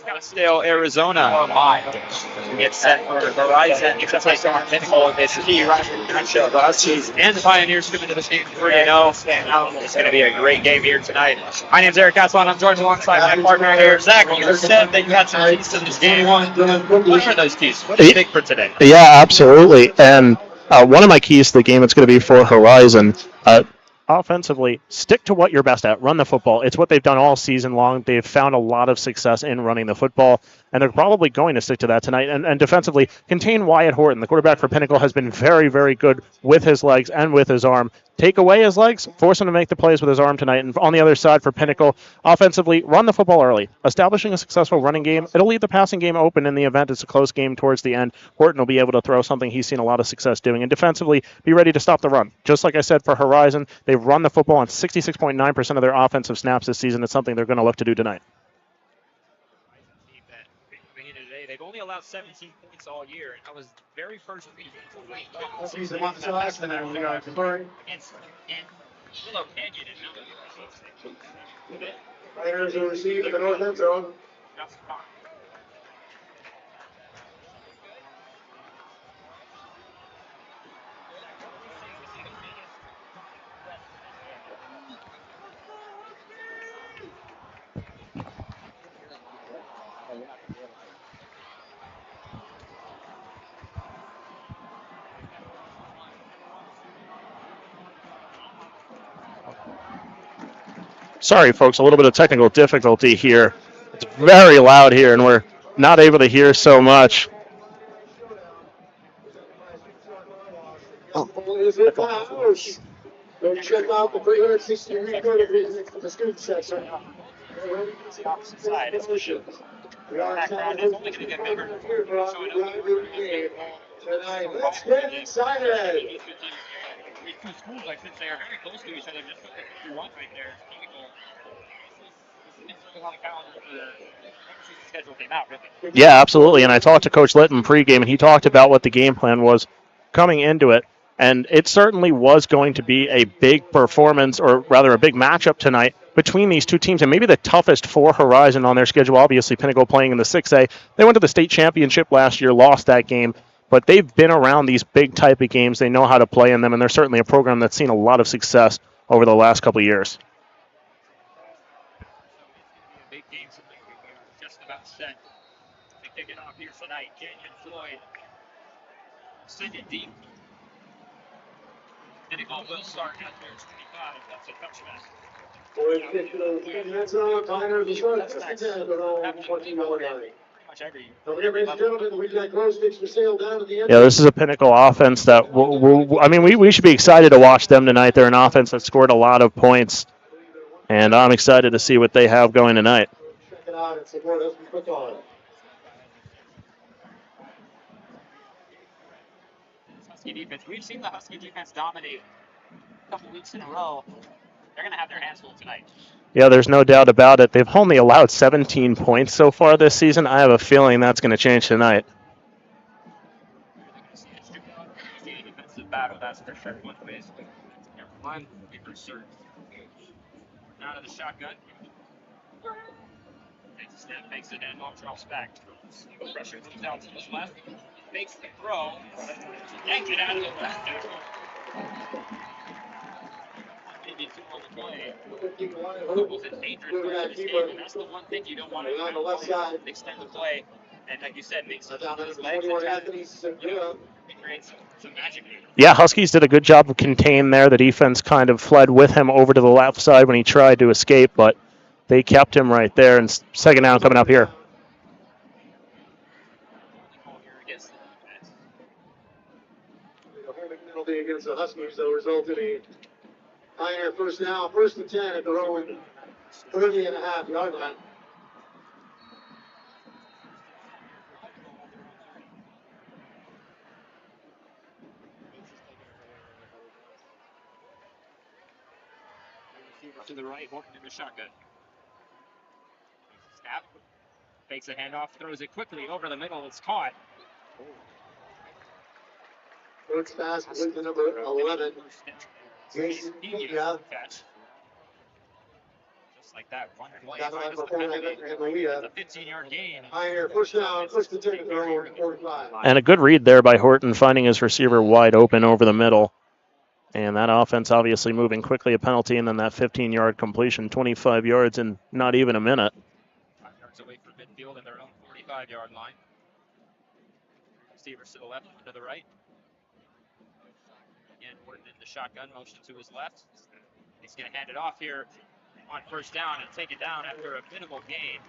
Scottsdale, Arizona. Get set for the Horizon to take on Pinnacle. It's the key matchup. The Huskies and the Pioneers coming to the stage 3-0. It's going to be a great game here tonight. My name's Eric Casson. I'm joined alongside my partner here, Zach. You said that you had some keys to this game. What are those keys? What do you think for today? Yeah, absolutely. And one of my keys to the game, it's going to be for Horizon. Offensively, stick to what you're best at. Run the football. It's what they've done all season long. They've found a lot of success in running the football, and they're probably going to stick to that tonight. And defensively, contain Wyatt Horton. The quarterback for Pinnacle has been very, very good with his legs and with his arm. Take away his legs, force him to make the plays with his arm tonight. And on the other side for Pinnacle, offensively, run the football early. Establishing a successful running game, it'll leave the passing game open in the event it's a close game towards the end. Horton will be able to throw something he's seen a lot of success doing. And defensively, be ready to stop the run. Just like I said for Horizon, they've run the football on 66.9% of their offensive snaps this season. It's something they're going to look to do tonight. They've only allowed 17 points all year, and that was the very first week. Against Willow Canyon and Pioneers will receive at the north end zone. Sorry, folks, a little bit of technical difficulty here. It's very loud here, and we're not able to hear so much. Go check out the 360-degree of the student section. the opposite side. The background is only going to get bigger. Tonight, let's get excited. These two schools, I should say, are very close to each other. Just look at the one right there. On the calendar for the schedule came out, really. Yeah, absolutely. And I talked to Coach Litton pregame, and he talked about what the game plan was coming into it. And it certainly was going to be a big performance, or rather a big matchup tonight between these two teams, and maybe the toughest for Horizon on their schedule. Obviously, Pinnacle playing in the 6A. They went to the state championship last year, lost that game, but they've been around these big type of games. They know how to play in them, and they're certainly a program that's seen a lot of success over the last couple of years. Big game tonight. We're just about set to kick it off here tonight. Canyon Floyd send it deep. Pinnacle will start at their 25. That's a touchback. Boyd pitch to the end zone. Pioneers will start at the 10 at around 14-yard line. Don't forget, ladies and gentlemen, we've got close sticks for sale down at the end. Yeah, this is a Pinnacle offense that we should be excited to watch them tonight. They're an offense that scored a lot of points, and I'm excited to see what they have going tonight. Check it out and support us. We put on. Husky defense. We've seen the Husky defense dominate a couple weeks in a row. They're going to have their hands full tonight. Yeah, there's no doubt about it. They've only allowed 17 points so far this season. I have a feeling that's going to change tonight. Defensive battle, that's for sure. One way. One, out of the shotgun. Takes a snap, makes it in, drops back. Pressure comes out to the left. Makes the throw. Yanked it out of the left. Maybe two on the play. Was it dangerous for this game? And that's the one thing you don't want to do. On the left side. Extend the play. And like you said, makes it Down his to legs. 41 Anthony's. It creates some magic. Yeah, Huskies did a good job of containing there. The defense kind of fled with him over to the left side when he tried to escape, but they kept him right there. And second down coming up here. Penalty against the Huskies that will result in a Pioneer first down, 1st and 10 at their own 30.5-yard line. To the right, Horton in the shotgun. Snap. Fakes a handoff, throws it quickly over the middle. It's caught. First pass with the number 11. Jason Pena. Catch. Just like that, one play That's minus for the penalty. Pioneer. It's a 15-yard gain. Pioneer first down, first and 10 at their own 45. And a good read there by Horton, finding his receiver wide open over the middle. And that offense obviously moving quickly, a penalty, and then that 15-yard completion, 25 yards in not even a minute. 5 yards away from midfield at their own 45-yard line. Receivers to the left, to the right. Again, Horton in the shotgun, motion to his left. He's going to hand it off here on first down and take it down after a minimal gain.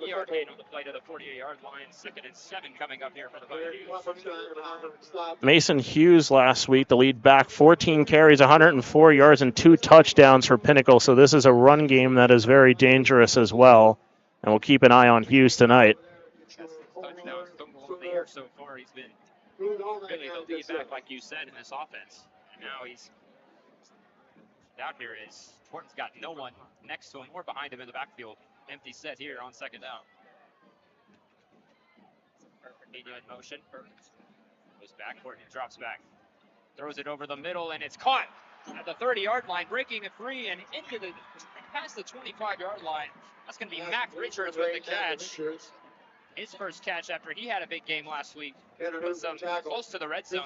Yard gain on the play to the 48-yard line. 2nd and 7 coming up here for the Pioneers. Mason Hughes last week, the lead back, 14 carries, 104 yards, and 2 touchdowns for Pinnacle. So this is a run game that is very dangerous as well. And we'll keep an eye on Hughes tonight. Touchdown of the year so far. He's been really the lead back, like you said, in this offense. And now he's out here. Horton's got no one next to him or behind him in the backfield. Empty set here on 2nd down. Media in motion. Goes back. Horton drops back. Throws it over the middle, and it's caught at the 30-yard line, breaking it free and past the 25-yard line. That's going to be Mac Richards with the catch. His first catch after he had a big game last week. Was close to the red zone.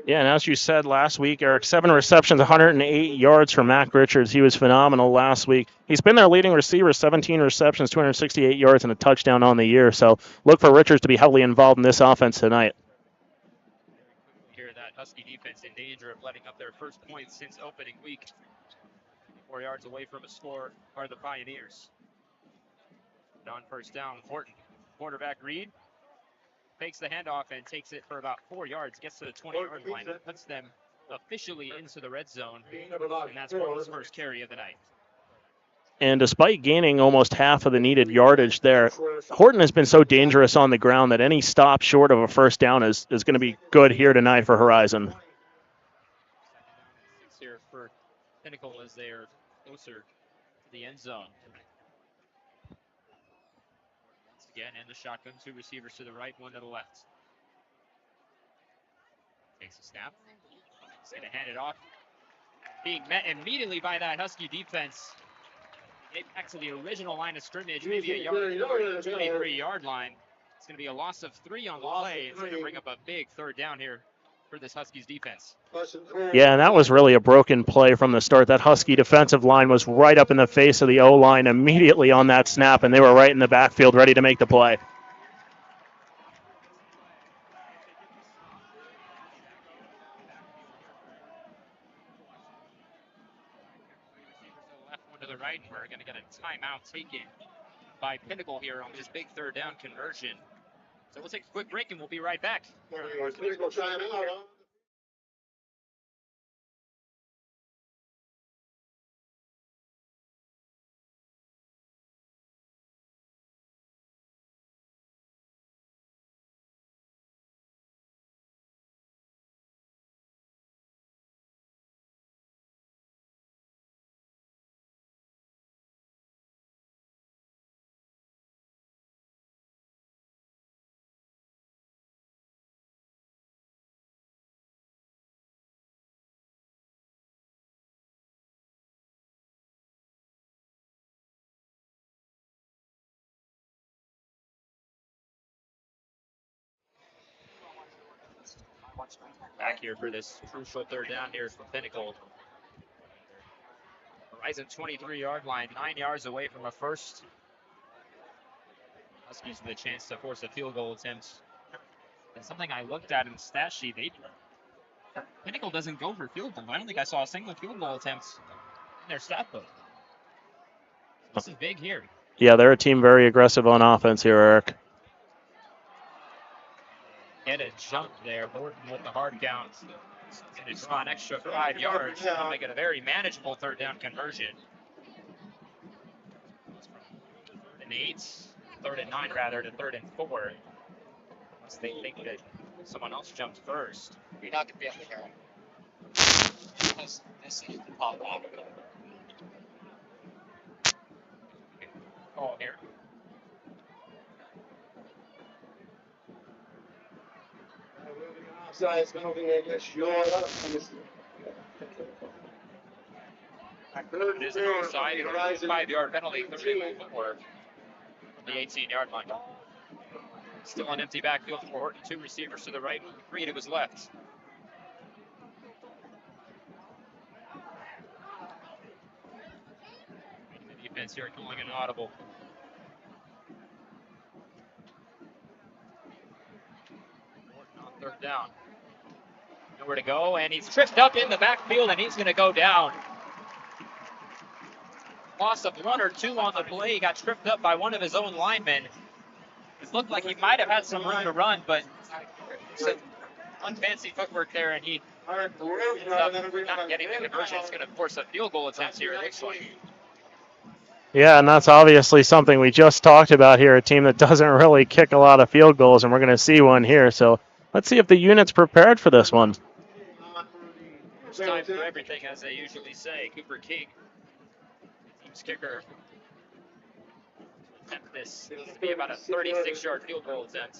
Yeah, and as you said last week, Eric, 7 receptions, 108 yards for Mac Richards. He was phenomenal last week. He's been their leading receiver, 17 receptions, 268 yards, and a touchdown on the year. So look for Richards to be heavily involved in this offense tonight. Here, that Husky defense in danger of letting up their first points since opening week. 4 yards away from a score are the Pioneers. On first down, Horton, quarterback read, fakes the handoff and takes it for about 4 yards, gets to the 20-yard line, and puts them officially into the red zone, and that's Horton's first carry of the night. And despite gaining almost half of the needed yardage there, Horton has been so dangerous on the ground that any stop short of a first down is going to be good here tonight for Horizon. Here for Pinnacle as they are closer to the end zone. Again, in the shotgun, 2 receivers to the right, 1 to the left. Takes a snap. He's going to hand it off. Being met immediately by that Husky defense. Back to the original line of scrimmage, maybe a yard, 23-yard line. It's going to be a loss of 3 on the play. It's going to bring up a big 3rd down here for this Huskies defense. Yeah, and that was really a broken play from the start. That Husky defensive line was right up in the face of the O-line immediately on that snap, and they were right in the backfield ready to make the play. Left, 1 to the right. We're going to get a timeout taken by Pinnacle here on this big 3rd down conversion. So we'll take a quick break and we'll be right back. Back here for this crucial 3rd down here for Pinnacle. Horizon 23-yard line, 9 yards away from a first. Huskies with a chance to force a field goal attempt. And something I looked at in the stat sheet, Pinnacle doesn't go for field goal. I don't think I saw a single field goal attempt in their stat book. This is big here. Yeah, they're a team very aggressive on offense here, Eric. Get a jump there. Horton with the hard count. Going to draw an extra 5 yards. They'll make it a very manageable 3rd down conversion. 3rd and 8, 3rd and 9 rather, to 3rd and 4. Unless they think that someone else jumped first. You're not going to be able to hear him. Because this is the pop off. Call here. It is an offside. It'll be a 5-yard penalty, 34 from the 18-yard line. Still an empty backfield for Horton. 2 receivers to the right, 3 to his left. The defense here calling an audible. Horton on 3rd down. Nowhere to go, and he's tripped up in the backfield, and he's going to go down. Loss of 1 or 2 on the play. He got tripped up by one of his own linemen. It looked like he might have had some room to run, but some unfancy footwork there, and he ends up not getting the conversion. It's going to force a field goal attempt here, it looks like. Yeah, and that's obviously something we just talked about here, a team that doesn't really kick a lot of field goals, and we're going to see one here. So let's see if the unit's prepared for this one. First time for everything, as they usually say. Cooper King, team's kicker. Attempt this. It needs to be about a 36-yard field goal attempt.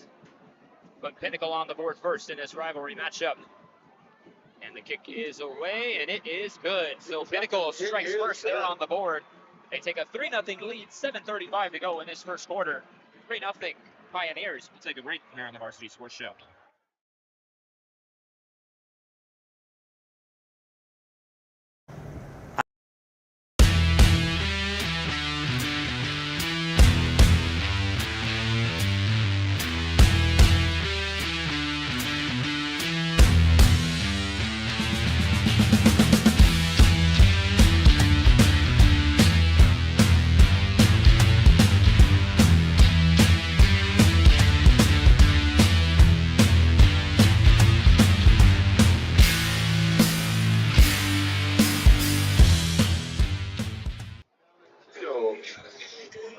But Pinnacle on the board first in this rivalry matchup. And the kick is away, and it is good. So Pinnacle strikes first. They're on the board. They take a 3-0 lead, 7:35 to go in this first quarter. 3-0 Pioneers. We'll take a break here on the Varsity Sports Show.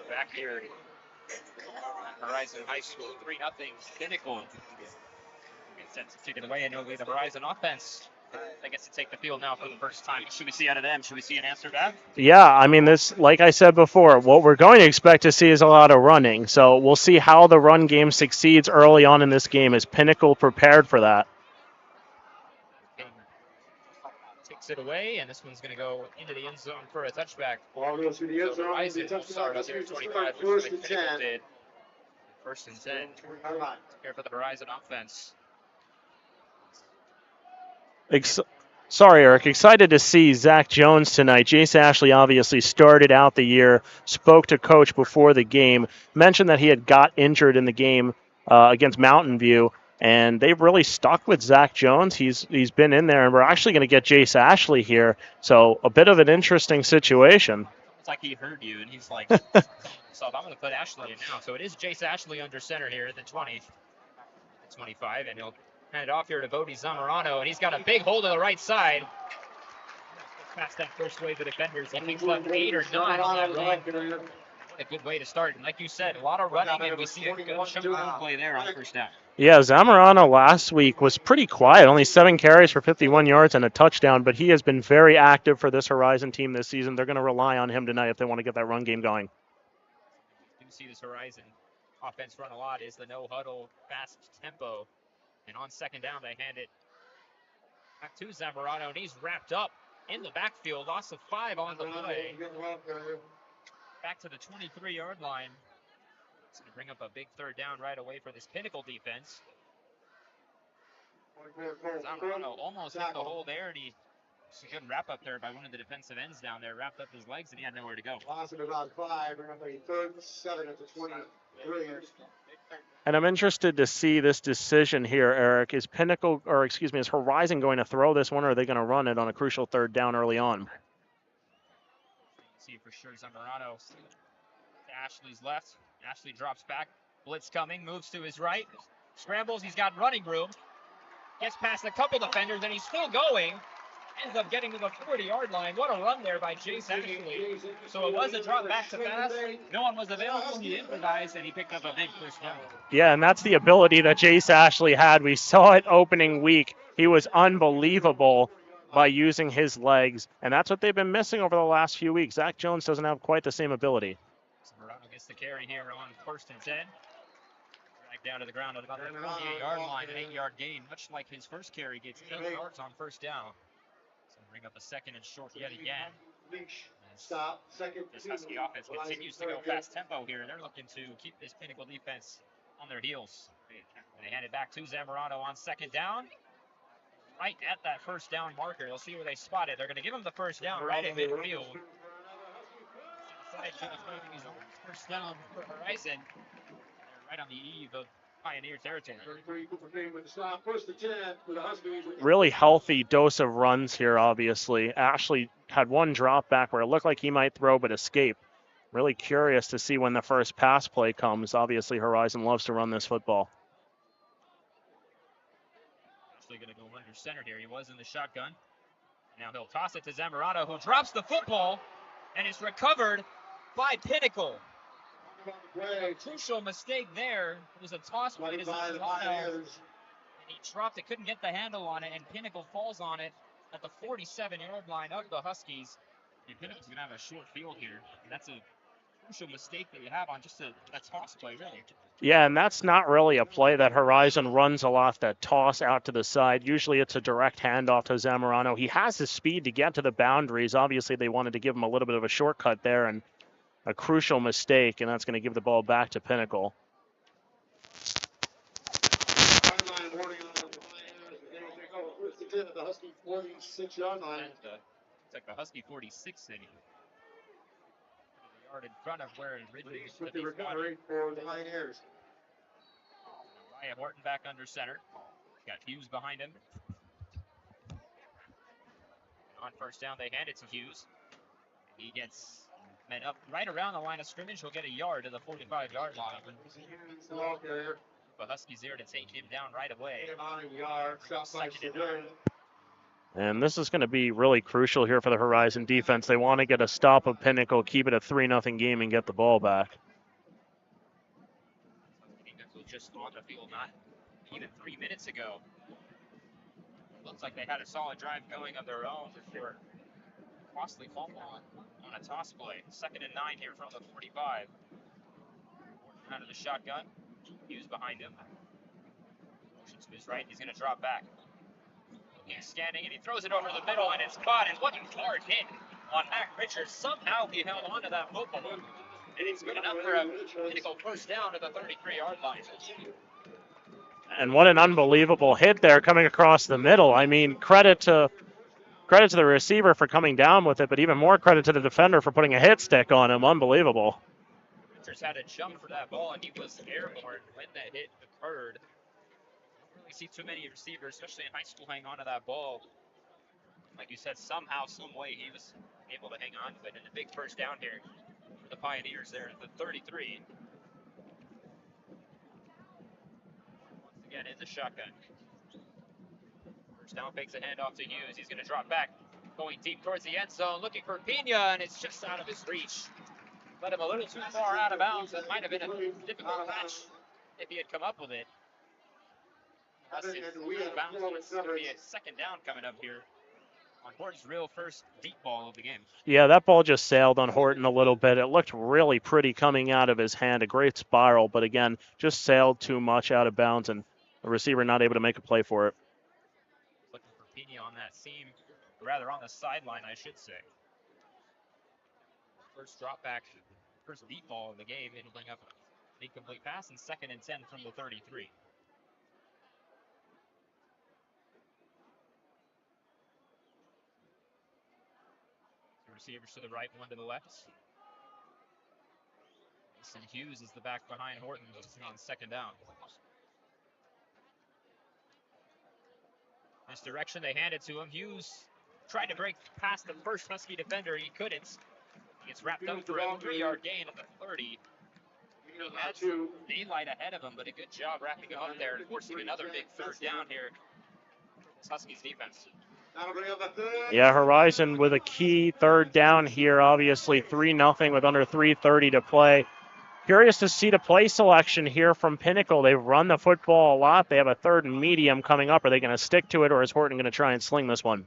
Back here at Horizon High School, 3-0 Pinnacle. Gets set to take it away, and it'll be the Horizon offense. I guess to take the field now for the first time. What should we see out of them? Should we see an answer back? Yeah, I mean, this, like I said before, what we're going to expect to see is a lot of running. So we'll see how the run game succeeds early on in this game. Is Pinnacle prepared for that? Takes it away, and this one's going to go into the end zone for a touchback. Ball goes through the end zone. Horizon will start up here, 25, just like Pinnacle did. 1st and 10 here for the Horizon offense. Sorry, Eric. Excited to see Zach Jones tonight. Jace Ashley obviously started out the year, spoke to Coach before the game, mentioned that he had got injured in the game against Mountain View, and they've really stuck with Zach Jones. He's been in there, and we're actually going to get Jace Ashley here, so a bit of an interesting situation. It's like he heard you, and he's like, so I'm going to put Ashley in now. So it is Jace Ashley under center here at the 20, 25, and he'll hand it off here to Bodie Zamorano, and he's got a big hole to the right side. Past that first wave of defenders. He thinks left 8 or 9 on that run. What a good way to start. And like you said, a lot of running, and we see a good chunk of play there on 1st down. Yeah, Zamorano last week was pretty quiet. Only 7 carries for 51 yards and a touchdown, but he has been very active for this Horizon team this season. They're going to rely on him tonight if they want to get that run game going. You see this Horizon offense run a lot is the no-huddle, fast tempo. And on 2nd down, they hand it back to Zamorano, and he's wrapped up in the backfield. Loss of 5 on the play. Back to the 23-yard line. It's going to bring up a big 3rd down right away for this Pinnacle defense. Zamorano almost hit the hole there, and it's a good wrap up there by one of the defensive ends down there. Wrapped up his legs, and he had nowhere to go. Loss of about 5. We're going to 3rd and 7 at the 23. And I'm interested to see this decision here, Eric. Is Horizon going to throw this one, or are they going to run it on a crucial 3rd down early on? See for sure Zamorano to Ashley's left. Ashley drops back. Blitz coming, moves to his right. Scrambles, he's got running room. Gets past a couple defenders, and he's still going. Ends up getting to the 40-yard line. What a run there by Jace Ashley. So it was a drop back to pass. No one was available. He improvised, and he picked up a big first down. Yeah, and that's the ability that Jace Ashley had. We saw it opening week. He was unbelievable by using his legs, and that's what they've been missing over the last few weeks. Zach Jones doesn't have quite the same ability. Zamorano gets the carry here on 1st and 10. Dragged down to the ground at about the 28-yard line, an 8-yard gain. Much like his first carry, gets 8 yards on 1st down. So bring up a 2nd and short yet again. Stop. Second. This Husky offense continues to go fast tempo here. They're looking to keep this Pinnacle defense on their heels. And they hand it back to Zamorano on second down. Right at that first down marker. They'll see where they spot it. They're going to give him the first down right at midfield. First down for Horizon. They're right on the eve of Pioneer territory. Really healthy dose of runs here, obviously. Ashley had one drop back where it looked like he might throw but escape. Really curious to see when the first pass play comes. Obviously, Horizon loves to run this football. Ashley going to go under center here. He was in the shotgun. Now he'll toss it to Zamorano, who drops the football and is recovered by Pinnacle. A crucial mistake there. It was a toss play to Zamorano, and he dropped it, couldn't get the handle on it, and Pinnacle falls on it at the 47-yard line of the Huskies. And Pinnacle's going to have a short field here. And that's a crucial mistake that you have on just a toss play, really. Yeah, and that's not really a play that Horizon runs a lot, that toss out to the side. Usually it's a direct handoff to Zamorano. He has the speed to get to the boundaries. Obviously, they wanted to give him a little bit of a shortcut there, and a crucial mistake, and that's going to give the ball back to Pinnacle. The Husky 46-yard line. It's like the Husky 46 inning. The yard in front of where Ridley is. With the recovery for the Pioneers. Ryan Horton back under center. Got Hughes behind him. On first down, they hand it to Hughes. He gets met up right around the line of scrimmage. He'll get a yard to the 45-yard line. The Huskies there to take him down right away. And this is going to be really crucial here for the Horizon defense. They want to get a stop of Pinnacle, keep it a 3-0 game, and get the ball back. Pinnacle just on the field not even 3 minutes ago. Looks like they had a solid drive going of their own before costly fumble on a toss play. 2nd and 9 here from the 45. Out of the shotgun. Hughes behind him. Motion to his right. He's going to drop back. He's scanning and he throws it over the middle and it's caught. And what a hard hit on Mac Richards. Somehow he held onto that football. And he's good enough for a Pinnacle first down to the 33-yard line. And what an unbelievable hit there coming across the middle. I mean, credit to the receiver for coming down with it, but even more credit to the defender for putting a hit stick on him. Unbelievable. Richards had to jump for that ball, and he was airborne when that hit occurred. Don't really see too many receivers, especially in high school, hang on to that ball. Like you said, somehow, some way, he was able to hang on to it. And a big first down here for the Pioneers there at the 33. Once again, in the shotgun. First down, fakes a handoff to Hughes. He's going to drop back, going deep towards the end zone, looking for Pena, and it's just out of his reach. Let him a little too far out of bounds. That might have been a difficult catch if he had come up with it. It's going to be a 2nd down coming up here on Horton's real first deep ball of the game. Yeah, that ball just sailed on Horton a little bit. It looked really pretty coming out of his hand. A great spiral, but again, just sailed too much out of bounds, and the receiver not able to make a play for it. Looking for Pena on that seam, or rather on the sideline, I should say. First drop back, first deep ball of the game. It'll bring up an incomplete pass, and 2nd and 10 from the 33. The receivers to the right, one to the left. And Hughes is the back behind Horton on 2nd down. Misdirection, they hand it to him. Hughes tried to break past the first Husky defender. He couldn't. He gets wrapped up for a 3-yard gain at the 30. He has daylight ahead of him, but a good job wrapping him up there and forcing another big 3rd down here. It's Huskies defense. Yeah, Horizon with a key 3rd down here. Obviously 3-0 with under 3:30 to play. Curious to see the play selection here from Pinnacle. They've run the football a lot. They have a 3rd and medium coming up. Are they going to stick to it, or is Horton going to try and sling this one?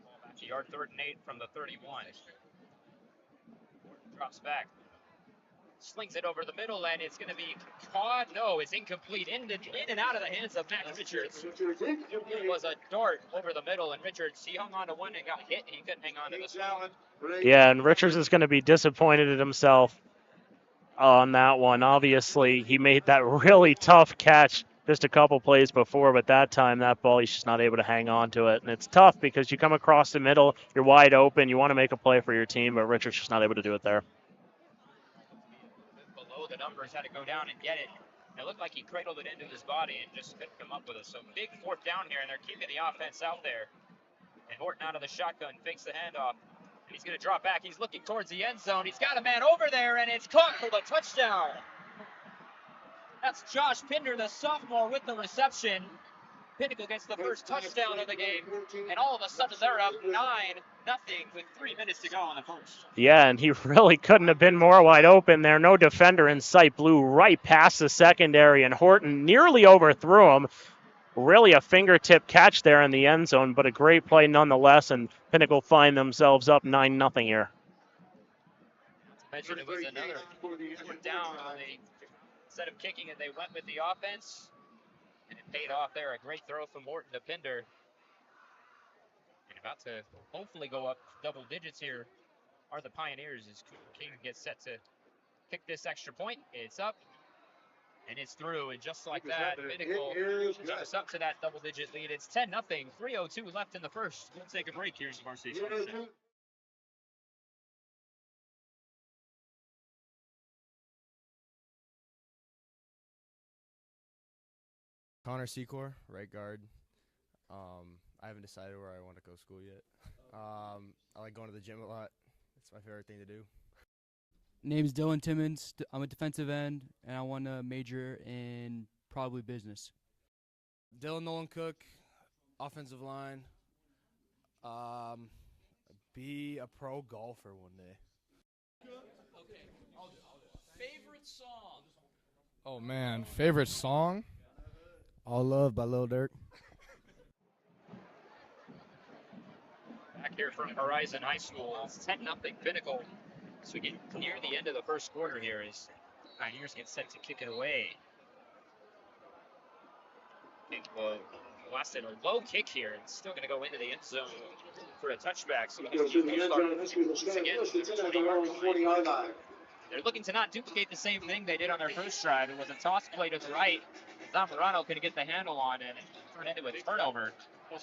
Ball back to yard 3rd and 8 from the 31. Horton drops back. Slings it over the middle, and it's going to be caught. No, it's incomplete. In and out of the hands of Max Richards. It was a dart over the middle, and Richards, he hung on to one and got hit. He couldn't hang on to this one. Yeah, and Richards is going to be disappointed at himself on that one. Obviously, he made that really tough catch just a couple plays before, but that time, that ball, he's just not able to hang on to it. And it's tough because you come across the middle, you're wide open, you want to make a play for your team, but Richards just not able to do it there. Below the numbers, had to go down and get it. It looked like he cradled it into his body and just couldn't come up with it. So big fourth down here, and they're keeping the offense out there. And Horton out of the shotgun, fakes the handoff. And he's going to drop back. He's looking towards the end zone. He's got a man over there, and it's caught for the touchdown. That's Josh Pinder, the sophomore, with the reception. Pinnacle gets the first touchdown of the game, and all of a sudden they're up 9-0 with 3 minutes to go in the first. Yeah, and he really couldn't have been more wide open there. No defender in sight, blew right past the secondary, and Horton nearly overthrew him. Really a fingertip catch there in the end zone, but a great play nonetheless, and Pinnacle find themselves up 9-0 here. I mentioned it was another fourth down. Instead of kicking it, they went with the offense. And it paid off there. A great throw from Horton to Pinder. And about to hopefully go up double digits here are the Pioneers as King gets set to kick this extra point. It's up. And it's through. And just like that, Pinnacle jumps up to that double-digit lead. It's 10-0. 3:02 left in the first. We'll take a break. Here's Varsity Sports Net. Connor Secor, right guard. I haven't decided where I want to go to school yet. I like going to the gym a lot. It's my favorite thing to do. Name's Dylan Timmons. I'm a defensive end, and I want to major in probably business. Dylan Nolan Cook, offensive line. Be a pro golfer one day. Okay, I'll do. Favorite song? Oh man, favorite song? All Love by Lil Durk. Back here from Horizon High School, it's 10-0 Pinnacle. So we get near the end of the first quarter here as Pioneers get set to kick it away. Blasted a low kick here. It's still going to go into the end zone for a touchback. So they're looking to not duplicate the same thing they did on their first drive. It was a toss play to the right. Zamorano couldn't get the handle on it and turned into a turnover.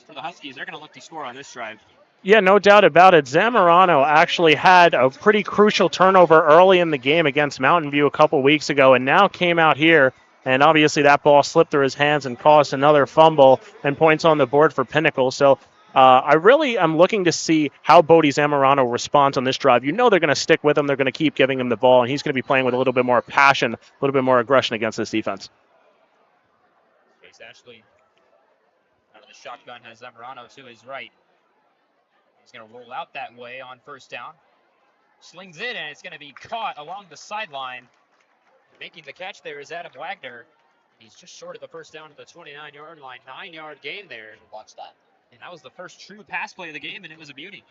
For the Huskies, they're going to look to score on this drive. Yeah, no doubt about it. Zamorano actually had a pretty crucial turnover early in the game against Mountain View a couple weeks ago, and now came out here, and obviously that ball slipped through his hands and caused another fumble and points on the board for Pinnacle. So I really am looking to see how Bodie Zamorano responds on this drive. You know they're going to stick with him. They're going to keep giving him the ball, and he's going to be playing with a little bit more passion, a little bit more aggression against this defense. Chase Ashley out of the shotgun has Zamorano to his right. He's going to roll out that way on first down. Slings it, and it's going to be caught along the sideline. Making the catch there is Adam Wagner. He's just short of the first down at the 29-yard line. 9-yard gain there. Watch that. And that was the first true pass play of the game, and it was a beauty.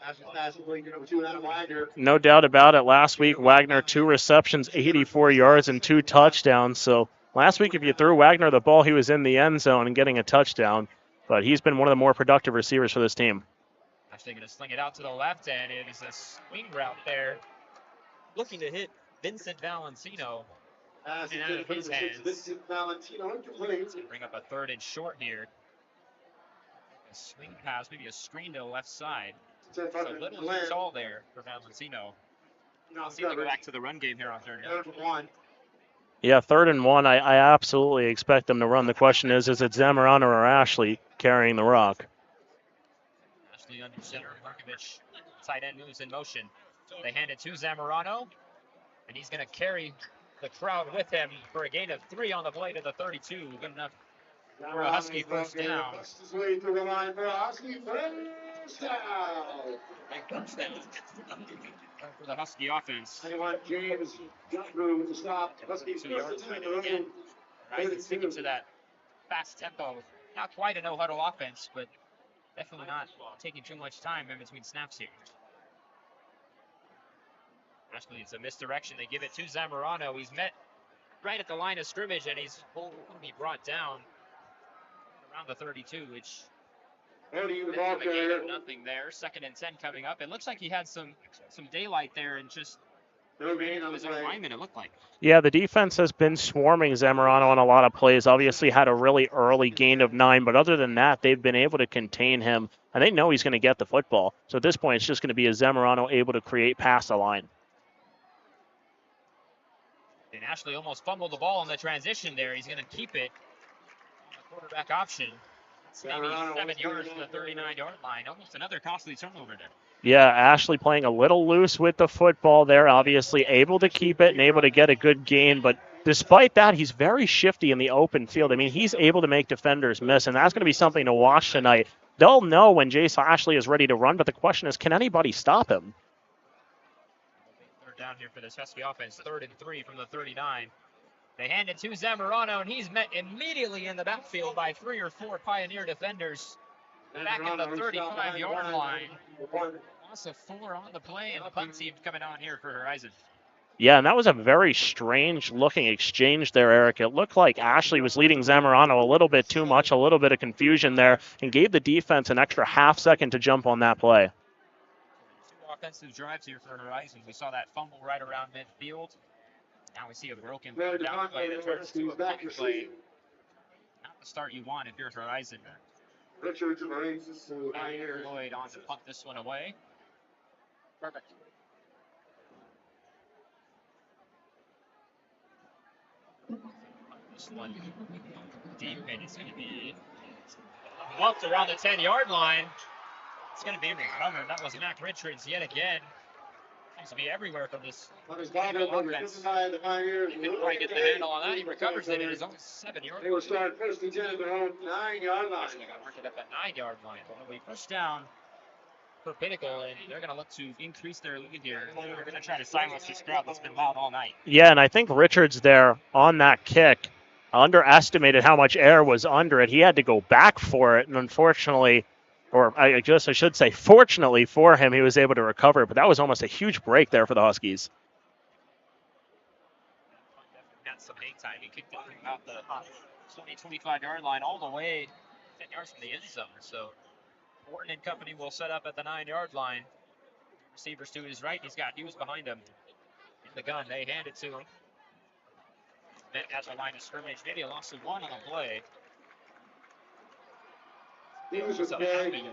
No doubt about it. Last week, Wagner, 2 receptions, 84 yards, and 2 touchdowns. So last week, if you threw Wagner the ball, he was in the end zone and getting a touchdown. But he's been one of the more productive receivers for this team. Actually going to sling it out to the left, and it is a swing route there. Looking to hit Vincent Valentino. And out of his hands. Bring up a 3rd and short here. A swing pass, maybe a screen to the left side. So little too tall there for Valentino. I'll see if they go back to the run game here on 3rd down. Yeah, 3rd and 1. I absolutely expect them to run. The question is it Zamorano or Ashley carrying the rock? Ashley under center. Markovich, tight end, moves in motion. They hand it to Zamorano, and he's going to carry the crowd with him for a gain of 3 on the play to the 32. Good enough for a Husky first down. Big first down for the Husky offense. 2 yards again. Right, sticking to that fast tempo. Not quite a no-huddle offense, but definitely not taking too much time in between snaps here. Actually, it's a misdirection. They give it to Zamorano. He's met right at the line of scrimmage, and he's going to be brought down around the 32, which nothing there. 2nd and 10 coming up. It looks like he had some daylight there and just his own lineman, it looked like. Yeah, the defense has been swarming Zamorano on a lot of plays. Obviously had a really early gain of 9, but other than that, they've been able to contain him, and they know he's going to get the football. So at this point, it's just going to be a Zamorano able to create past the line. And Ashley almost fumbled the ball in the transition there. He's going to keep it on the quarterback option. It's maybe 7 yards from the 39-yard line. Almost another costly turnover there. Yeah, Ashley playing a little loose with the football there, obviously able to keep it and able to get a good gain. But despite that, he's very shifty in the open field. I mean, he's able to make defenders miss, and that's going to be something to watch tonight. They'll know when Jace Ashley is ready to run, but the question is, can anybody stop him? Third down here for this Husky offense, 3rd and 3 from the 39. They hand it to Zamorano, and he's met immediately in the backfield by 3 or 4 Pioneer defenders. Back at the 35-yard line. Loss of 4 on the play, and the punt team coming on here for Horizon. Yeah, and that was a very strange-looking exchange there, Eric. It looked like Ashley was leading Zamorano a little bit too much, a little bit of confusion there, and gave the defense an extra half second to jump on that play. 2 offensive drives here for Horizon. We saw that fumble right around midfield. Now we see a broken down play that turns to a punt play. Not the start you want if you're Horizon. Richards arranges to Lloyd on to punt this one away. Perfect. This one deep, and it's going to be bumped around the 10-yard line. It's going to be recovered. That was Mac Richards yet again. Seems to be everywhere from this offense. He couldn't quite get the handle on that. He recovers it in his own 7-yard line. They will start first and 10 at their own 9-yard line. They got marked up at 9-yard line. It'll be first down for Pinnacle, and they're going to look to increase their lead here. They're going to try to silence this crowd that's been loud all night. Yeah, and I think Richards there on that kick underestimated how much air was under it. He had to go back for it, and unfortunately, or I should say, fortunately for him, he was able to recover. But that was almost a huge break there for the Huskies. Got some hang time. He kicked it from about the 20-25-yard line all the way 10 yards from the end zone. So Morton and company will set up at the 9-yard line. Receivers to his right. He's got Hughes behind him. In the gun, they hand it to him. Met at the line of scrimmage. Maybe a loss of 1 on the play. Hughes was carrying.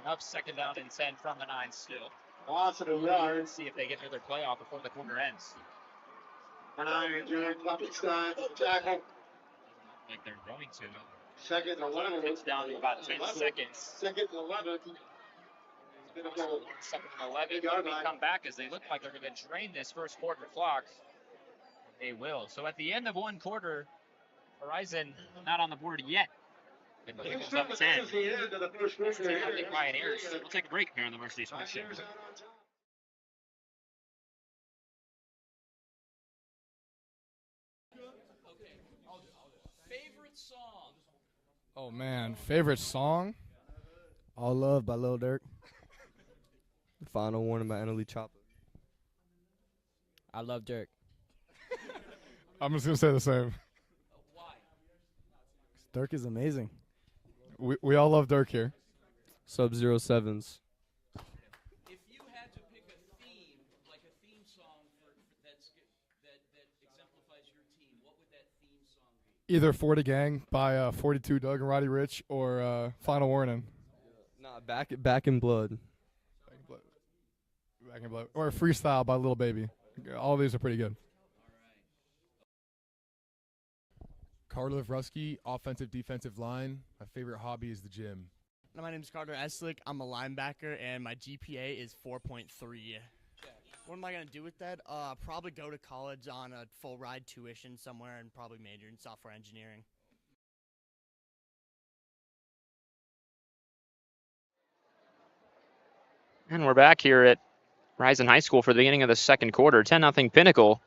Up 2nd down and 10 from the 9 still. Loss of yards. See if they get another playoff before the quarter ends. 9-yard clock start. Tackle. Like they're going to. 2nd and 11. It's down to about 10 seconds. 2nd and 11. Second and 11. When we come back, as they look like they're going to drain this first quarter clock. They will. So at the end of 1 quarter, Horizon not on the board yet. And Pinnacle's up 10. The Pioneers. We'll take a break here on the Varsity Sports Show. Favorite song? Oh man, favorite song? All Love by Lil Durk. The Final Warning by Annalie Chopper. I love Dirk. I'm just gonna say the same. Why? Durk is amazing. We all love Dirk here. Sub-Zero Sevens. If you had to pick a theme, like a theme song that exemplifies your team, what would that theme song be? Either 40 Gang by 42 Doug and Roddy Ricch or Final Warning. Nah, Back in Blood. Back in Blood. Or Freestyle by Lil Baby. All of these are pretty good. Carter Rusky, offensive defensive line. My favorite hobby is the gym. My name is Carter Eslick. I'm a linebacker, and my GPA is 4.3. What am I going to do with that? Probably go to college on a full ride tuition somewhere and probably major in software engineering. And we're back here at Horizon High School for the beginning of the second quarter. 10-0 Pinnacle.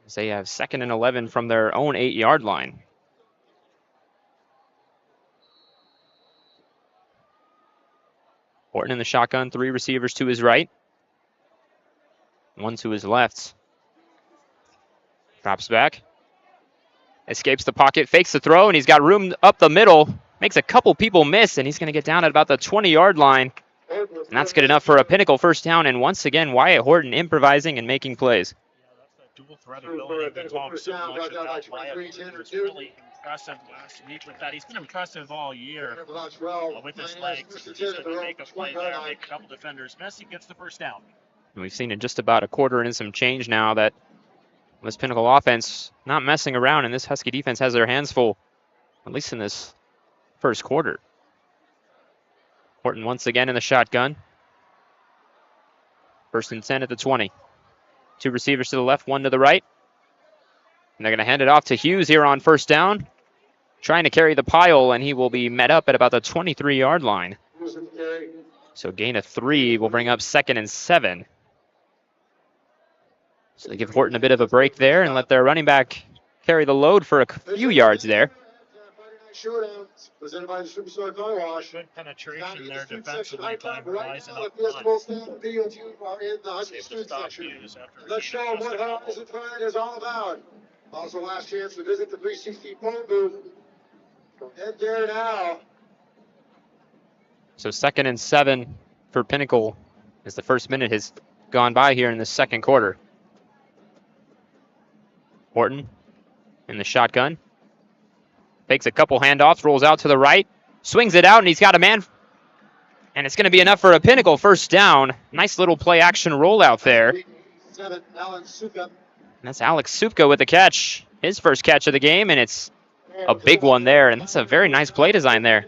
As they have 2nd and 11 from their own 8-yard line. Horton in the shotgun, 3 receivers to his right. One to his left. Drops back. Escapes the pocket, fakes the throw, and he's got room up the middle. Makes a couple people miss, and he's going to get down at about the 20-yard line. And that's good enough for a Pinnacle first down. And once again, Wyatt Horton improvising and making plays. Dual threat ability we talk so much about. Wyatt was really impressive last week with that. He's been impressive all year with his legs. He's going to make a play there, make a couple defenders miss. He gets the first down. And we've seen in just about a quarter and some change now that this Pinnacle offense not messing around, and this Husky defense has their hands full, at least in this first quarter. Horton once again in the shotgun. First and 10 at the 20. Two receivers to the left, one to the right. And they're going to hand it off to Hughes here on first down. Trying to carry the pile, and he will be met up at about the 23-yard line. So gain of 3 will bring up 2nd and 7. So they give Horton a bit of a break there and let their running back carry the load for a few yards there. Good penetration there defensively by Horizon up front. Let's show them what Horizon Fire is all about. Also, last chance to visit the 360 phone booth. Head there now. So 2nd and 7 for Pinnacle as the first minute has gone by here in the second quarter. Horton in the shotgun. Takes a couple handoffs, rolls out to the right, swings it out, and he's got a man. And it's going to be enough for a Pinnacle first down. Nice little play action rollout there. And that's Alex Supka with the catch. His first catch of the game, and it's a big one there. And that's a very nice play design there.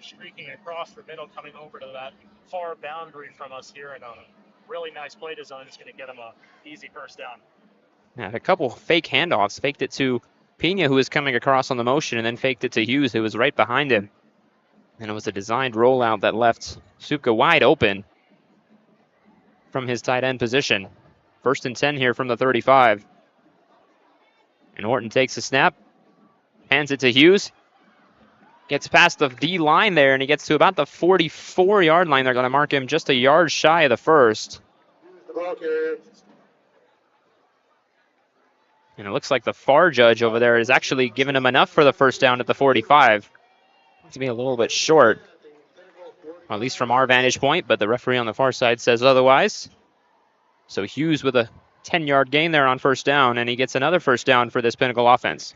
Streaking across the middle, coming over to that far boundary from us here, and a really nice play design is going to get him a easy first down. Had a couple fake handoffs. Faked it to Pena, who was coming across on the motion, and then faked it to Hughes, who was right behind him. And it was a designed rollout that left Supka wide open from his tight end position. First and 10 here from the 35. And Horton takes the snap, hands it to Hughes. Gets past the D line there, and he gets to about the 44-yard line. They're going to mark him just a yard shy of the first. And it looks like the FAR judge over there is actually giving him enough for the first down at the 45. To be a little bit short, at least from our vantage point, but the referee on the far side says otherwise. So Hughes with a 10-yard gain there on first down, and he gets another first down for this Pinnacle offense.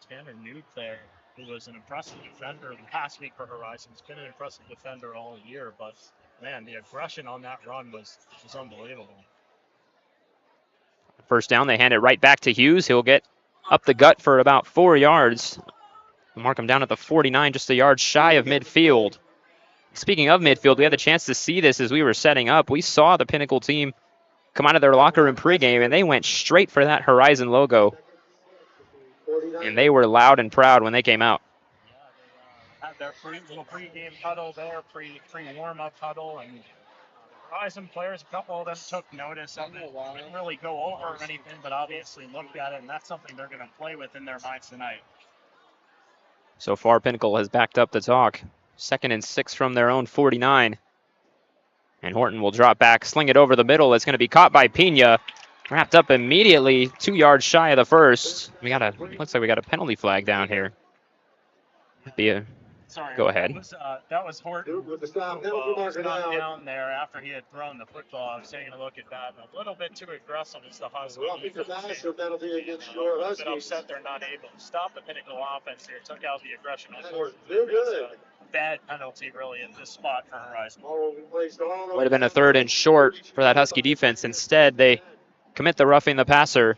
Tanner Newt there, who was an impressive defender the past week for Horizon. He's been an impressive defender all year, but man, the aggression on that run was unbelievable. First down, they hand it right back to Hughes. He'll get up the gut for about 4 yards. We'll mark him down at the 49, just a yard shy of midfield. Speaking of midfield, we had the chance to see this as we were setting up. We saw the Pinnacle team come out of their locker room pregame, and they went straight for that Horizon logo. And they were loud and proud when they came out. Had their little pregame huddle there, pre-warm-up huddle, and Horizon players, a couple of them took notice of it. Didn't really go over or anything, but obviously looked at it, and that's something they're going to play with in their minds tonight. So far, Pinnacle has backed up the talk. 2nd and 6 from their own 49. And Horton will drop back, sling it over the middle. It's going to be caught by Pena. Wrapped up immediately, 2 yards shy of the first. Looks like we got a penalty flag down here. Go ahead. That was Horton with the stop down there after he had thrown the football. I was taking a look at that. A little bit too aggressive as the Huskies. Penalty against your Huskies. A bit upset they're not able to stop the Pinnacle offense here. Took out the aggression on Horton. They're good. A bad penalty really in this spot for Horizon. Would have been a 3rd and short for that Husky defense. Instead, they commit the roughing the passer.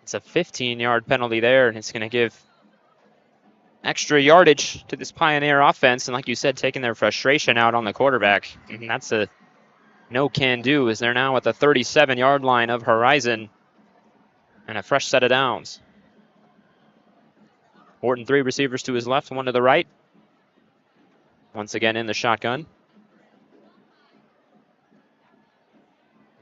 It's a 15-yard penalty there, and it's going to give extra yardage to this Pioneer offense. And like you said, taking their frustration out on the quarterback. And that's a no can do, as they're now at the 37-yard line of Horizon. And a fresh set of downs. Horton 3 receivers to his left, 1 to the right. Once again in the shotgun.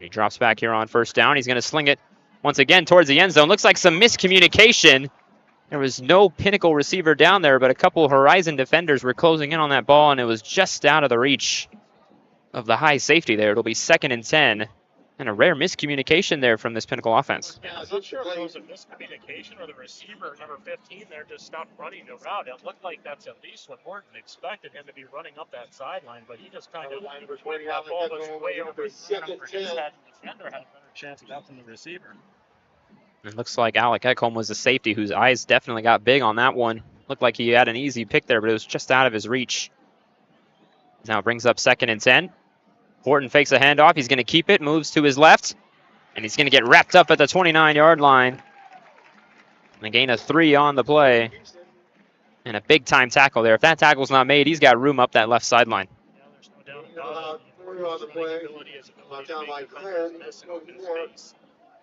He drops back here on first down. He's going to sling it once again towards the end zone. Looks like some miscommunication. There was no Pinnacle receiver down there, but a couple Horizon defenders were closing in on that ball, and it was just out of the reach of the high safety there. It'll be 2nd and 10. And a rare miscommunication there from this Pinnacle offense. Yeah, I was not sure if it was a miscommunication or the receiver, number 15, there just stopped running the route. It looked like that's at least what Horton expected him to be running up that sideline, but he just kind of that ball was way over his head. The defender had a better chance of that than the receiver. It looks like Alec Ekholm was the safety whose eyes definitely got big on that one. Looked like he had an easy pick there, but it was just out of his reach. Now it brings up 2nd and 10. Horton fakes a handoff. He's going to keep it, moves to his left, and he's going to get wrapped up at the 29-yard line. And a gain of 3 on the play. And a big-time tackle there. If that tackle's not made, he's got room up that left sideline. Yeah, there's no doubt about it. On the play.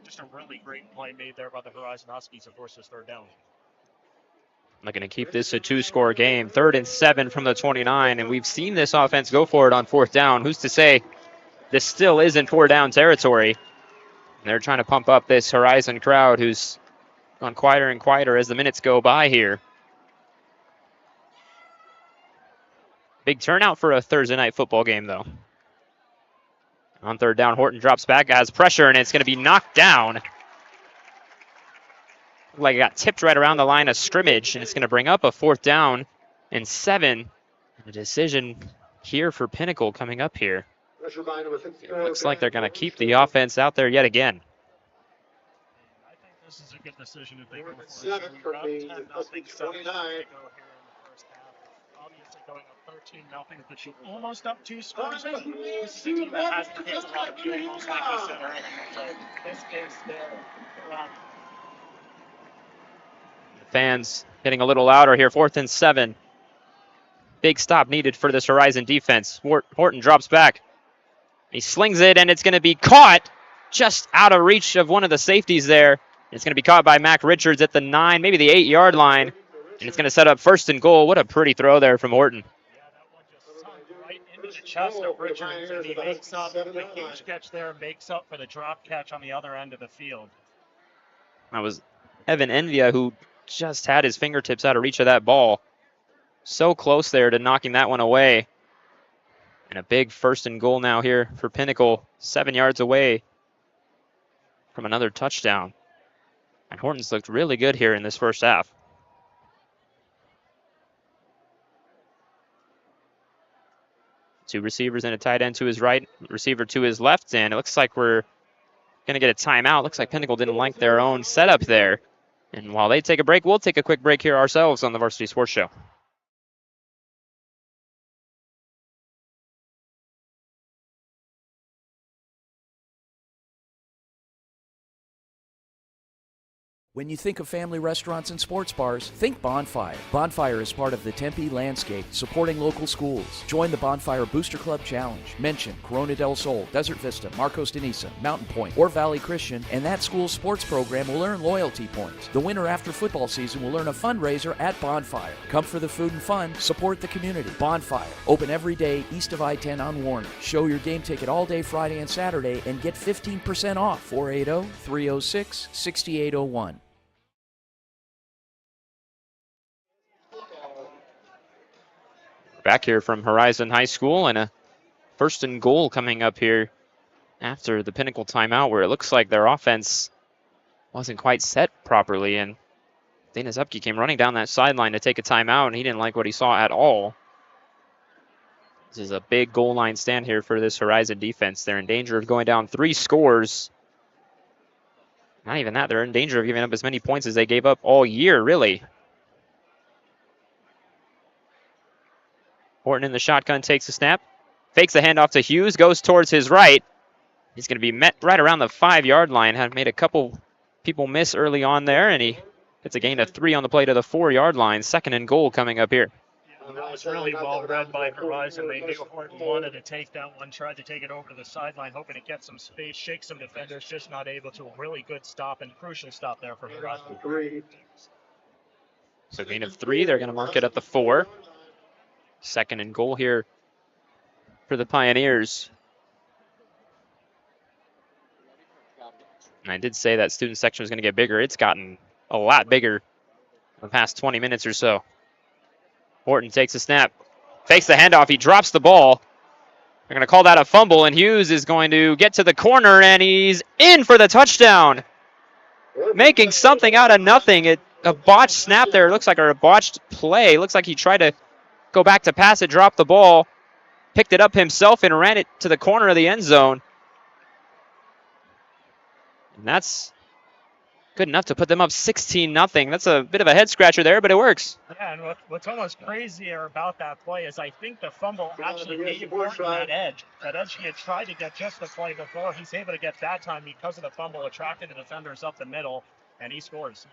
Just a really great play made there by the Horizon Huskies to force this 3rd down. Looking to keep this a 2-score game. 3rd and 7 from the 29, and we've seen this offense go for it on 4th down. Who's to say this still isn't 4-down territory? And they're trying to pump up this Horizon crowd who's gone quieter and quieter as the minutes go by here. Big turnout for a Thursday night football game, though. On 3rd down, Horton drops back, has pressure, and it's going to be knocked down. Like it got tipped right around the line of scrimmage, and it's going to bring up a 4th down and 7. A decision here for Pinnacle coming up here. It looks like they're going to keep the offense out there yet again. I think this is a good decision if they go for it. 7 for me. Obviously going up 13-0, but you almost up 2 scores. This is a team that hasn't hit a lot of field goals, like I said earlier. So this is their Fans getting a little louder here. 4th and 7. Big stop needed for this Horizon defense. Horton drops back. He slings it, and it's going to be caught just out of reach of one of the safeties there. It's going to be caught by Mac Richards at the 9, maybe the 8-yard line. And it's going to set up 1st and goal. What a pretty throw there from Horton. Yeah, that one just sunk right into the chest of Richards, and he makes up the huge catch there and makes up for the drop catch on the other end of the field. That was Evan Envia who just had his fingertips out of reach of that ball. So close there to knocking that one away. And a big 1st and goal now here for Pinnacle, 7 yards away from another touchdown. And Horton's looked really good here in this first half. Two receivers and a tight end to his right, receiver to his left, and it looks like we're going to get a timeout. Looks like Pinnacle didn't like their own setup there. And while they take a break, we'll take a quick break here ourselves on the Varsity Sports Show. When you think of family restaurants and sports bars, think Bonfire. Bonfire is part of the Tempe landscape, supporting local schools. Join the Bonfire Booster Club Challenge. Mention Corona del Sol, Desert Vista, Marcos de Niza, Mountain Point, or Valley Christian, and that school's sports program will earn loyalty points. The winner after football season will earn a fundraiser at Bonfire. Come for the food and fun, support the community. Bonfire, open every day east of I-10 on Warner. Show your game ticket all day Friday and Saturday and get 15% off. 480-306-6801. Back here from Horizon High School, and a 1st and goal coming up here after the Pinnacle timeout, where it looks like their offense wasn't quite set properly, and Dana Zupke came running down that sideline to take a timeout, and he didn't like what he saw at all. This is a big goal line stand here for this Horizon defense. They're in danger of going down 3 scores. Not even that, they're in danger of giving up as many points as they gave up all year, really. Horton in the shotgun takes a snap, fakes the handoff to Hughes, goes towards his right. He's going to be met right around the 5-yard line. Had made a couple people miss early on there, and he gets a gain of 3 on the play to the 4-yard line. 2nd and goal coming up here. Yeah, that was really well read by Horizon. They knew Horton wanted to take that one, tried to take it over to the sideline, hoping to get some space, shake some defenders, just not able to. A really good stop and crucial stop there for Horizon. So gain of 3, they're going to mark it at the 4. 2nd and goal here for the Pioneers. And I did say that student section was going to get bigger. It's gotten a lot bigger the past 20 minutes or so. Horton takes a snap, fakes the handoff, he drops the ball. They're going to call that a fumble, and Hughes is going to get to the corner, and he's in for the touchdown. Making something out of nothing. A botched snap there, looks like, or a botched play. Looks like he tried to go back to pass it, dropped the ball, picked it up himself, and ran it to the corner of the end zone. And that's good enough to put them up 16-0. That's a bit of a head scratcher there, but it works. Yeah, and what's almost crazier about that play is I think the fumble actually gave Horton that edge. That edge he had tried to get just the play before. He's able to get that time because of the fumble, attracting the defenders up the middle, and he scores.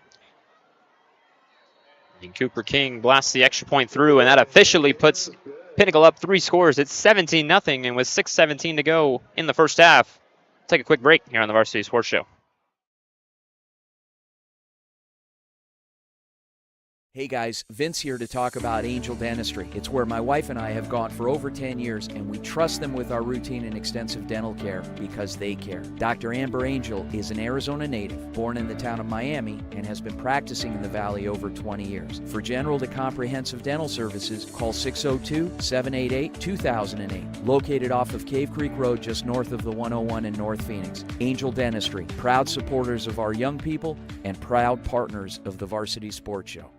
And Cooper King blasts the extra point through, and that officially puts Pinnacle up 3 scores. It's 17-0, and with 6:17 to go in the first half. Take a quick break here on the Varsity Sports Show. Hey guys, Vince here to talk about Angel Dentistry. It's where my wife and I have gone for over 10 years, and we trust them with our routine and extensive dental care because they care. Dr. Amber Angel is an Arizona native, born in the town of Miami, and has been practicing in the Valley over 20 years. For general to comprehensive dental services, call 602-788-2008. Located off of Cave Creek Road just north of the 101 in North Phoenix. Angel Dentistry, proud supporters of our young people and proud partners of the Varsity Sports Show.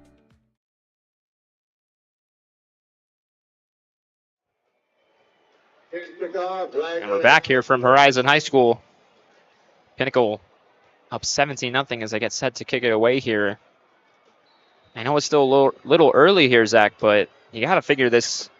And we're back here from Horizon High School. Pinnacle up 17-0 as they get set to kick it away here. I know it's still a little early here, Zach, but you got to figure this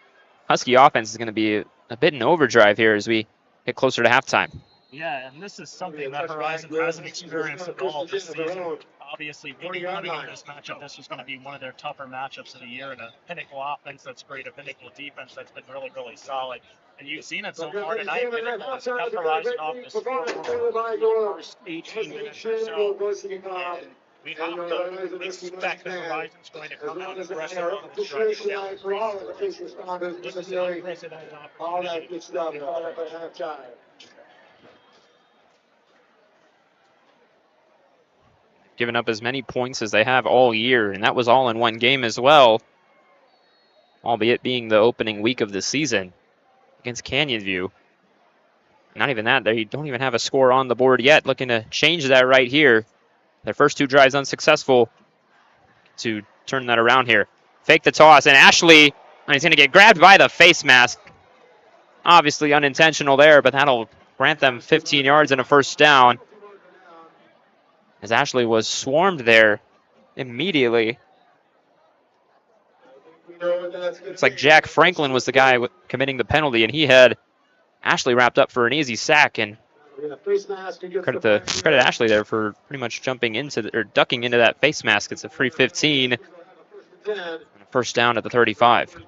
Husky offense is going to be a bit in overdrive here as we get closer to halftime. Yeah, and this is something that Horizon hasn't experienced at all this season. Obviously, coming into this matchup, this was going to be one of their tougher matchups of the year. And a Pinnacle offense that's great, a Pinnacle defense that's been really, really solid. And you've seen it so far tonight. Pinnacle has kept Horizon off the score for the first 18 minutes or so. And we have to expect that Horizon's going to come out aggressive on the stretch. This is an unprecedented opportunity. Given up as many points as they have all year, and that was all in one game as well, albeit being the opening week of the season against Canyon View. Not even that, they don't even have a score on the board yet, looking to change that right here. Their first 2 drives unsuccessful to turn that around here. Fake the toss, and Ashley, he's going to get grabbed by the face mask. Obviously unintentional there, but that'll grant them 15 yards and a first down. As Ashley was swarmed there immediately. It's like Jack Franklin was the guy committing the penalty, and he had Ashley wrapped up for an easy sack. And credit Ashley there for pretty much jumping into or ducking into that face mask. It's a free 15, and a first down at the 35.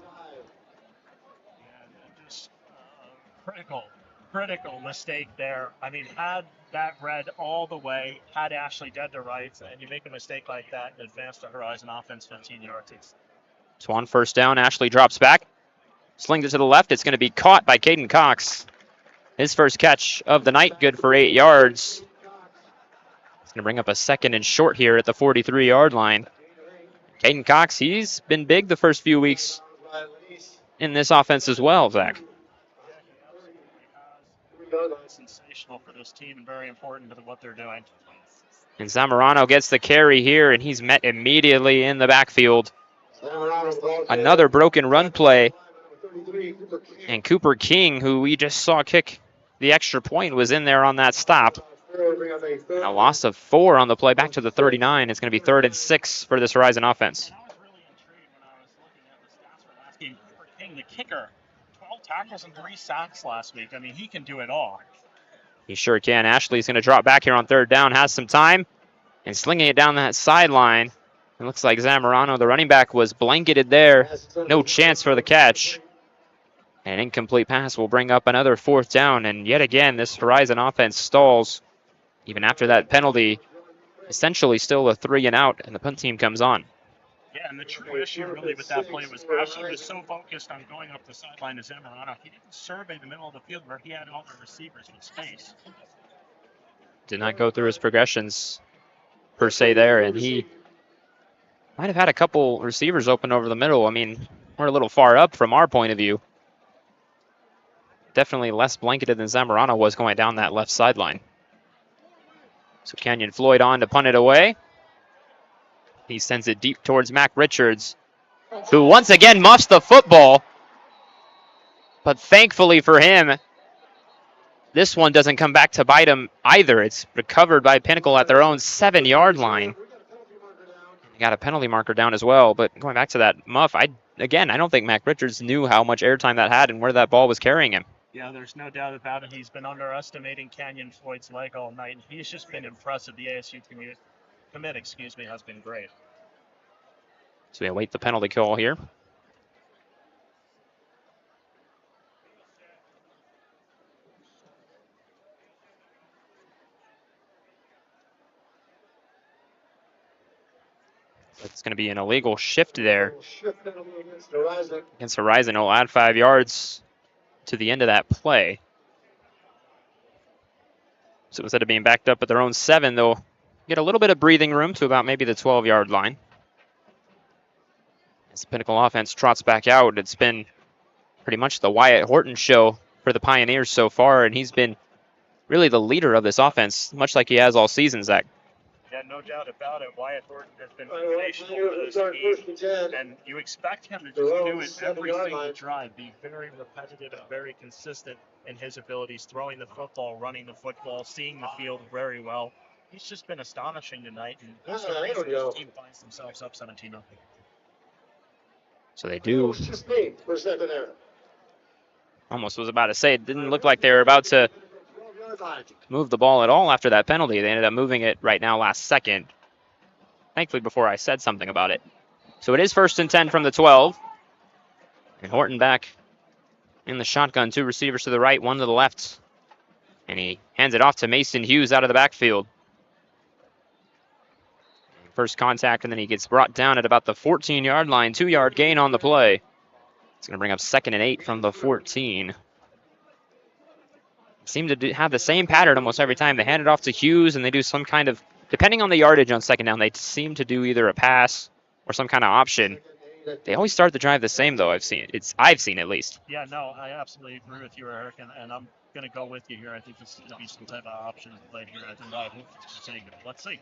Critical mistake there. I mean, had that read all the way, had Ashley dead to rights, and you make a mistake like that and advance the Horizon offense 15 yards. So on first down, Ashley drops back, slings it to the left. It's going to be caught by Caden Cox. His first catch of the night, good for 8 yards. It's going to bring up a 2nd and short here at the 43-yard line. Caden Cox, he's been big the first few weeks in this offense as well, Zach. Sensational for this team and very important to what they're doing. And Zamorano gets the carry here, and he's met immediately in the backfield. Another broken run play. And Cooper King, who we just saw kick the extra point, was in there on that stop. And a loss of 4 on the play back to the 39. It's going to be 3rd and 6 for this Horizon offense. I was really intrigued when I was looking at the stats for last game. Cooper King, the kicker, 12 tackles and 3 sacks last week. I mean, he can do it all. He sure can. Ashley's going to drop back here on 3rd down, has some time, and slinging it down that sideline. It looks like Zamorano, the running back, was blanketed there. No chance for the catch. An incomplete pass will bring up another 4th down, and yet again, this Horizon offense stalls. Even after that penalty, essentially still a 3 and out, and the punt team comes on. Yeah, and the true issue really with that play was Ashley was so focused on going up the sideline to Zamorano, he didn't survey the middle of the field where he had all the receivers in space. Did not go through his progressions per se there, and he Might have had a couple receivers open over the middle. I mean, we're a little far up from our point of view. Definitely less blanketed than Zamorano was going down that left sideline. So Canyon Floyd on to punt it away. He sends it deep towards Mac Richards, who once again muffs the football. But thankfully for him, this one doesn't come back to bite him either. It's recovered by Pinnacle at their own 7-yard line. They got a penalty marker down as well. But going back to that muff, I don't think Mac Richards knew how much airtime that had and where that ball was carrying him. Yeah, there's no doubt about it. He's been underestimating Canyon Floyd's leg all night, and he's just been impressive. The ASU commit, has been great. So we await the penalty call here. It's going to be an illegal shift there against Horizon. It'll add 5 yards to the end of that play. So instead of being backed up at their own 7, they'll get a little bit of breathing room to about maybe the 12-yard line. As the Pinnacle offense trots back out, it's been pretty much the Wyatt Horton show for the Pioneers so far, and he's been really the leader of this offense, much like he has all season, Zach. Yeah, no doubt about it. Wyatt Horton has been foundational for this team, and you expect him to just do it every single drive, be very repetitive and very consistent in his abilities, throwing the football, running the football, seeing the field very well. He's just been astonishing tonight, and that's the reason this team finds themselves up 17-0. So they do. Almost was about to say, it didn't look like they were about to move the ball at all after that penalty. They ended up moving it right now last second. Thankfully before I said something about it. So it is 1st and 10 from the 12. And Horton back in the shotgun. 2 receivers to the right, 1 to the left. And he hands it off to Mason Hughes out of the backfield. First contact, and then he gets brought down at about the 14-yard line. 2-yard gain on the play. It's going to bring up 2nd and 8 from the 14. Seem to have the same pattern almost every time. They hand it off to Hughes, and they do some kind of, depending on the yardage on 2nd down, they seem to do either a pass or some kind of option. They always start the drive the same, though. I've seen at least. Yeah, no, I absolutely agree with you, Eric, and I'm going to go with you here. I think this is going to be some type of option play here. I think let's see.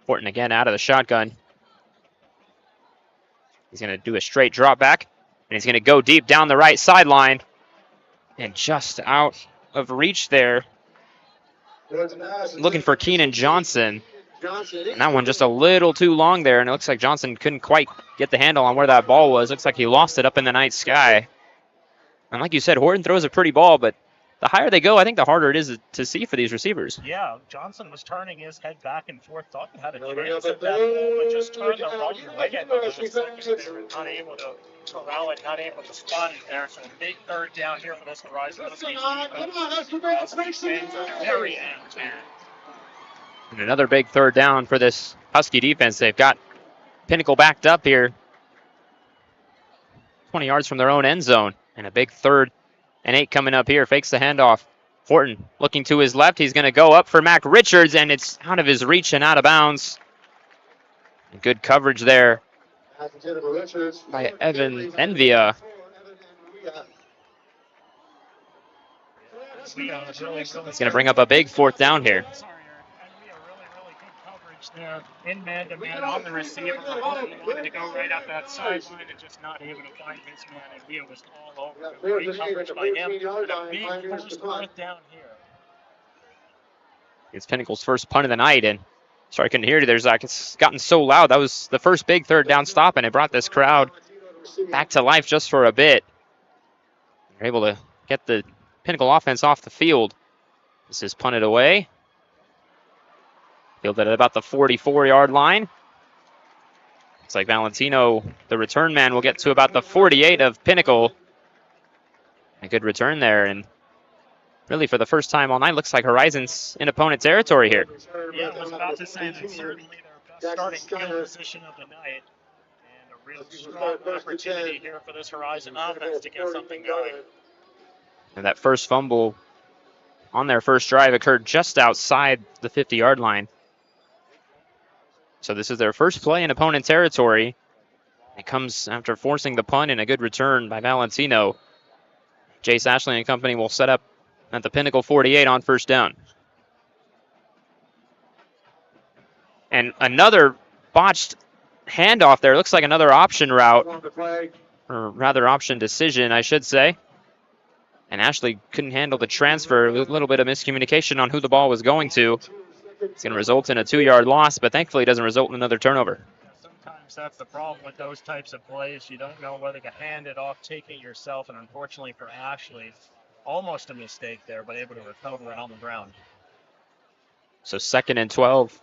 Horton again out of the shotgun. He's going to do a straight drop back, and he's going to go deep down the right sideline. And just out of reach there. Looking for Keenan Johnson. And that one just a little too long there, and it looks like Johnson couldn't quite get the handle on where that ball was. Looks like he lost it up in the night sky. And like you said, Horton throws a pretty ball, but the higher they go, I think the harder it is to see for these receivers. Yeah, Johnson was turning his head back and forth, thought he had a chance at that ball, but just turned the wrong way at the last second. They were not able to corral it, not able to spot it there. So a big 3rd down here for this Horizon. Very active. And another big 3rd down for this Husky defense. They've got Pinnacle backed up here. 20 yards from their own end zone. And a big 3rd and 8 coming up here. Fakes the handoff. Horton looking to his left. He's going to go up for Mac Richards, and it's out of his reach and out of bounds. Good coverage there by Evan Envia. It's going to bring up a big 4th down here. There in man-to-man on the receiver. He wanted to go right up that sideline and just not able to find his man, and Via was all over. Great coverage by him. And a big 4th down here. It's Pinnacle's first punt of the night, and sorry I couldn't hear you there, Zach. It's gotten so loud. That was the first big 3rd down stop, and it brought this crowd back to life just for a bit. They're able to get the Pinnacle offense off the field. This is punted away. Fielded at about the 44-yard line. Looks like Valentino, the return man, will get to about the 48 of Pinnacle. A good return there, and really for the first time all night, looks like Horizon's in opponent territory here. Yeah, I was about to say that certainly their best starting field position of the night, and a real strong opportunity here for this Horizon offense to get something going. And that first fumble on their first drive occurred just outside the 50-yard line. So this is their first play in opponent territory. It comes after forcing the punt and a good return by Valentino. Jace Ashley and company will set up at the Pinnacle 48 on first down. And another botched handoff there. Looks like another option route, or rather option decision, I should say. And Ashley couldn't handle the transfer. A little bit of miscommunication on who the ball was going to. It's going to result in a 2-yard loss, but thankfully it doesn't result in another turnover. Sometimes that's the problem with those types of plays. You don't know whether to hand it off, take it yourself, and unfortunately for Ashley, almost a mistake there, but able to recover it on the ground. So 2nd and 12.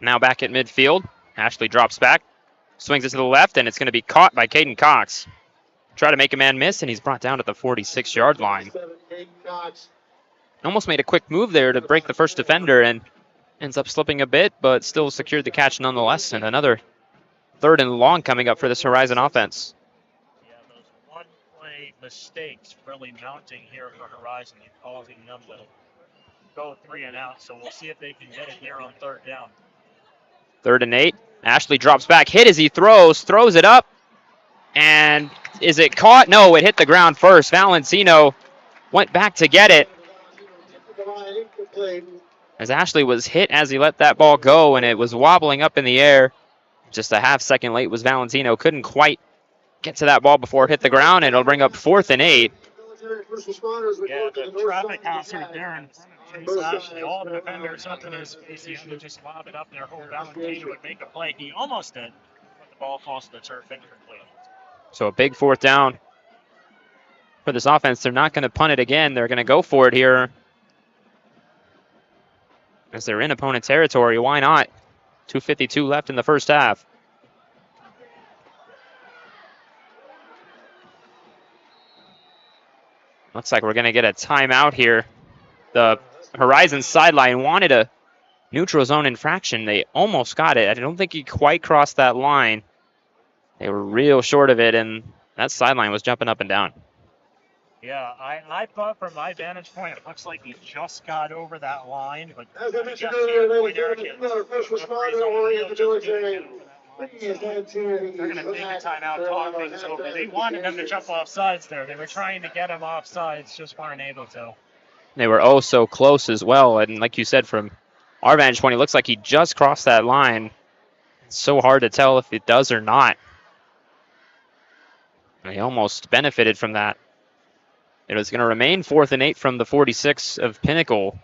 Now back at midfield. Ashley drops back, swings it to the left, and it's going to be caught by Caden Cox. Try to make a man miss, and he's brought down at the 46-yard line. Almost made a quick move there to break the first defender and ends up slipping a bit, but still secured the catch nonetheless. And another 3rd and long coming up for this Horizon offense. Yeah, those one-play mistakes really mounting here for Horizon and causing them to go 3 and out. So we'll see if they can get it here on 3rd down. 3rd and 8. Ashley drops back, hit as he throws it up. And is it caught? No, it hit the ground first. Valentino went back to get it, as Ashley was hit as he let that ball go, and it was wobbling up in the air. Just a half second late was Valentino. Couldn't quite get to that ball before it hit the ground, and it'll bring up 4th and 8. Yeah, the traffic hazard there in front of Ashley. All the defenders up in his face. He should just lob it up there. Hope Valentino would make a play. He almost did, but the ball falls to the turf incomplete. So a big 4th down for this offense. They're not going to punt it again. They're going to go for it here, as they're in opponent territory. Why not? 2:52 left in the first half. Looks like we're going to get a timeout here. The Horizon sideline wanted a neutral zone infraction. They almost got it. I don't think he quite crossed that line. They were real short of it, and that sideline was jumping up and down. Yeah, I thought from my vantage point, it looks like he just got over that line, but as I mentioned earlier, ladies and gentlemen, our first responder oriented military. They're going to take a timeout, talk things over. They wanted him to jump off sides there. They were trying to get him off sides, just weren't able to. They were oh so close as well, and like you said, from our vantage point, it looks like he just crossed that line. It's so hard to tell if it does or not. They almost benefited from that. It was going to remain 4th and 8 from the 46 of Pinnacle.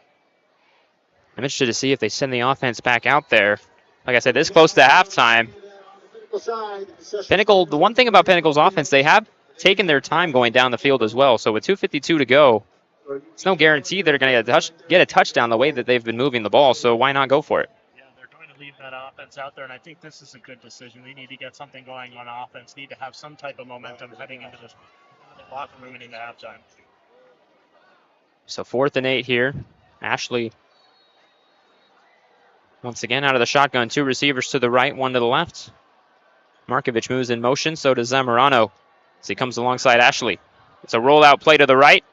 I'm interested to see if they send the offense back out there. Like I said, this close to halftime. Pinnacle, the one thing about Pinnacle's offense, they have taken their time going down the field as well. So with 2:52 to go, it's no guarantee they're going to get a touchdown the way that they've been moving the ball. So why not go for it? Leave that offense out there, and I think this is a good decision. We need to get something going on offense, need to have some type of momentum heading into this locker room and into halftime. So 4th and 8 here. Ashley once again out of the shotgun. 2 receivers to the right, 1 to the left. Markovich moves in motion, so does Zamorano as he comes alongside Ashley. It's a rollout play to the right.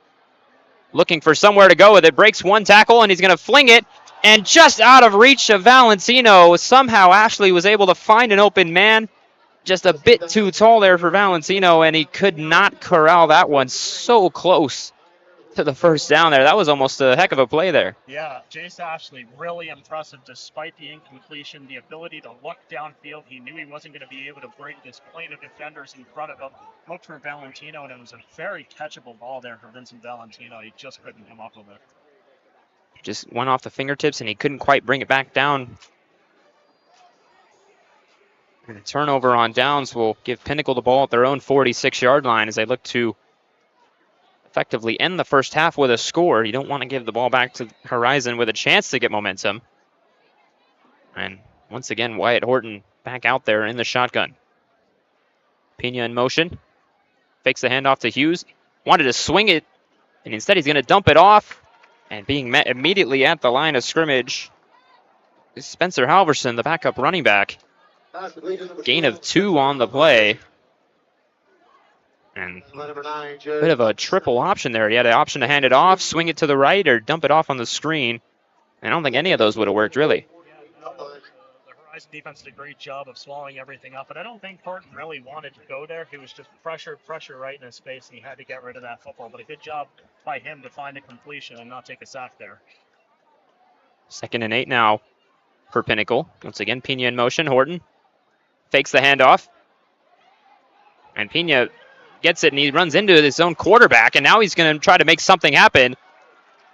Looking for somewhere to go with it. Breaks 1 tackle, and he's going to fling it. And just out of reach of Valentino, somehow Ashley was able to find an open man. Just a bit too tall there for Valentino, and he could not corral that one. So close to the first down there. That was almost a heck of a play there. Yeah, Jace Ashley, really impressive despite the incompletion, the ability to look downfield. He knew he wasn't going to be able to break this plane of defenders in front of him. Looked for Valentino, and it was a very catchable ball there for Vincent Valentino. He just couldn't come up with it. Just went off the fingertips, and he couldn't quite bring it back down. And a turnover on downs will give Pinnacle the ball at their own 46-yard line as they look to effectively end the first half with a score. You don't want to give the ball back to Horizon with a chance to get momentum. And once again, Wyatt Horton back out there in the shotgun. Pena in motion. Fakes the handoff to Hughes. Wanted to swing it, and instead he's going to dump it off. And being met immediately at the line of scrimmage is Spencer Halverson, the backup running back. Gain of 2 on the play. And a bit of a triple option there. He had an option to hand it off, swing it to the right, or dump it off on the screen. And I don't think any of those would have worked, really. The Horizon defense did a great job of swallowing everything up, but I don't think Horton really wanted to go there. He was just pressure right in his face, and he had to get rid of that football. But a good job by him to find a completion and not take a sack there. 2nd and 8 now for Pinnacle. Once again, Pina in motion. Horton fakes the handoff. And Pina gets it, and he runs into his own quarterback, and now he's going to try to make something happen.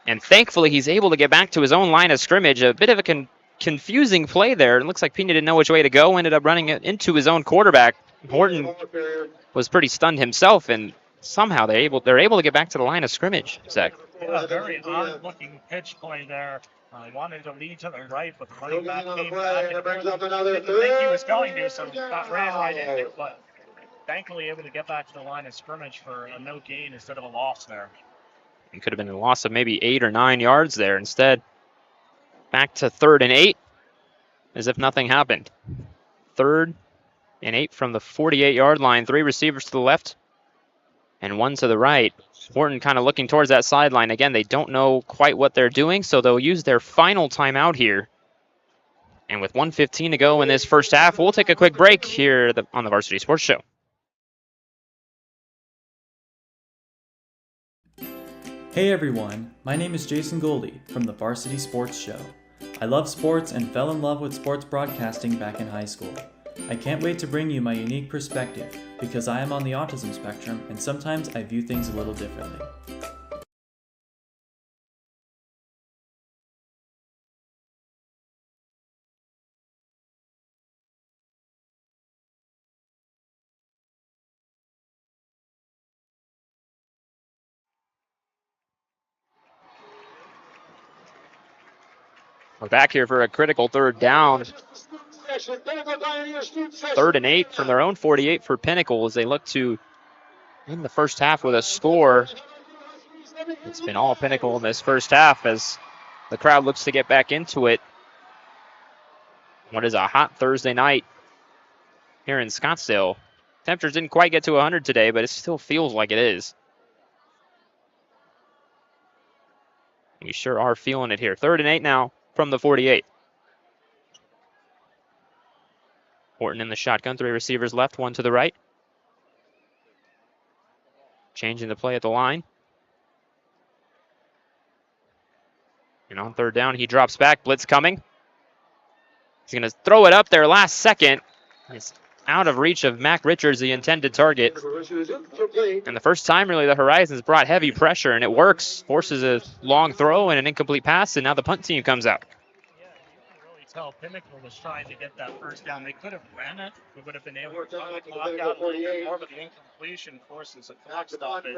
And thankfully, he's able to get back to his own line of scrimmage. A bit of a confusing play there. It looks like Pina didn't know which way to go, ended up running it into his own quarterback. Horton was pretty stunned himself, and somehow they're able to get back to the line of scrimmage, Zach. Yeah, very odd-looking pitch play there. Wanted to lead to the right, but the running back came back and didn't think he was going to, so ran right into it. But thankfully able to get back to the line of scrimmage for a no gain instead of a loss there. It could have been a loss of maybe 8 or 9 yards there. Instead, back to 3rd and 8, as if nothing happened. 3rd and 8 from the 48-yard line. 3 receivers to the left and 1 to the right. Horton kind of looking towards that sideline. Again, they don't know quite what they're doing, so they'll use their final timeout here. And with 1:15 to go in this first half, we'll take a quick break here on the Varsity Sports Show. Hey everyone, my name is Jason Goldie from the Varsity Sports Show. I love sports and fell in love with sports broadcasting back in high school. I can't wait to bring you my unique perspective because I am on the autism spectrum and sometimes I view things a little differently. We're back here for a critical 3rd down. 3rd and 8 from their own 48 for Pinnacle as they look to end the first half with a score. It's been all Pinnacle in this first half as the crowd looks to get back into it. What is a hot Thursday night here in Scottsdale. Temperatures didn't quite get to 100 today, but it still feels like it is. We sure are feeling it here. 3rd and 8 now from the 48. Horton in the shotgun, 3 receivers left, 1 to the right. Changing the play at the line. And on 3rd down, he drops back, blitz coming. He's going to throw it up there last second. It's out of reach of Mac Richards, the intended target. And the first time, really, the Horizons brought heavy pressure, and it works. Forces a long throw and an incomplete pass, and now the punt team comes out. Tell Pinnacle was trying to get that first down. They could have ran it. We would have been able to run the clock out a little bit more, but the incompletion forces a clock stoppage.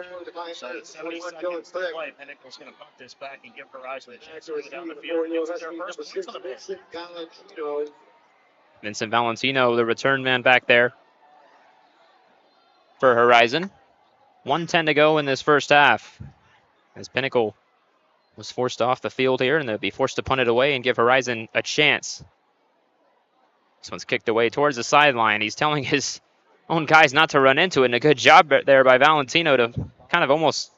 So at 70 seconds to play, Pinnacle's going to punt this back and give Horizon a chance to go down the field. It's their first points on the board. Vincent Valentino, the return man back there for Horizon. 1:10 to go in this first half as Pinnacle was forced off the field here, and they'll be forced to punt it away and give Horizon a chance. This one's kicked away towards the sideline. He's telling his own guys not to run into it, and a good job there by Valentino to kind of almost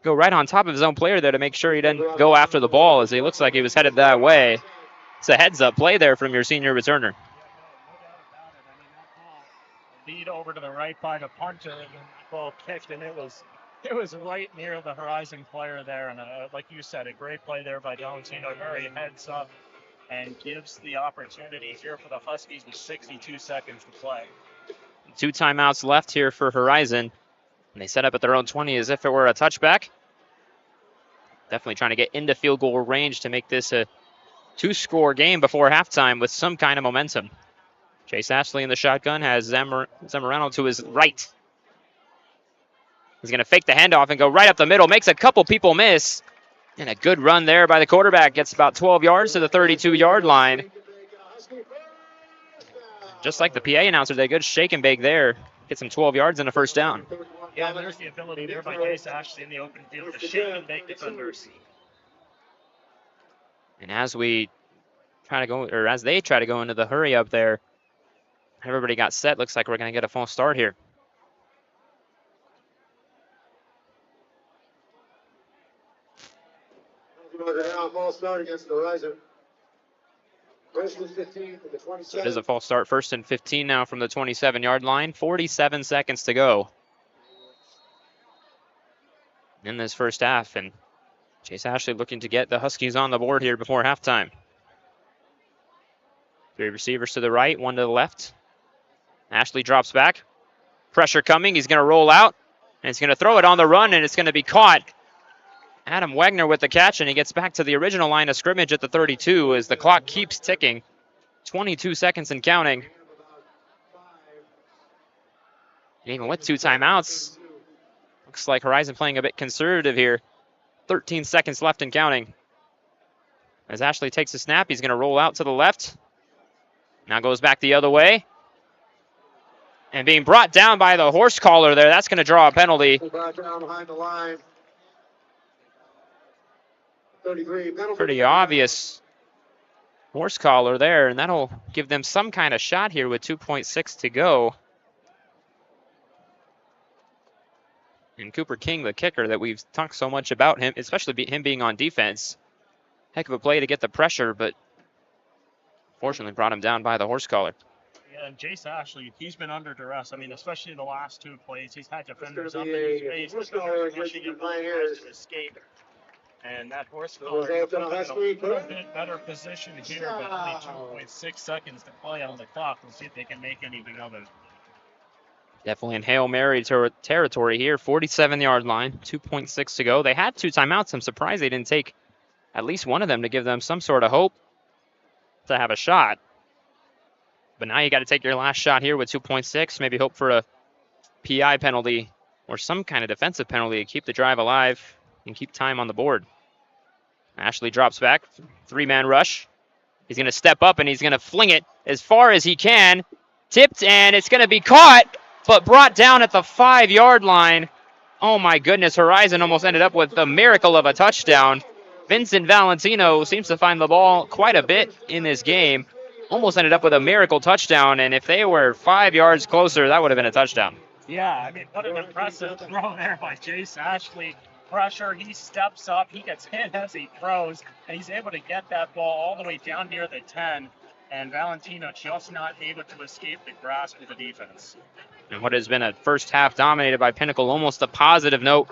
go right on top of his own player there to make sure he didn't go after the ball as he looks like he was headed that way. It's a heads-up play there from your senior returner. Lead over to the right by the punter, and the ball kicked, and it was right near the Horizon player there, and like you said, a great play there by Valentino. Very heads up and gives the opportunity here for the Huskies with 62 seconds to play. 2 timeouts left here for Horizon, and they set up at their own 20 as if it were a touchback. Definitely trying to get into field goal range to make this a 2-score game before halftime with some kind of momentum. Chase Ashley in the shotgun has Zamorano to his right. He's going to fake the handoff and go right up the middle. Makes a couple people miss. And a good run there by the quarterback. Gets about 12 yards to the 32-yard line. Just like the PA announcer, they good shake and bake there. Gets him 12 yards and a first down. Yeah, there's the ability there by Chase Ashley in the open field to shake and bake defenders. And as we try to go, or as they try to go into the hurry up there, everybody got set. Looks like we're going to get a false start here. False start against Horizon. First and 15 for the 27. So it is a false start. First and 15 now from the 27-yard line. 47 seconds to go in this first half. And Chase Ashley looking to get the Huskies on the board here before halftime. 3 receivers to the right, 1 to the left. Ashley drops back. Pressure coming. He's going to roll out. And he's going to throw it on the run, and it's going to be caught. Adam Wagner with the catch, and he gets back to the original line of scrimmage at the 32 as the clock keeps ticking. 22 seconds and counting. And even with 2 timeouts, looks like Horizon playing a bit conservative here. 13 seconds left and counting. As Ashley takes a snap, he's going to roll out to the left. Now goes back the other way. And being brought down by the horse collar there, that's going to draw a penalty. Brought down behind the line. 33. Pretty obvious horse collar there, and that'll give them some kind of shot here with 2.6 to go. And Cooper King, the kicker that we've talked so much about him, especially him being on defense. Heck of a play to get the pressure, but fortunately brought him down by the horse collar. Yeah, and Jace Ashley, he's been under duress. I mean, especially in the last 2 plays, he's had defenders up in his face, pushing him to escape. And that horse collar is in a little bit better position here, but only 2.6 seconds to play on the clock. We'll see if they can make anything of it. Definitely in Hail Mary territory here. 47-yard line, 2.6 to go. They had 2 timeouts. I'm surprised they didn't take at least one of them to give them some sort of hope to have a shot. But now you got to take your last shot here with 2.6. Maybe hope for a PI penalty or some kind of defensive penalty to keep the drive alive and keep time on the board. Ashley drops back. 3-man rush. He's going to step up and he's going to fling it as far as he can. Tipped, and it's going to be caught, but brought down at the 5-yard line. Oh my goodness, Horizon almost ended up with the miracle of a touchdown. Vincent Valentino seems to find the ball quite a bit in this game. Almost ended up with a miracle touchdown, and if they were 5 yards closer, that would have been a touchdown. Yeah, I mean, what an impressive throw there by Jace Ashley. Pressure, he steps up, he gets hit as he throws, and he's able to get that ball all the way down near the 10, and Valentino just not able to escape the grasp of the defense. And what has been a first half dominated by Pinnacle, almost a positive note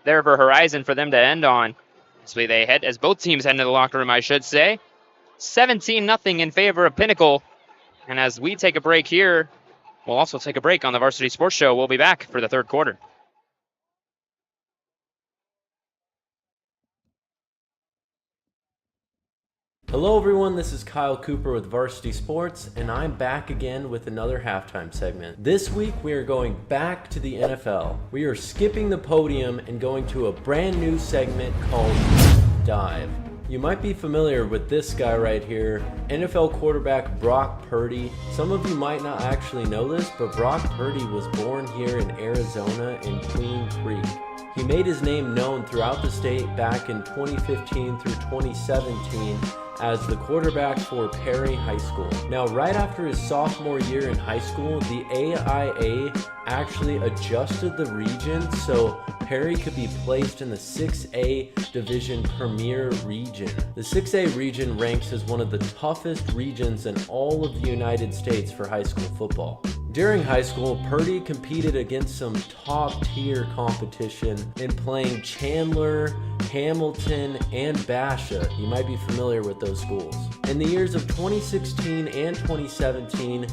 there for Horizon for them to end on. As both teams head into the locker room, I should say. 17-0 in favor of Pinnacle. And as we take a break here, we'll also take a break on the Varsity Sports Show. We'll be back for the third quarter. Hello everyone, this is Kyle Cooper with Varsity Sports, and I'm back again with another halftime segment. This week we are going back to the NFL. We are skipping the podium and going to a brand new segment called Dive. You might be familiar with this guy right here, NFL quarterback Brock Purdy. Some of you might not actually know this, but Brock Purdy was born here in Arizona in Queen Creek. He made his name known throughout the state back in 2015 through 2017 as the quarterback for Perry High School. Now, right after his sophomore year in high school, the AIA actually adjusted the region so Perry could be placed in the 6A Division Premier Region. The 6A region ranks as one of the toughest regions in all of the United States for high school football. During high school, Purdy competed against some top-tier competition in playing Chandler, Hamilton, and Basha. You might be familiar with those schools. In the years of 2016 and 2017,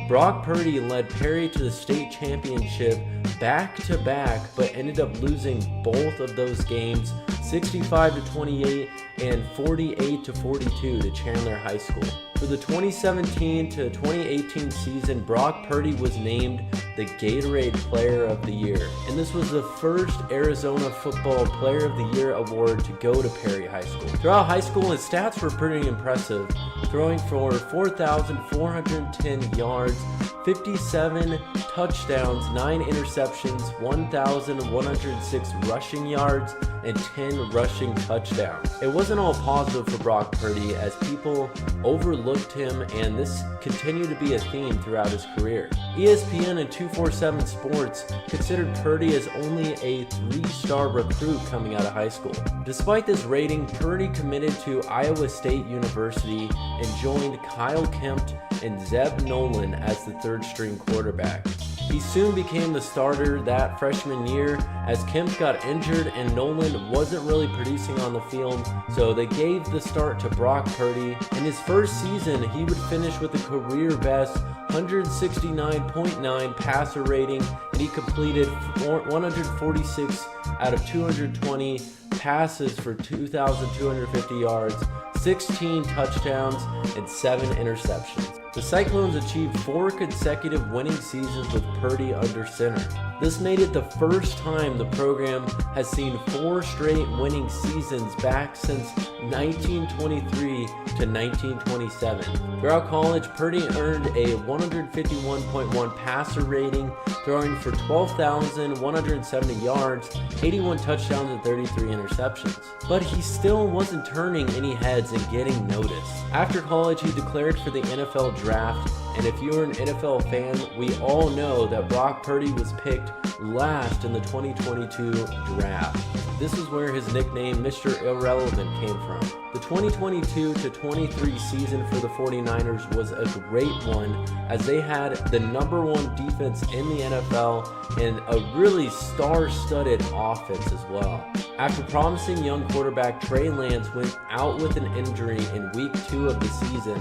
Brock Purdy led Perry to the state championship back-to-back, but ended up losing both of those games, 65-28 and 48-42 to Chandler High School. For the 2017 to 2018 season, Brock Purdy was named the Gatorade Player of the Year, and this was the first Arizona Football Player of the Year award to go to Perry High School. Throughout high school, his stats were pretty impressive, throwing for 4,410 yards, 57 touchdowns, 9 interceptions, 1,106 rushing yards, and 10 rushing touchdowns. It wasn't all positive for Brock Purdy as people overlooked him, and this continued to be a theme throughout his career. ESPN and 247 Sports considered Purdy as only a 3-star recruit coming out of high school. Despite this rating, Purdy committed to Iowa State University and joined Kyle Kempt and Zeb Nolan as the 3rd-string quarterback. He soon became the starter that freshman year as Kempt got injured and Nolan wasn't really producing on the field, so they gave the start to Brock Purdy. In his first season, he would finish with a career-best 169.9 passer rating, and he completed 146 out of 220 passes for 2,250 yards, 16 touchdowns, and 7 interceptions. The Cyclones achieved 4 consecutive winning seasons with Purdy under center. This made it the first time the program has seen 4 straight winning seasons back since 1923 to 1927. Throughout college, Purdy earned a 151.1 passer rating, throwing for 12,170 yards, 81 touchdowns, and 33 interceptions. But he still wasn't turning any heads and getting noticed. After college, he declared for the NFL draft, and if you're an NFL fan, we all know that Brock Purdy was picked last in the 2022 draft. This is where his nickname Mr. Irrelevant came from. The 2022-23 season for the 49ers was a great one as they had the #1 defense in the NFL and a really star-studded offense as well. After promising young quarterback Trey Lance went out with an injury in week 2 of the season,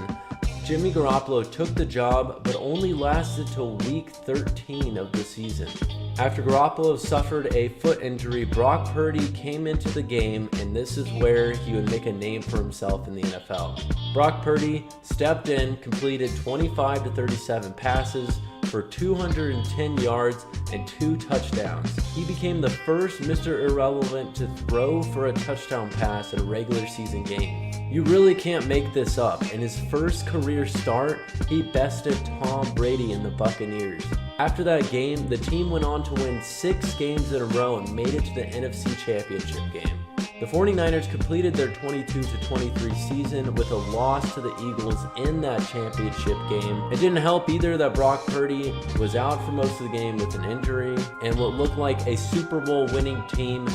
Jimmy Garoppolo took the job but only lasted till week 13 of the season. After Garoppolo suffered a foot injury, Brock Purdy came into the game, and this is where he would make a name for himself in the NFL. Brock Purdy stepped in, completed 25 to 37 passes for 210 yards and 2 touchdowns. He became the first Mr. Irrelevant to throw for a touchdown pass in a regular season game. You really can't make this up. In his first career start, he bested Tom Brady and the Buccaneers. After that game, the team went on to win 6 games in a row and made it to the NFC Championship game. The 49ers completed their 22-23 season with a loss to the Eagles in that championship game. It didn't help either that Brock Purdy was out for most of the game with an injury, and what looked like a Super Bowl winning team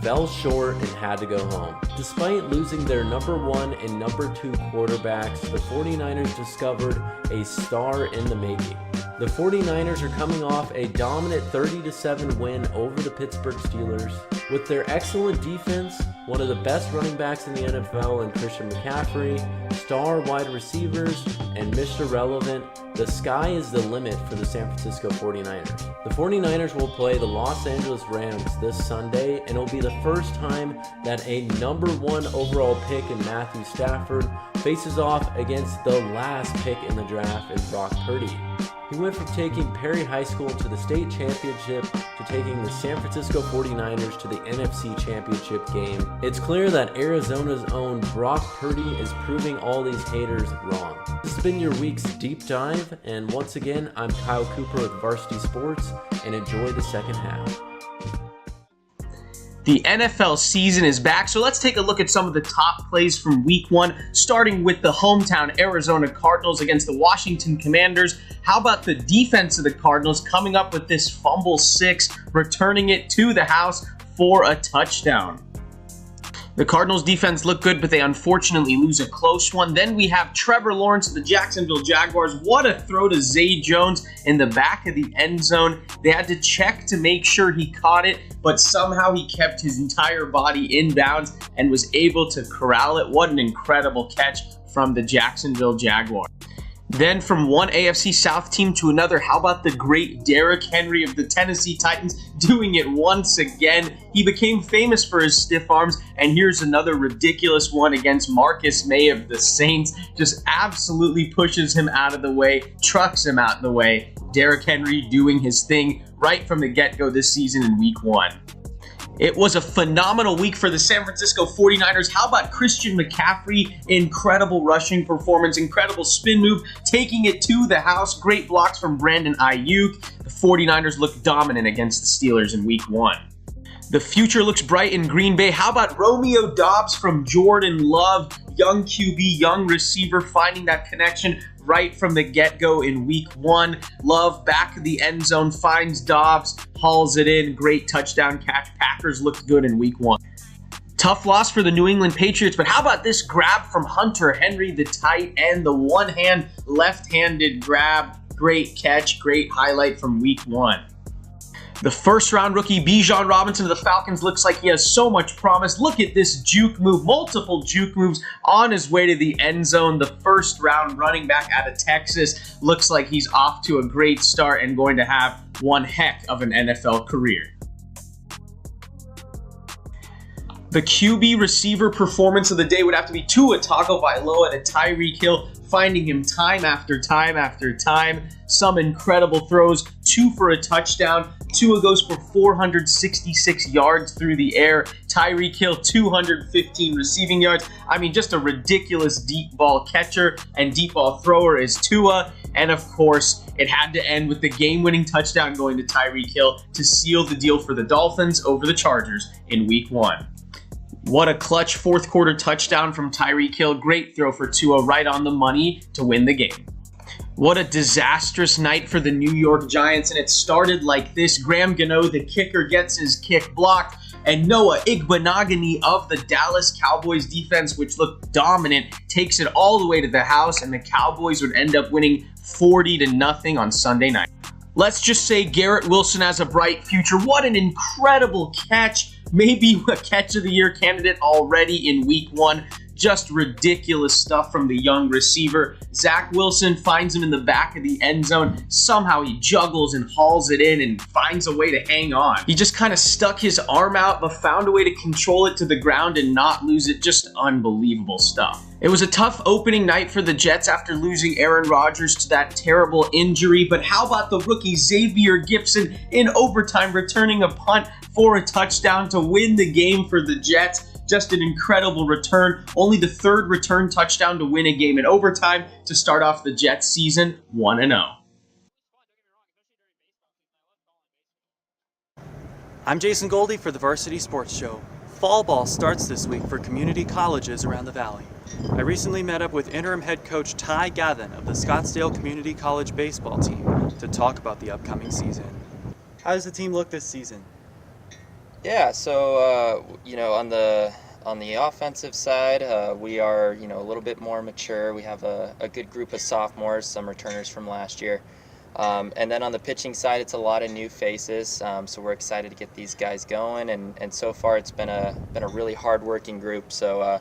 fell short and had to go home. Despite losing their #1 and #2 quarterbacks, the 49ers discovered a star in the making. The 49ers are coming off a dominant 30-7 win over the Pittsburgh Steelers. With their excellent defense, one of the best running backs in the NFL in Christian McCaffrey, star wide receivers, and Mr. Relevant, the sky is the limit for the San Francisco 49ers. The 49ers will play the Los Angeles Rams this Sunday, and it'll be the first time that a #1 overall pick in Matthew Stafford faces off against the last pick in the draft in Brock Purdy. He went from taking Perry High School to the state championship to taking the San Francisco 49ers to the NFC Championship game. It's clear that Arizona's own Brock Purdy is proving all these haters wrong. This has been your week's deep dive, and once again, I'm Kyle Cooper with Varsity Sports, and enjoy the second half. The NFL season is back, so let's take a look at some of the top plays from Week 1, starting with the hometown Arizona Cardinals against the Washington Commanders. How about the defense of the Cardinals coming up with this fumble 6, returning it to the house for a touchdown? The Cardinals defense looked good, but they unfortunately lose a close one. Then we have Trevor Lawrence of the Jacksonville Jaguars. What a throw to Zay Jones in the back of the end zone. They had to check to make sure he caught it, but somehow he kept his entire body inbounds and was able to corral it. What an incredible catch from the Jacksonville Jaguars. Then from one AFC South team to another, how about the great Derrick Henry of the Tennessee Titans doing it once again? He became famous for his stiff arms, and here's another ridiculous one against Marcus May of the Saints. Just absolutely pushes him out of the way, trucks him out of the way. Derrick Henry doing his thing right from the get-go this season in Week 1. It was a phenomenal week for the San Francisco 49ers. How about Christian McCaffrey? Incredible rushing performance, incredible spin move, taking it to the house. Great blocks from Brandon Ayuk. The 49ers looked dominant against the Steelers in Week 1. The future looks bright in Green Bay. How about Romeo Doubs from Jordan Love? Young QB, young receiver, finding that connection right from the get-go in week 1. Love back of the end zone, finds Doubs, hauls it in. Great touchdown catch. Packers looked good in week 1. Tough loss for the New England Patriots, but how about this grab from Hunter Henry, the tight end, the one-hand, left-handed grab. Great catch, great highlight from week 1. The first-round rookie Bijan Robinson of the Falcons looks like he has so much promise. Look at this juke move, multiple juke moves on his way to the end zone. The first-round running back out of Texas looks like he's off to a great start and going to have one heck of an NFL career. The QB receiver performance of the day would have to be Tua Tagovailoa to Tyreek Hill, finding him time after time after time. Some incredible throws, 2 for a touchdown. Tua goes for 466 yards through the air. Tyreek Hill, 215 receiving yards. I mean, just a ridiculous deep ball catcher and deep ball thrower is Tua. And of course, it had to end with the game-winning touchdown going to Tyreek Hill to seal the deal for the Dolphins over the Chargers in week 1. What a clutch fourth quarter touchdown from Tyreek Hill. Great throw for Tua, right on the money to win the game. What a disastrous night for the New York Giants, and it started like this. Graham Gano, the kicker, gets his kick blocked, and Noah Igbenogany of the Dallas Cowboys defense, which looked dominant, takes it all the way to the house, and the Cowboys would end up winning 40-0 on Sunday night. Let's just say Garrett Wilson has a bright future. What an incredible catch. Maybe a catch of the year candidate already in week 1. Just ridiculous stuff from the young receiver. Zach Wilson finds him in the back of the end zone. Somehow he juggles and hauls it in and finds a way to hang on. He just kind of stuck his arm out but found a way to control it to the ground and not lose it. Just unbelievable stuff. It was a tough opening night for the Jets after losing Aaron Rodgers to that terrible injury, but how about the rookie Xavier Gipson in overtime returning a punt for a touchdown to win the game for the Jets? Just an incredible return. Only the 3rd return touchdown to win a game in overtime to start off the Jets season 1-0. I'm Jason Goldie for the Varsity Sports Show. Fall ball starts this week for community colleges around the valley. I recently met up with interim head coach Ty Gavin of the Scottsdale Community College baseball team to talk about the upcoming season. How does the team look this season? Yeah, so on the offensive side, we are a little bit more mature. We have a good group of sophomores, some returners from last year, and then on the pitching side, it's a lot of new faces. So we're excited to get these guys going, and so far it's been a really hard-working group. So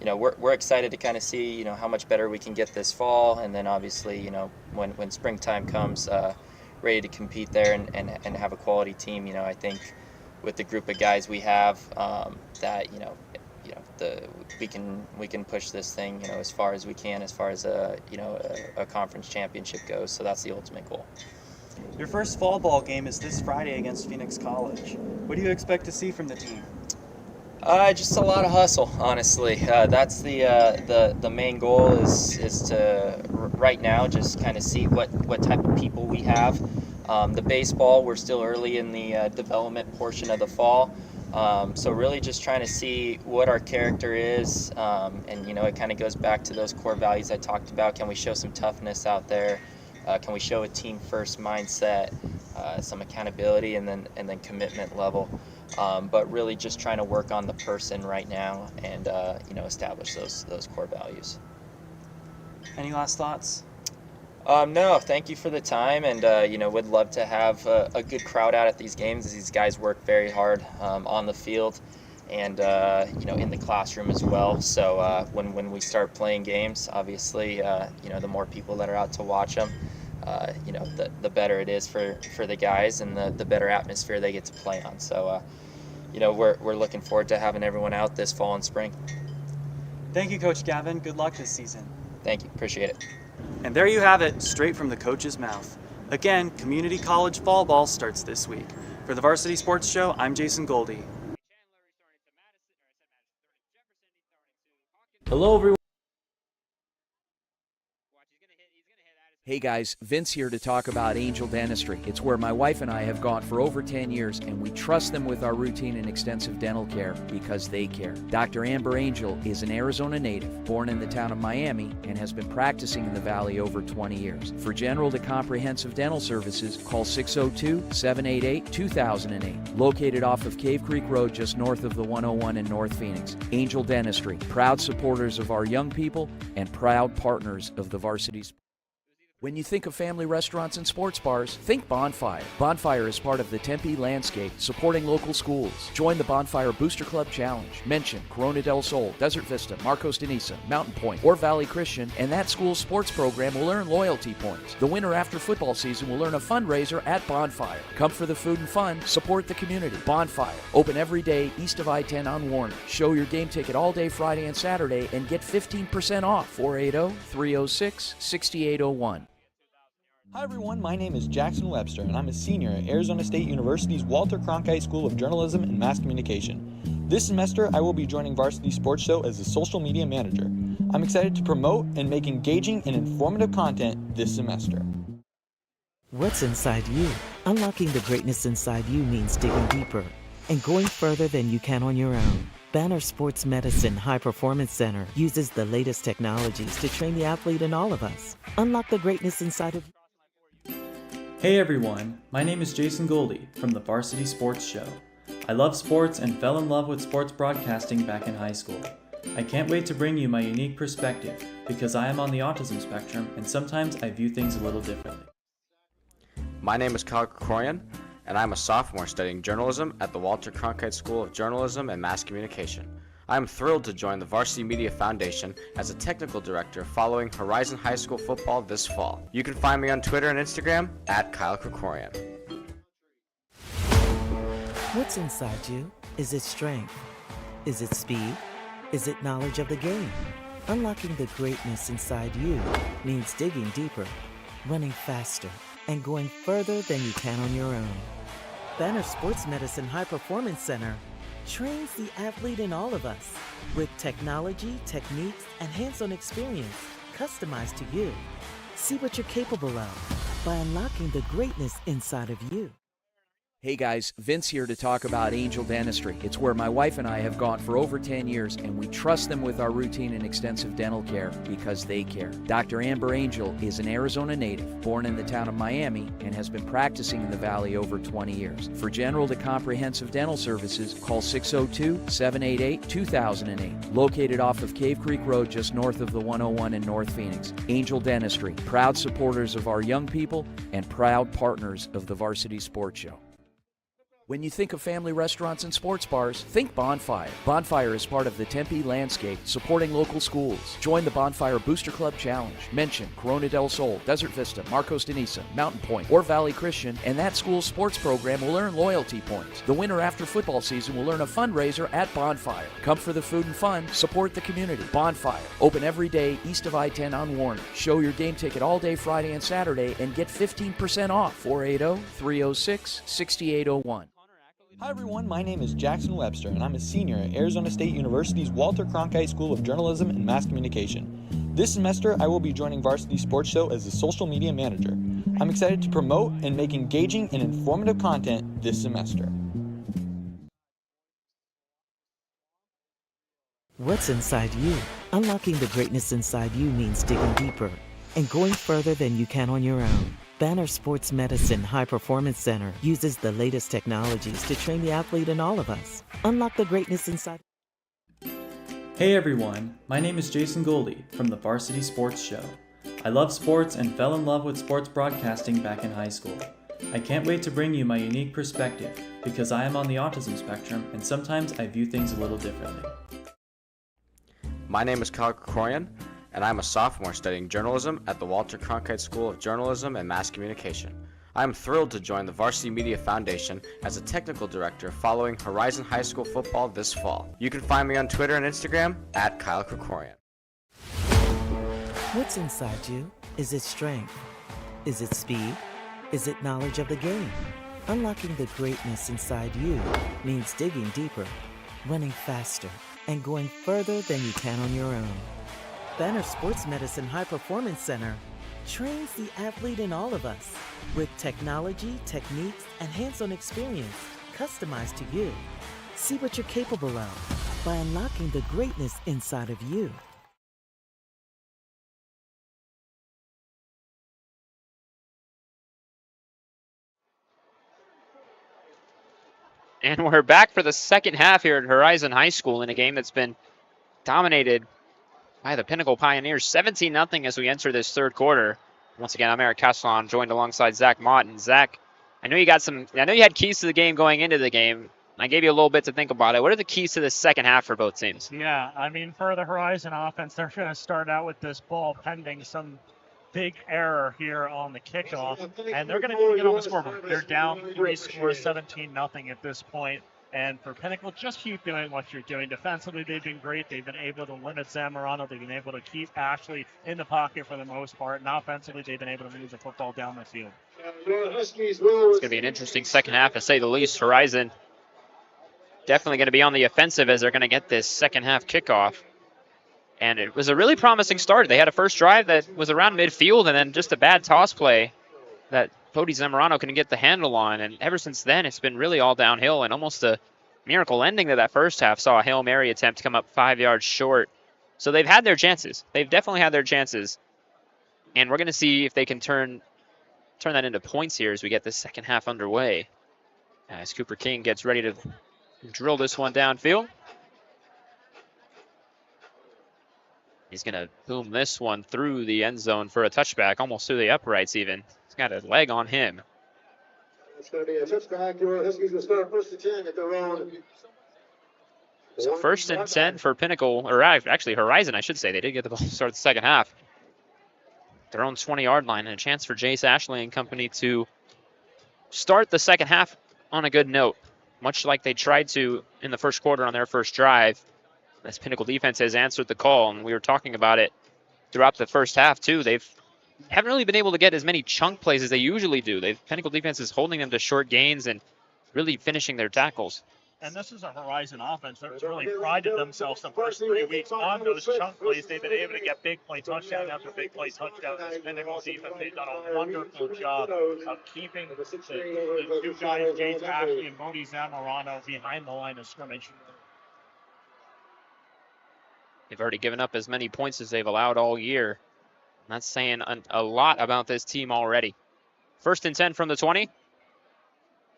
we're excited to kind of see how much better we can get this fall, and then obviously when springtime comes, ready to compete there and have a quality team. I think with the group of guys we have, that we can push this thing as far as we can, as far as a conference championship goes. So that's the ultimate goal. Your first fall ball game is this Friday against Phoenix College. What do you expect to see from the team? Just a lot of hustle, honestly. That's the main goal is to right now just kind of see what type of people we have. The baseball, we're still early in the development portion of the fall, so really just trying to see what our character is, and it kind of goes back to those core values I talked about. Can we show some toughness out there? Can we show a team first mindset, some accountability, and then commitment level? But really just trying to work on the person right now and establish those core values. Any last thoughts? No, thank you for the time, and would love to have a good crowd out at these games. These guys work very hard on the field and in the classroom as well. So when we start playing games, obviously the more people that are out to watch them, the better it is for the guys, and the better atmosphere they get to play on. So we're looking forward to having everyone out this fall and spring. Thank you, Coach Gavin. Good luck this season. Thank you. Appreciate it. And there you have it, straight from the coach's mouth. Again, community college fall ball starts this week. For the Varsity Sports Show, I'm Jason Goldie. Hello, everyone. Hey guys, Vince here to talk about Angel Dentistry. It's where my wife and I have gone for over 10 years, and we trust them with our routine and extensive dental care because they care. Dr. Amber Angel is an Arizona native, born in the town of Miami, and has been practicing in the Valley over 20 years. For general to comprehensive dental services, call 602-788-2008. Located off of Cave Creek Road just north of the 101 in North Phoenix. Angel Dentistry, proud supporters of our young people and proud partners of the Varsity. When you think of family restaurants and sports bars, think Bonfire. Bonfire is part of the Tempe landscape, supporting local schools. Join the Bonfire Booster Club Challenge. Mention Corona del Sol, Desert Vista, Marcos de Niza, Mountain Point, or Valley Christian, and that school's sports program will earn loyalty points. The winner after football season will earn a fundraiser at Bonfire. Come for the food and fun, support the community. Bonfire, open every day east of I-10 on Warner. Show your game ticket all day Friday and Saturday and get 15% off. 480-306-6801. Hi everyone, my name is Jackson Webster and I'm a senior at Arizona State University's Walter Cronkite School of Journalism and Mass Communication. This semester I will be joining Varsity Sports Show as a social media manager. I'm excited to promote and make engaging and informative content this semester. What's inside you? Unlocking the greatness inside you means digging deeper and going further than you can on your own. Banner Sports Medicine High Performance Center uses the latest technologies to train the athlete in all of us. Unlock the greatness inside of you. Hey everyone, my name is Jason Goldie from the Varsity Sports Show. I love sports and fell in love with sports broadcasting back in high school. I can't wait to bring you my unique perspective because I am on the autism spectrum and sometimes I view things a little differently. My name is Kyle Krikorian and I'm a sophomore studying journalism at the Walter Cronkite School of Journalism and Mass Communication. I am thrilled to join the Varsity Media Foundation as a technical director following Horizon High School football this fall. You can find me on Twitter and Instagram at Kyle Krikorian. What's inside you? Is it strength? Is it speed? Is it knowledge of the game? Unlocking the greatness inside you means digging deeper, running faster, and going further than you can on your own. Banner Sports Medicine High Performance Center trains the athlete in all of us with technology, techniques, and hands-on experience customized to you. See what you're capable of by unlocking the greatness inside of you. Hey guys, Vince here to talk about Angel Dentistry. It's where my wife and I have gone for over 10 years, and we trust them with our routine and extensive dental care because they care. Dr. Amber Angel is an Arizona native, born in the town of Miami, and has been practicing in the Valley over 20 years. For general to comprehensive dental services, call 602-788-2008. Located off of Cave Creek Road just north of the 101 in North Phoenix. Angel Dentistry, proud supporters of our young people and proud partners of the Varsity Sports Show. When you think of family restaurants and sports bars, think Bonfire. Bonfire is part of the Tempe landscape, supporting local schools. Join the Bonfire Booster Club Challenge. Mention Corona del Sol, Desert Vista, Marcos de Niza, Mountain Point, or Valley Christian, and that school's sports program will earn loyalty points. The winner after football season will earn a fundraiser at Bonfire. Come for the food and fun, support the community. Bonfire, open every day east of I-10 on Warner. Show your game ticket all day Friday and Saturday and get 15% off. 480-306-6801. Hi everyone, my name is Jackson Webster and I'm a senior at Arizona State University's Walter Cronkite School of Journalism and Mass Communication. This semester I will be joining Varsity Sports Show as a social media manager. I'm excited to promote and make engaging and informative content this semester. What's inside you? Unlocking the greatness inside you means digging deeper and going further than you can on your own. Banner Sports Medicine High Performance Center uses the latest technologies to train the athlete in all of us. Unlock the greatness inside. Hey everyone, my name is Jason Goldie from the Varsity Sports Show. I love sports and fell in love with sports broadcasting back in high school. I can't wait to bring you my unique perspective because I am on the autism spectrum and sometimes I view things a little differently. My name is Kyle Krikorian and I'm a sophomore studying journalism at the Walter Cronkite School of Journalism and Mass Communication. I am thrilled to join the Varsity Media Foundation as a technical director following Horizon High School football this fall. You can find me on Twitter and Instagram at Kyle Krikorian. What's inside you? Is it strength? Is it speed? Is it knowledge of the game? Unlocking the greatness inside you means digging deeper, running faster, and going further than you can on your own. Banner Sports Medicine High Performance Center trains the athlete in all of us with technology, techniques, and hands-on experience customized to you. See what you're capable of by unlocking the greatness inside of you. And we're back for the second half here at Horizon High School in a game that's been dominated by the Pinnacle Pioneers, 17-0 as we enter this third quarter. Once again, I'm Eric Castellon, joined alongside Zach Mott. And Zach, I know you had keys to the game going into the game. I gave you a little bit to think about it. What are the keys to the second half for both teams? Yeah, I mean, for the Horizon offense, they're going to start out with this ball pending some big error here on the kickoff, and they're going to need to get on the scoreboard. They're down 3 scores, 17-0 at this point. And for Pinnacle, just keep doing what you're doing. Defensively, they've been great. They've been able to limit Zamorano. They've been able to keep Ashley in the pocket for the most part. And offensively, they've been able to move the football down the field. It's going to be an interesting second half, to say the least. Horizon definitely going to be on the offensive as they're going to get this second half kickoff. And it was a really promising start. They had a first drive that was around midfield and then just a bad toss play that Bodie Zamorano couldn't get the handle on. And ever since then, it's been really all downhill and almost a miracle ending to that first half. Saw a Hail Mary attempt come up 5 yards short. So they've had their chances. They've definitely had their chances. And we're going to see if they can turn that into points here as we get this second half underway. As Cooper King gets ready to drill this one downfield. He's going to boom this one through the end zone for a touchback, almost through the uprights even. He's got a leg on him. It's going to be a touchback. Your Huskies will start first and 10 at their own. So first and 10 for Pinnacle, or actually Horizon, I should say. They did get the ball to start the second half. Their own 20-yard line, and a chance for Jace Ashley and company to start the second half on a good note, much like they tried to in the first quarter on their first drive. This Pinnacle defense has answered the call, and we were talking about it throughout the first half too. Haven't really been able to get as many chunk plays as they usually do. Pinnacle defense is holding them to short gains and really finishing their tackles. And this is a Horizon offense that's really prided themselves the first 3 weeks on those chunk plays. They've been able to get big play touchdown after big play touchdown. This Pinnacle defense, they've done a wonderful job of keeping the two guys, James Ashley and Bodie Zamorano, behind the line of scrimmage. They've already given up as many points as they've allowed all year. And that's saying a lot about this team already. First and 10 from the 20.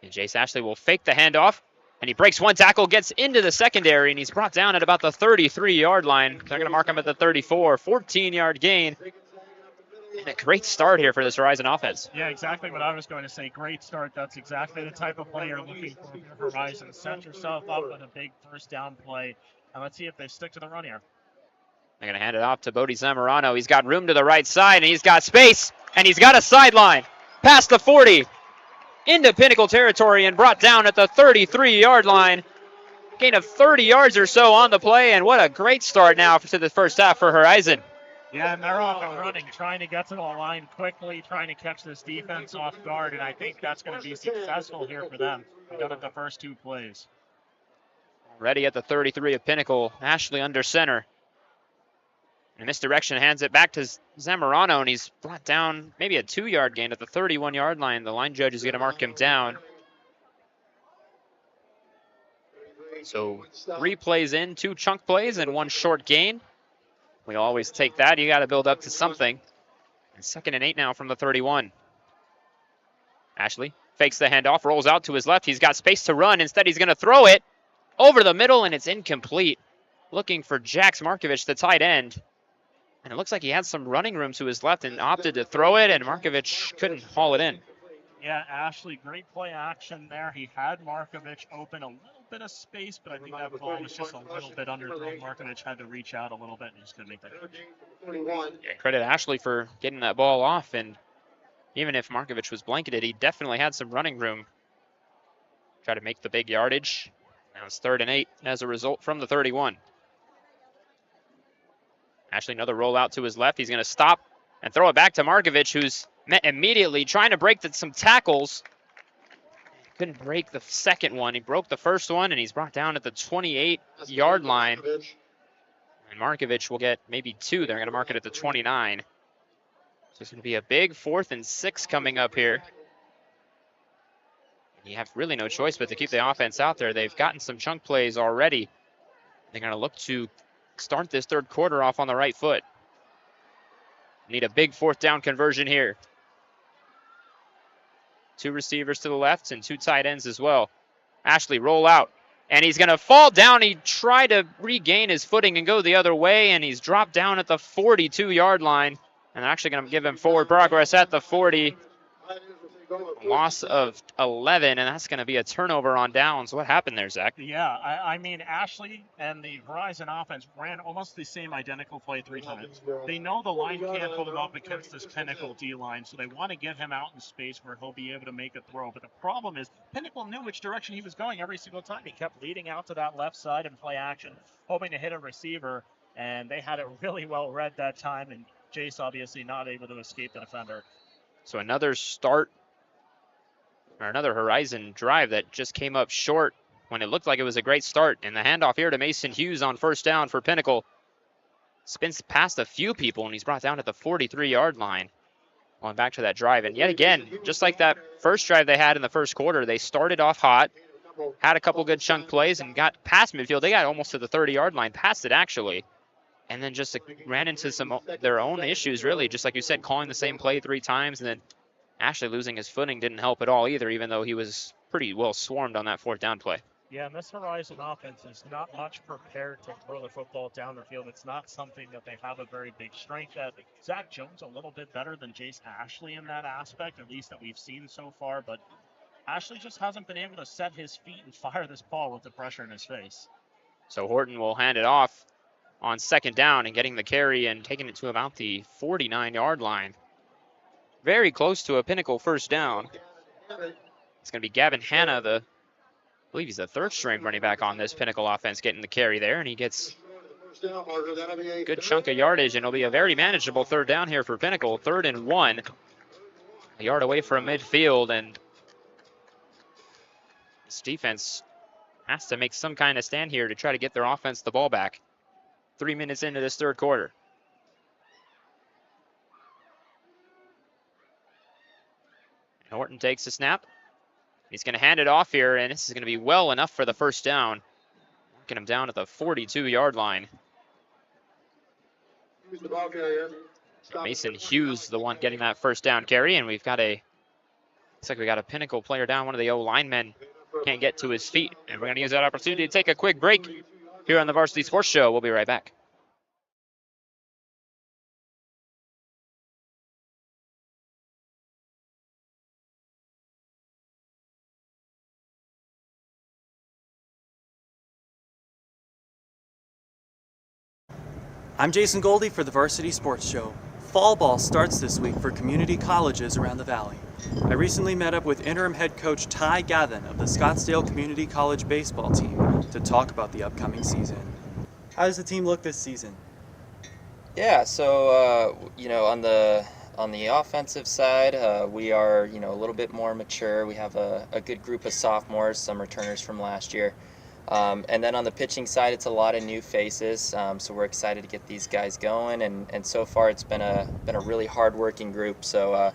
And Jace Ashley will fake the handoff. And he breaks one tackle, gets into the secondary, and he's brought down at about the 33-yard line. They're going to mark him at the 34, 14-yard gain. And a great start here for this Horizon offense. Yeah, exactly what I was going to say. Great start. That's exactly the type of play you're looking for Horizon. Set yourself up with a big first down play. And let's see if they stick to the run here. They're going to hand it off to Bodie Zamorano. He's got room to the right side, and he's got space, and he's got a sideline. Past the 40, into Pinnacle territory, and brought down at the 33-yard line. Gain of 30 yards or so on the play, and what a great start now to the first half for Horizon. Yeah, and they're off and running, trying to get to the line quickly, trying to catch this defense off guard, and I think that's going to be successful here for them. They got it the first 2 plays. Ready at the 33 of Pinnacle, Ashley under center. In this direction, hands it back to Zamorano, and he's brought down maybe a 2-yard gain at the 31-yard line. The line judge is going to mark him down. So 3 plays in, 2 chunk plays, and 1 short gain. We always take that. You got to build up to something. And 2nd and 8 now from the 31. Ashley fakes the handoff, rolls out to his left. He's got space to run. Instead, he's going to throw it over the middle, and it's incomplete. Looking for Jax Markovich, the tight end. And it looks like he had some running room to his left and opted to throw it, and Markovich couldn't haul it in. Yeah, Ashley, great play action there. He had Markovich open a little bit of space, but I think that ball was just a little bit underthrown. Markovich had to reach out a little bit and just couldn't make that. Yeah, credit Ashley for getting that ball off, and even if Markovich was blanketed, he definitely had some running room. Try to make the big yardage. Now it's 3rd and 8 as a result from the 31. Ashley, another rollout to his left. He's going to stop and throw it back to Markovich, who's met immediately trying to break some tackles. Couldn't break the second one. He broke the first one, and he's brought down at the 28-yard line. And Markovich will get maybe 2. They're going to mark it at the 29. So it's going to be a big 4th and 6 coming up here. You have really no choice but to keep the offense out there. They've gotten some chunk plays already. They're going to look to start this third quarter off on the right foot. Need a big 4th down conversion here. 2 receivers to the left and 2 tight ends as well. Ashley, roll out. And he's going to fall down. He tried to regain his footing and go the other way, and he's dropped down at the 42-yard line. And they're actually going to give him forward progress at the 40. Loss of 11, and that's going to be a turnover on downs. What happened there, Zach? Yeah, I mean, Ashley and the Horizon offense ran almost the same identical play 3 times. They know the line can't hold up against this Pinnacle D-line, so they want to get him out in space where he'll be able to make a throw. But the problem is Pinnacle knew which direction he was going every single time. He kept leading out to that left side and play action, hoping to hit a receiver, and they had it really well read that time, and Jace obviously not able to escape the defender. So another start, or another Horizon drive that just came up short when it looked like it was a great start. And the handoff here to Mason Hughes on 1st down for Pinnacle. Spins past a few people, and he's brought down at the 43-yard line. Going back to that drive. And yet again, just like that first drive they had in the first quarter, they started off hot, had a couple good chunk plays, and got past midfield. They got almost to the 30-yard line, past it actually. And then just ran into some their own issues, really. Just like you said, calling the same play 3 times, and then Ashley losing his footing didn't help at all either, even though he was pretty well swarmed on that 4th down play. Yeah, and this Horizon offense is not much prepared to throw the football down the field. It's not something that they have a very big strength at. Zach Jones a little bit better than Jace Ashley in that aspect, at least that we've seen so far, but Ashley just hasn't been able to set his feet and fire this ball with the pressure in his face. So Horton will hand it off on 2nd down and getting the carry and taking it to about the 49-yard line. Very close to a Pinnacle 1st down. It's going to be Gavin Hanna, I believe he's the 3rd-string running back on this Pinnacle offense, getting the carry there, and he gets a good chunk of yardage, and it'll be a very manageable 3rd down here for Pinnacle. 3rd and 1, a yard away from midfield, and this defense has to make some kind of stand here to try to get their offense the ball back. 3 minutes into this 3rd quarter. Horton takes the snap. He's going to hand it off here, and this is going to be well enough for the 1st down. Working him down at the 42-yard line. Mason Hughes, the one getting that 1st down carry, and looks like we got a Pinnacle player down. One of the O-linemen can't get to his feet, and we're going to use that opportunity to take a quick break here on the Varsity Sports Show. We'll be right back. I'm Jason Goldie for the Varsity Sports Show. Fall ball starts this week for community colleges around the valley. I recently met up with interim head coach Ty Gathen of the Scottsdale Community College baseball team to talk about the upcoming season. How does the team look this season? Yeah, so on the offensive side, we are a little bit more mature. We have a good group of sophomores, some returners from last year. And then on the pitching side, it's a lot of new faces, so we're excited to get these guys going. And so far, it's been a really hard-working group. So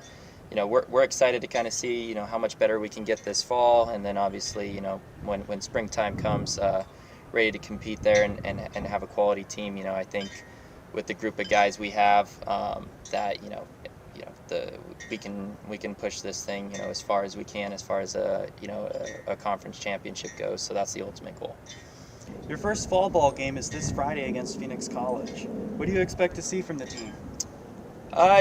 we're excited to kind of see how much better we can get this fall, and then obviously when springtime comes, ready to compete there and have a quality team. I think with the group of guys we have, that we can push this thing as far as we can, as far as a conference championship goes. So that's the ultimate goal. Your first fall ball game is this Friday against Phoenix College. What do you expect to see from the team?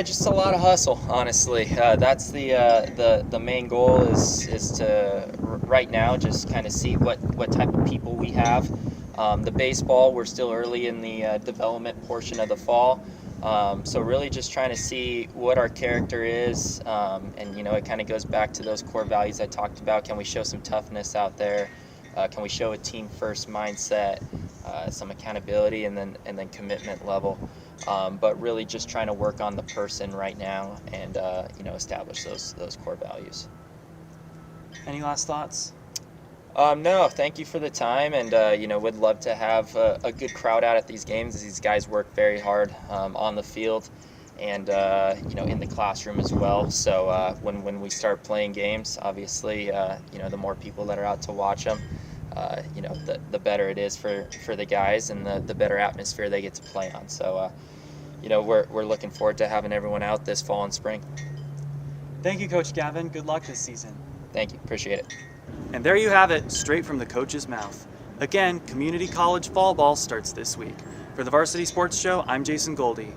Just a lot of hustle, honestly. That's the main goal is to right now just kind of see what type of people we have. The baseball, we're still early in the development portion of the fall. So really just trying to see what our character is, and it kind of goes back to those core values I talked about. Can we show some toughness out there? Can we show a team first mindset, some accountability, and then commitment level? But really just trying to work on the person right now and establish those core values. Any last thoughts? No, thank you for the time, and would love to have a good crowd out at these games, as these guys work very hard on the field, and in the classroom as well. So when we start playing games, obviously, the more people that are out to watch them, the better it is for the guys, and the better atmosphere they get to play on. So, we're looking forward to having everyone out this fall and spring. Thank you, Coach Gavin. Good luck this season. Thank you. Appreciate it. And there you have it, straight from the coach's mouth. Again, community college fall ball starts this week. For the Varsity Sports Show, I'm Jason Goldie.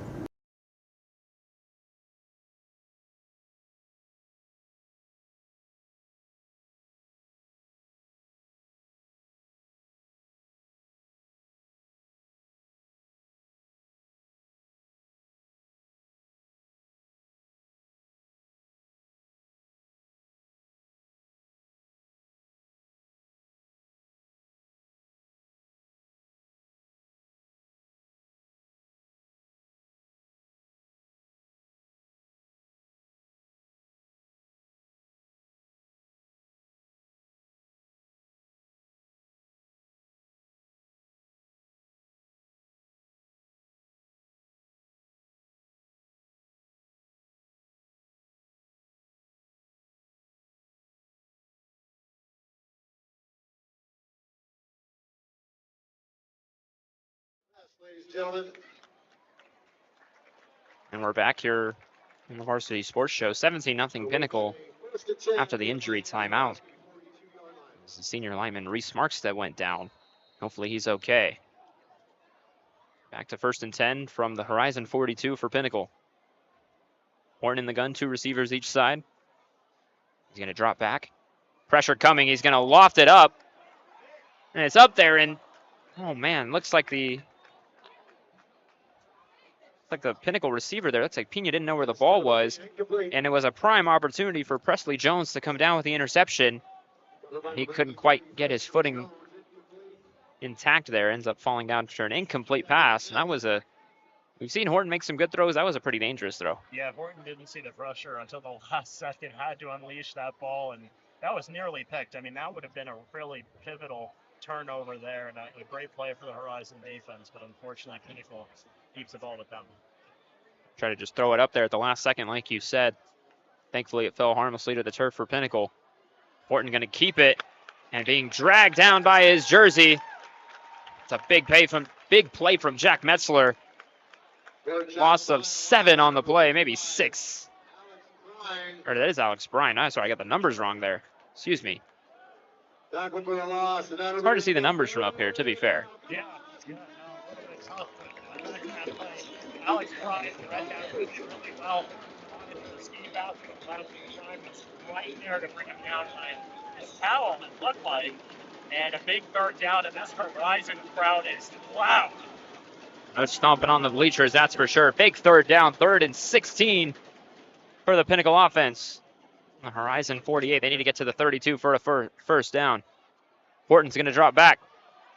Ladies and gentlemen. And we're back here in the Varsity Sports Show. 17-0 Pinnacle after the injury timeout. It's the senior lineman Reese Marks that went down. Hopefully he's okay. Back to 1st and 10 from the Horizon 42 for Pinnacle. Horton in the gun, 2 receivers each side. He's going to drop back. Pressure coming. He's going to loft it up. And it's up there, and oh man, looks like the Pinnacle receiver there. Looks like Pena didn't know where the ball was, and it was a prime opportunity for Presley Jones to come down with the interception. He couldn't quite get his footing intact there. Ends up falling down for an incomplete pass, and that was we've seen Horton make some good throws. That was a pretty dangerous throw. Yeah, Horton didn't see the pressure until the last second, had to unleash that ball, and that was nearly picked. I mean, that would have been a really pivotal turnover there, and a great play for the Horizon defense, but unfortunately Pinnacle keeps the ball with them. Try to just throw it up there at the last second, like you said. Thankfully, it fell harmlessly to the turf for Pinnacle. Horton going to keep it, and being dragged down by his jersey. It's a big play from Jack Metzler. Loss of 7 on the play, maybe 6. Or that is Alex Bryan. I'm sorry, I got the numbers wrong there. Excuse me. It's hard to see the numbers from up here, to be fair. Yeah, Alex Bryan read that really well. The scheme out for the last time was right there to bring him down by his towel, it looked like. And a big third down, and this Horizon crowd is loud. No stomping on the bleachers, that's for sure. Big third down, 3rd and 16 for the Pinnacle offense. The Horizon 48, they need to get to the 32 for a first down. Horton's going to drop back.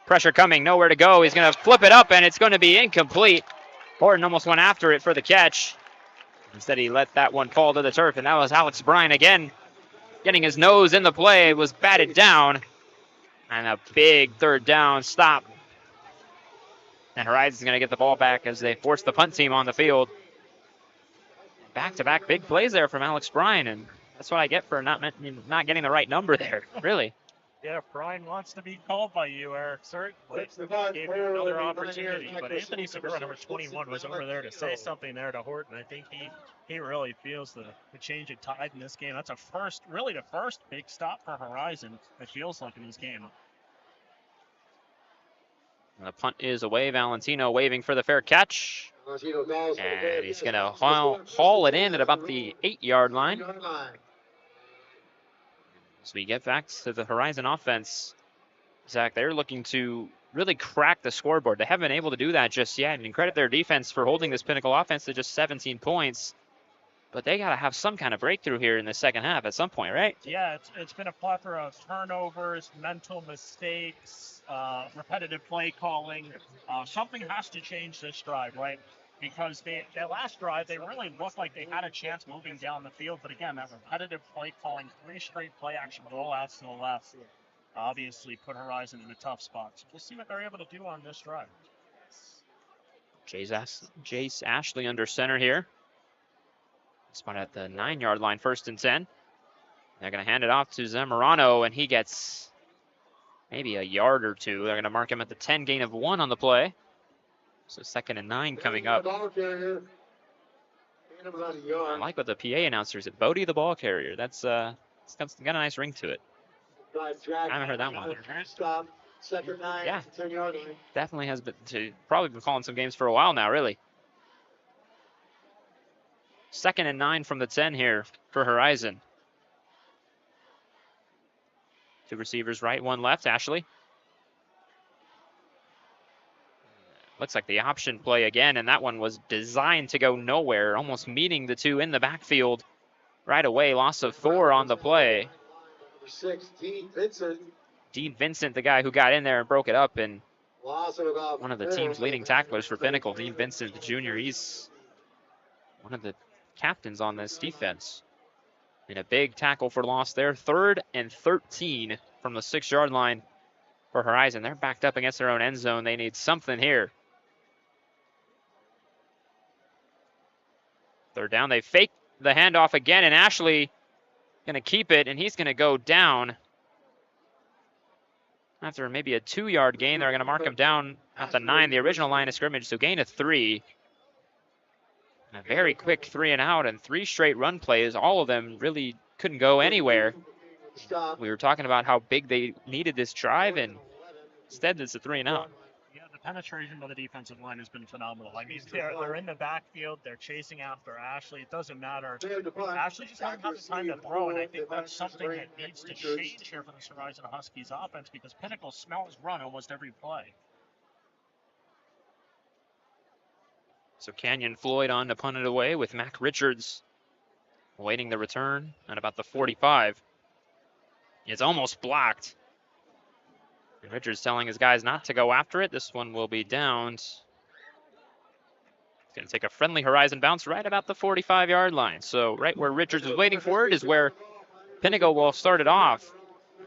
Pressure coming, nowhere to go. He's going to flip it up, and it's going to be incomplete. Horton almost went after it for the catch. Instead, he let that one fall to the turf, and that was Alex Bryan again. Getting his nose in the play, was batted down. And a big 3rd down stop. And Horizon's going to get the ball back as they force the punt team on the field. Back-to-back big plays there from Alex Bryan, and that's what I get for not getting the right number there, really. Yeah, Bryan wants to be called by you, Eric. Certainly gave him another opportunity, but Anthony Segura, number 21, was over there to say something there to Horton. I think he really feels the change of tide in this game. That's the first big stop for Horizon, it feels like, in this game. And the punt is away. Valentino waving for the fair catch. And he's going to haul it in at about the 8-yard line. As we get back to the Horizon offense, Zach, they're looking to really crack the scoreboard. They haven't been able to do that just yet, and credit their defense for holding this Pinnacle offense to just 17 points. But they got to have some kind of breakthrough here in the second half at some point, right? Yeah, it's been a plethora of turnovers, mental mistakes, repetitive play calling. Something has to change this drive, right? Because that last drive, they really looked like they had a chance moving down the field. But again, that repetitive play calling, 3 straight play action rollouts to the left, obviously put Horizon in a tough spot. So we'll see what they're able to do on this drive. Jace Ashley under center here. Spot at the 9-yard line, 1st and 10. They're going to hand it off to Zamorano, and he gets maybe a yard or two. They're going to mark him at the 10, gain of 1 on the play. So 2nd and 9 coming up. I like what the PA announcer said. Bodie the ball carrier. It's got a nice ring to it. I haven't heard that one. Stop. 2nd 9. Yeah. 10-yard line. Definitely has probably been calling some games for a while now, really. 2nd and 9 from the 10 here for Horizon. 2 receivers right, 1 left. Ashley. Looks like the option play again, and that one was designed to go nowhere, almost meeting the 2 in the backfield right away. Loss of 4 on the play. 6, Dean Vincent. Dean Vincent, the guy who got in there and broke it up, and Loss of about one of the team's leading tacklers for Pinnacle, Dean Vincent, the junior. He's one of the captains on this defense. And a big tackle for loss there. 3rd and 13 from the 6-yard line for Horizon. They're backed up against their own end zone. They need something here. 3rd down. They fake the handoff again, and Ashley going to keep it, and he's going to go down. After maybe a 2-yard gain, they're going to mark him down at the 9, the original line of scrimmage, so gain of 3. And a very quick 3 and out, and 3 straight run plays. All of them really couldn't go anywhere. We were talking about how big they needed this drive, and instead it's a 3 and out. Yeah, the penetration by the defensive line has been phenomenal. I mean, they're in the backfield, they're chasing after Ashley. It doesn't matter. Ashley just doesn't have the time to throw, and I think that's something that needs to change here for this Horizon Huskies offense, because Pinnacle smells run almost every play. So Canyon Floyd on to punt it away with Mac Richards awaiting the return at about the 45. It's almost blocked. And Richards telling his guys not to go after it. This one will be downed. It's going to take a friendly Horizon bounce right about the 45-yard line. So right where Richards was waiting for it is where Pinnacle will start it off.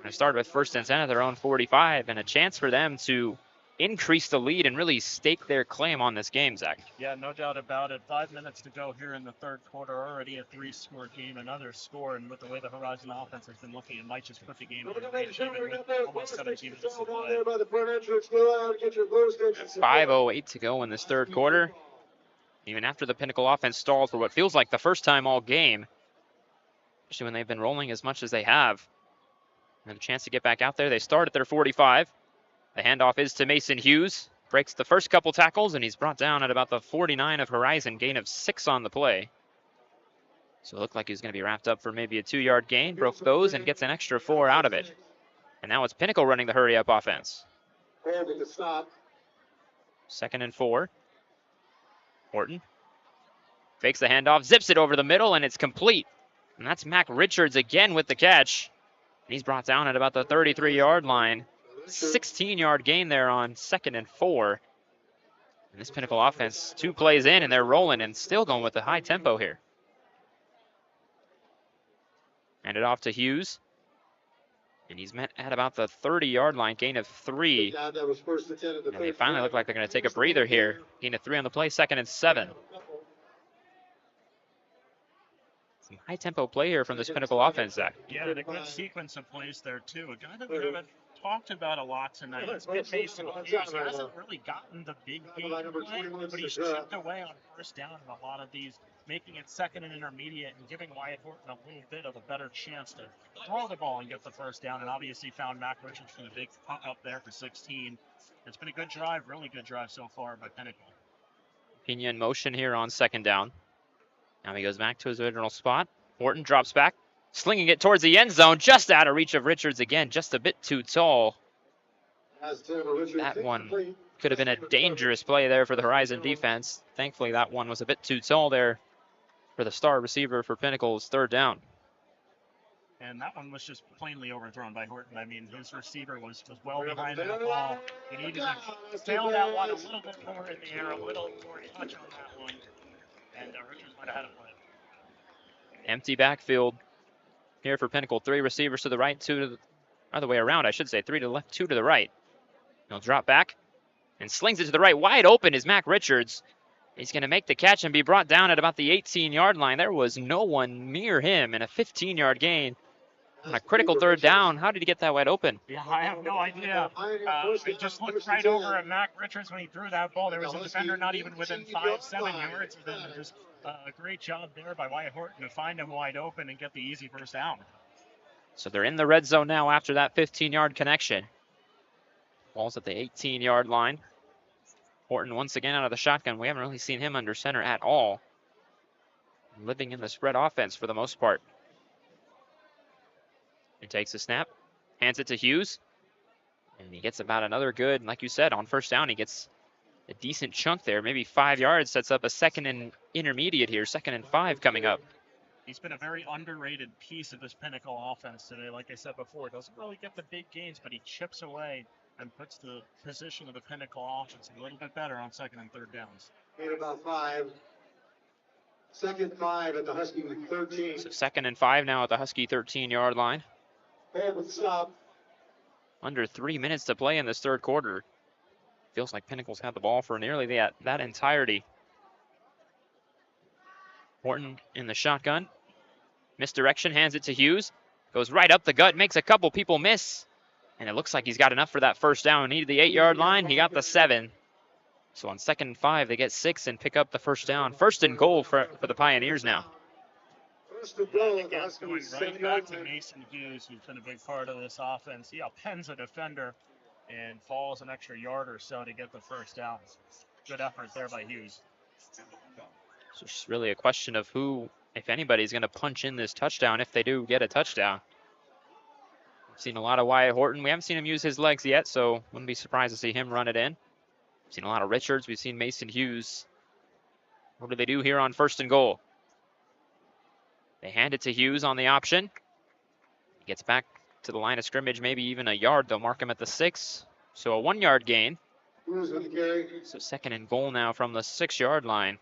They start with 1st and 10 at their own 45, and a chance for them to increase the lead and really stake their claim on this game, Zach. Yeah, no doubt about it. 5 minutes to go here in the 3rd quarter. Already a 3-score game, another score, and with the way the Horizon offense has been looking, it might just put the game over almost 17 minutes to play. 5:08 to go in this 3rd quarter. Even after the Pinnacle offense stalled for what feels like the first time all game, especially when they've been rolling as much as they have. And a chance to get back out there. They start at their 45. The handoff is to Mason Hughes. Breaks the first couple tackles, and he's brought down at about the 49 of Horizon. Gain of 6 on the play. So it looked like he was going to be wrapped up for maybe a 2-yard gain. Broke those and gets an extra 4 out of it. And now it's Pinnacle running the hurry-up offense. 2nd and 4. Horton fakes the handoff, zips it over the middle, and it's complete. And that's Mac Richards again with the catch. And he's brought down at about the 33-yard line. 16-yard gain there on 2nd and 4. And this Pinnacle offense, 2 plays in, and they're rolling and still going with the high tempo here. Hand it off to Hughes. And he's met at about the 30-yard line, gain of 3. And they finally look like they're going to take a breather here. Gain of 3 on the play, 2nd and 7. Some high-tempo play here from this Pinnacle offense, Zach. Yeah, and a good sequence of plays there, too. A guy that we haven't talked about a lot tonight has been Mason Hughes. He hasn't really gotten the big game play, but he's chipped away on 1st down in a lot of these, making it 2nd and intermediate and giving Wyatt Horton a little bit of a better chance to throw the ball and get the 1st down, and obviously found Mac Richards for the big pop up there for 16. It's been a good drive, really good drive so far by Pinnacle. Pena in motion here on 2nd down. Now he goes back to his original spot. Horton drops back, slinging it towards the end zone, just out of reach of Richards again, just a bit too tall. That one could have been a dangerous play there for the Horizon defense. Thankfully, that one was a bit too tall there for the star receiver for Pinnacle's 3rd down. And that one was just plainly overthrown by Horton. I mean, his receiver was well behind that ball. He needed to tail that one a little bit more in the air, a little more touch on that one. And Richards might have had a play. Empty backfield here for Pinnacle. 3 receivers to the right, 2 to the other way around, I should say. 3 to the left, 2 to the right. He'll drop back and slings it to the right. Wide open is Mac Richards. He's going to make the catch and be brought down at about the 18-yard line. There was no one near him, and a 15-yard gain on a critical third down. How did he get that wide open? Yeah, I have no idea. I just looked right over at Mac Richards when he threw that ball. There was a defender not even within 5-7 yards of him. Just a great job there by Wyatt Horton to find him wide open and get the easy first down. So they're in the red zone now after that 15-yard connection. Ball's at the 18-yard line. Horton once again out of the shotgun. We haven't really seen him under center at all. Living in the spread offense for the most part. He takes the snap, hands it to Hughes, and he gets about another good, like you said, on first down. He gets a decent chunk there, maybe 5 yards, sets up a second and intermediate here, 2nd and 5 coming up. He's been a very underrated piece of this Pinnacle offense today. Like I said before, doesn't really get the big gains, but he chips away and puts the position of the Pinnacle offense a little bit better on 2nd and 3rd downs. Gain about 5. 2nd 5 at the Husky 13. So 2nd and 5 now at the Husky 13-yard line. Hold with stop. Under 3 minutes to play in this third quarter. Feels like Pinnacle's had the ball for nearly that entirety. Horton in the shotgun. Misdirection, hands it to Hughes. Goes right up the gut, makes a couple people miss. And it looks like he's got enough for that first down. Needed the 8-yard line. He got the 7. So on 2nd and 5, they get 6 and pick up the first down. 1st and goal for the Pioneers now. Going right back to Mason Hughes, who's been a big part of this offense. He pens a defender and falls an extra yard or so to get the first down. Good effort there by Hughes. So it's really a question of who, if anybody, is going to punch in this touchdown if they do get a touchdown. We've seen a lot of Wyatt Horton. We haven't seen him use his legs yet, so wouldn't be surprised to see him run it in. We've seen a lot of Richards. We've seen Mason Hughes. What do they do here on 1st and goal? They hand it to Hughes on the option. He gets back to the line of scrimmage, maybe even a yard. They'll mark him at the 6. So a 1-yard gain. So 2nd and goal now from the 6-yard line.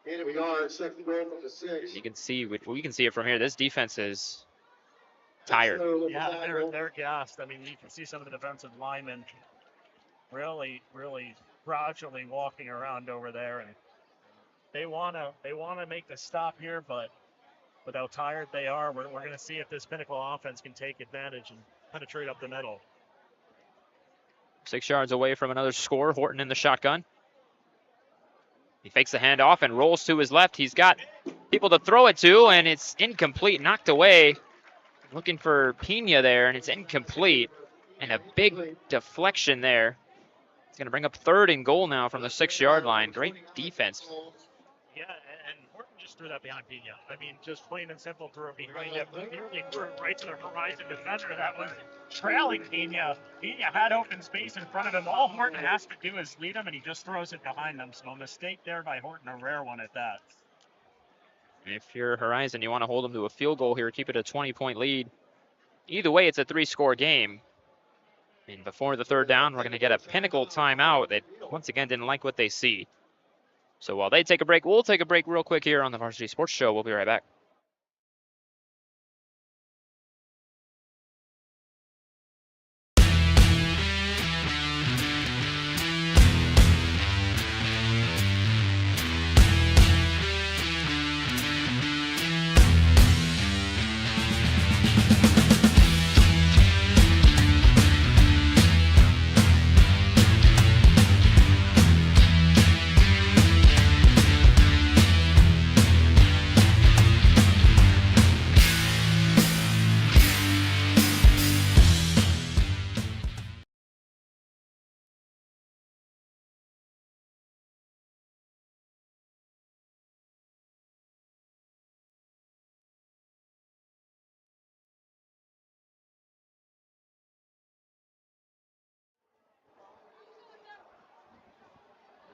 And we are 2nd goal from the 6. You can see, we can see it from here. This defense is tired. Yeah, they're gassed. I mean, you can see some of the defensive linemen really gradually walking around over there, and they wanna make the stop here, but with how tired they are, we're going to see if this Pinnacle offense can take advantage and penetrate up the middle. 6 yards away from another score. Horton in the shotgun. He fakes the handoff and rolls to his left. He's got people to throw it to, and it's incomplete, knocked away. Looking for Pina there, and it's incomplete. And a big deflection there. It's going to bring up 3rd and goal now from the 6-yard line. Great defense. Yeah, and Horton just threw that behind Pina. I mean, just plain and simple threw it behind him. Nearly threw it right to the horizon defender that was trailing Pina. Pina had open space in front of him. All Horton has to do is lead him, and he just throws it behind them. So a mistake there by Horton, a rare one at that. If you're Horizon, you want to hold them to a field goal here, keep it a 20-point lead. Either way, it's a 3-score game. And before the 3rd down, we're going to get a Pinnacle timeout. They, once again, didn't like what they see. So while they take a break, we'll take a break real quick here on the Varsity Sports Show. We'll be right back.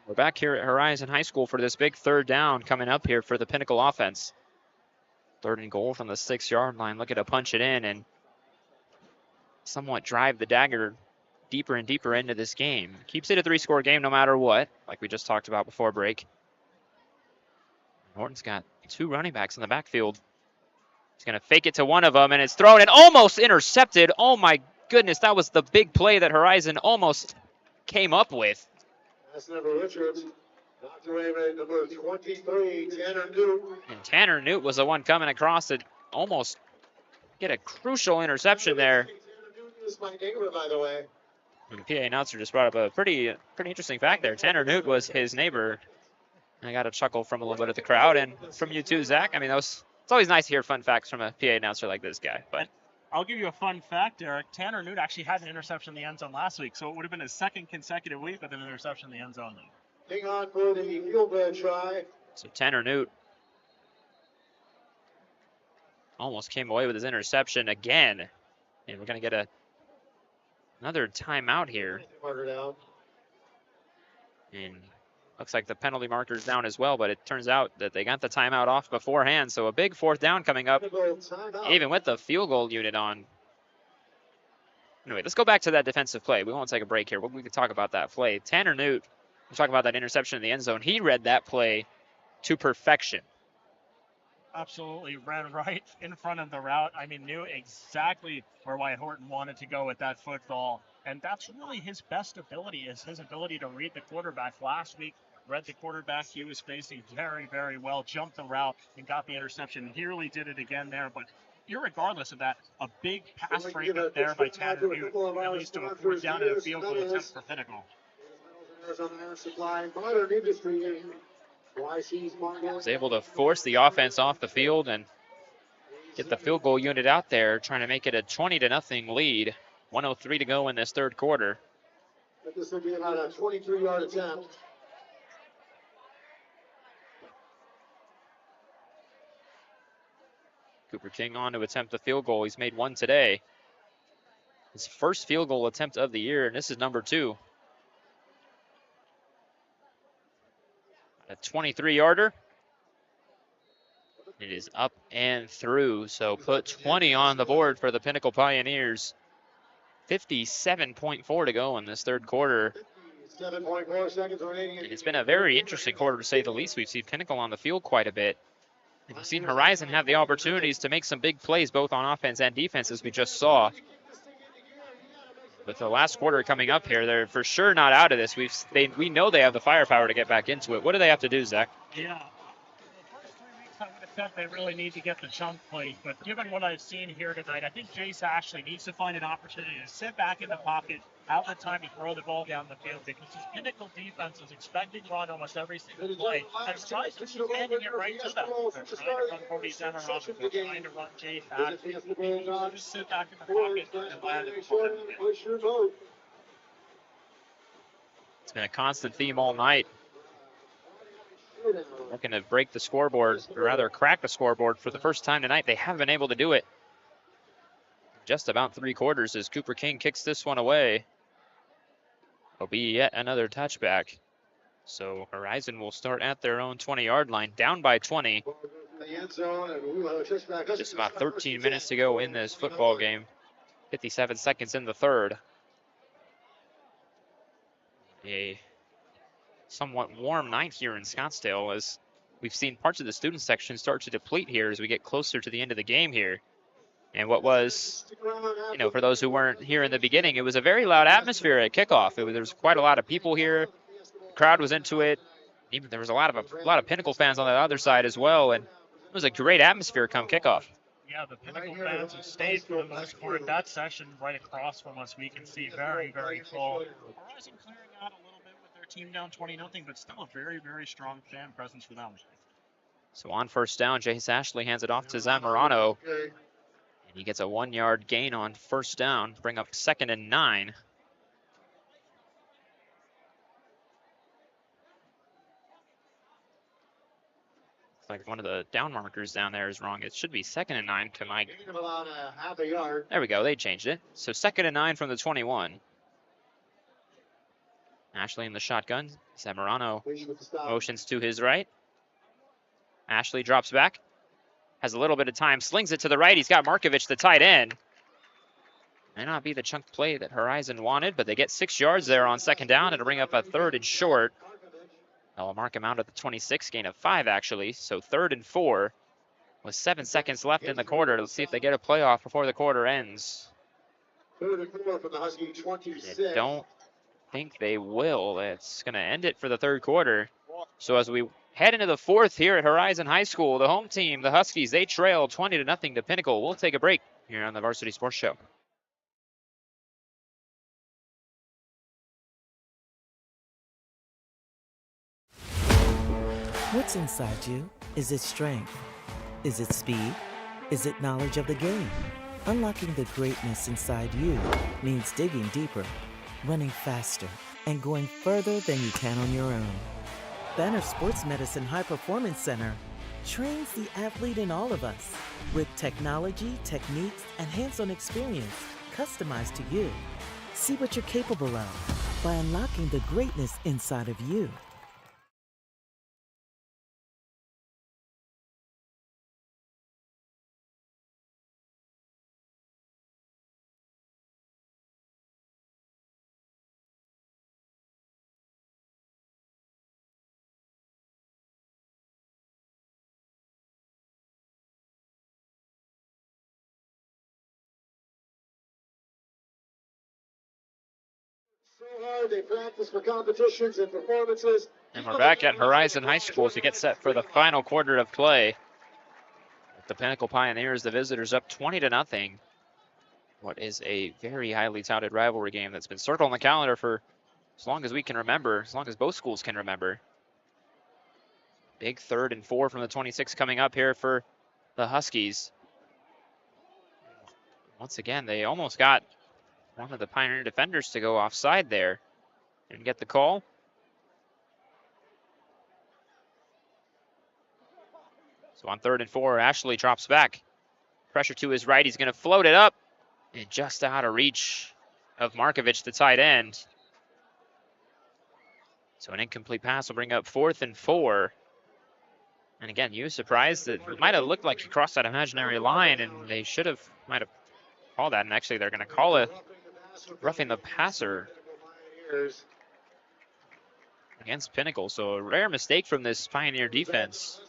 We're back here at Horizon High School for this big 3rd down coming up here for the Pinnacle offense. 3rd and goal from the 6-yard line. Looking to punch it in and somewhat drive the dagger deeper and deeper into this game. Keeps it a 3-score game no matter what, like we just talked about before break. Horton's got 2 running backs in the backfield. He's going to fake it to one of them, and it's thrown and almost intercepted. Oh my goodness, that was the big play that Horizon almost came up with. That's number Richards. Knocked away by number 23, Tanner Newt. And Tanner Newt was the one coming across to almost get a crucial interception there. This is my neighbor, by the way. And the PA announcer just brought up a pretty interesting fact there. Tanner Newt was his neighbor. And I got a chuckle from a little bit of the crowd and from you too, Zach. I mean, it's always nice to hear fun facts from a PA announcer like this guy. But I'll give you a fun fact, Eric. Tanner Newt actually had an interception in the end zone last week, so it would have been his second consecutive week with an interception in the end zone. Hang on for the field goal try. so Tanner Newt almost came away with his interception again. And we're going to get another timeout here. Marker down. And looks like the penalty marker's down as well, but it turns out that they got the timeout off beforehand. So a big fourth down coming up, even with the field goal unit on. Anyway, let's go back to that defensive play. We won't take a break here. We can talk about that play. Tanner Newt, we talk about that interception in the end zone. He read that play to perfection. Absolutely ran right in front of the route. I mean, knew exactly where Wyatt Horton wanted to go with that football. And that's really his best ability, is his ability to read the quarterback. Last week, read the quarterback he was facing very, very well, jumped the route, and got the interception. He really did it again there. But irregardless of that, a big pass breakup there by Tanner Newt that leads to a fourth down and a field goal attempt for Pinnacle. Was able to force the offense off the field and get the field goal unit out there, trying to make it a 20-0 lead. 1:03 to go in this third quarter. This will be about a 23-yard attempt. Cooper King on to attempt the field goal. He's made one today. His first field goal attempt of the year, and this is number 2. A 23-yarder. It is up and through, so put 20 on the board for the Pinnacle Pioneers. 57.4 to go in this third quarter. 7.4 seconds remaining. And it's been a very interesting quarter, to say the least. We've seen Pinnacle on the field quite a bit. And we've seen Horizon have the opportunities to make some big plays, both on offense and defense, as we just saw. With the last quarter coming up here, they're for sure not out of this. We know they have the firepower to get back into it. What do they have to do, Zach? Yeah. The first 3 weeks, I would have said they really need to get the chunk plays. But given what I've seen here tonight, I think Jace Ashley needs to find an opportunity to sit back in the pocket, have the time to throw the ball down the field, because this Pinnacle defense is expecting run almost every single play. And tries to keep handing it right to them. They're trying to run 40 center on them. They're trying to run Jace Ashley. He needs to just sit back in the pocket and land it before them. It's been a constant theme all night. Looking to break the scoreboard, or rather crack the scoreboard for the first time tonight. They haven't been able to do it. Just about 3 quarters as Cooper King kicks this one away. It'll be yet another touchback. So Horizon will start at their own 20-yard line, down by 20. Just about 13 minutes to go in this football game. 57 seconds in the third. A somewhat warm night here in Scottsdale, as we've seen parts of the student section start to deplete here as we get closer to the end of the game here. And what was, for those who weren't here in the beginning, it was a very loud atmosphere at kickoff. There was quite a lot of people here. The crowd was into it. Even there was a lot of Pinnacle fans on the other side as well, and it was a great atmosphere come kickoff. Yeah, the Pinnacle fans have stayed for the most part. That section right across from us, we can see very, very full. Horizon clearing out a little bit with their team down 20-0, but still a very, very strong fan presence for them. So on first down, Jace Ashley hands it off to Zamorano. And he gets a 1-yard gain on first down, bring up 2nd and 9. Like one of the down markers down there is wrong. It should be 2nd and 9 to Mike. About a half a yard. There we go. They changed it. So 2nd and 9 from the 21. Ashley in the shotgun. Zamorano motions to his right. Ashley drops back. Has a little bit of time. Slings it to the right. He's got Markovich, the tight end. May not be the chunk play that Horizon wanted, but they get 6 yards there on 2nd down. It'll bring up a 3rd and short. I'll mark him out at the 26, gain of 5 actually. So 3rd and 4 with 7 seconds left in the quarter. Let's see if they get a playoff before the quarter ends. 3rd and 4 from the Husky 26. I don't think they will. It's going to end it for the third quarter. So as we head into the fourth here at Horizon High School, the home team, the Huskies, they trail 20-0 to Pinnacle. We'll take a break here on the Varsity Sports Show. What's inside you? Is it strength? Is it speed? Is it knowledge of the game? Unlocking the greatness inside you means digging deeper, running faster, and going further than you can on your own. Banner Sports Medicine High Performance Center trains the athlete in all of us with technology, techniques, and hands-on experience customized to you. See what you're capable of by unlocking the greatness inside of you. So hard, they practice for competitions and performances. And we're back at Horizon High School to get set for the final quarter of play. The Pinnacle Pioneers, the visitors, up 20-0. What is a very highly touted rivalry game that's been circled on the calendar for as long as we can remember, as long as both schools can remember. Big 3rd and 4 from the 26 coming up here for the Huskies. Once again, they almost got one of the Pioneer defenders to go offside there and get the call. So on 3rd and 4, Ashley drops back. Pressure to his right. He's going to float it up and just out of reach of Markovich, the tight end. So an incomplete pass will bring up 4th and 4. And again, you surprised that it might have looked like he crossed that imaginary line, and they might have called that. And actually, they're going to call it roughing the passer against Pinnacle. So a rare mistake from this Pioneer defense.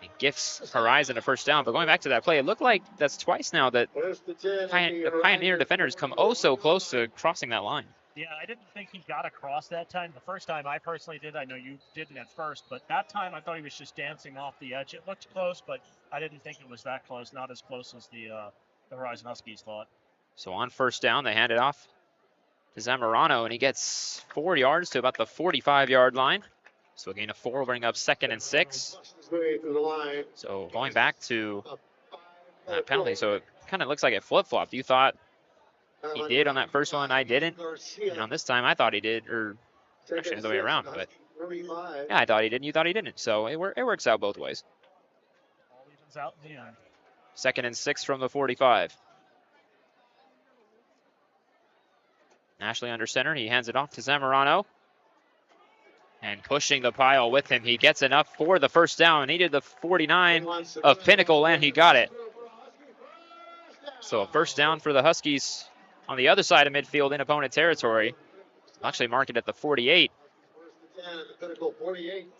It gifts Horizon a first down. But going back to that play, it looked like that's twice now that the Pioneer defenders come oh so close to crossing that line. Yeah, I didn't think he got across that time. The first time I personally did, I know you didn't at first, but that time I thought he was just dancing off the edge. It looked close, but I didn't think it was that close, not as close as the Horizon Huskies thought. So on first down, they hand it off to Zamorano, and he gets 4 yards to about the 45-yard line. So a gain of 4 will bring up 2nd and 6. So going back to that penalty, so it kind of looks like it flip-flopped. You thought he did on that first one, I didn't. And on this time, I thought he did, or actually the other way around. But yeah, I thought he did, and you thought he didn't. So it works out both ways. All evens out in the end. 2nd and 6 from the 45. Ashley under center. He hands it off to Zamorano. And pushing the pile with him. He gets enough for the first down. He did the 49 of Pinnacle, and he got it. So a first down for the Huskies on the other side of midfield in opponent territory. I'll actually mark it at the 48.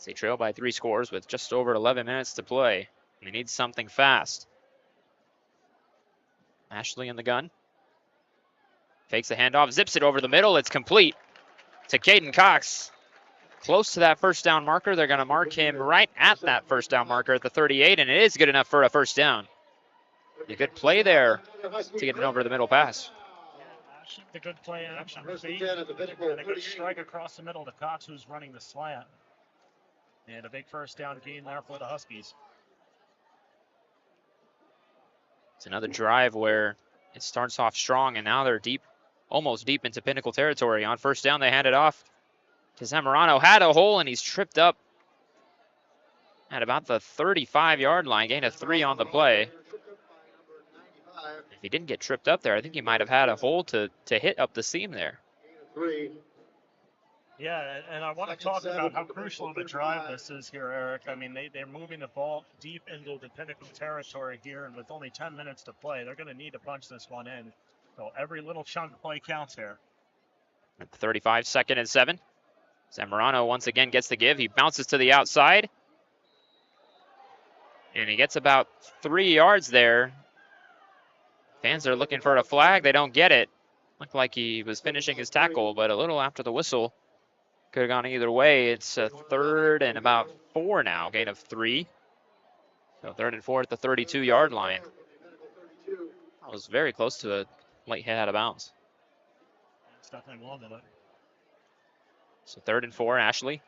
They trail by 3 scores with just over 11 minutes to play. They need something fast. Ashley in the gun. Fakes the handoff, zips it over the middle. It's complete to Caden Cox. Close to that first down marker. They're going to mark him right at that first down marker at the 38, and it is good enough for a first down. A good play there to get an over the middle pass. The good play action. And a good strike across the middle to Cox, who's running the slant. And a big first down gain there for the Huskies. It's another drive where it starts off strong, and now they're deep, almost deep into Pinnacle territory. On first down, they hand it off to Zamorano. Had a hole, and he's tripped up at about the 35-yard line. Gain of 3 on the play. If he didn't get tripped up there, I think he might have had a hole to hit up the seam there. Yeah, and I want to talk about how crucial of a drive this is here, Eric. I mean, they're moving the ball deep into the Pinnacle territory here, and with only 10 minutes to play, they're going to need to punch this one in. So every little chunk play counts here. At the 35, 2nd and 7. Zamorano once again gets the give. He bounces to the outside. And he gets about 3 yards there. Fans are looking for a flag. They don't get it. Looked like he was finishing his tackle, but a little after the whistle, Could have gone either way. It's a 3rd and about 4 now, gain of 3. So 3rd and 4 at the 32-yard line. That was very close to a late hit out of bounds. It's definitely one of it. So 3rd and 4, Ashley.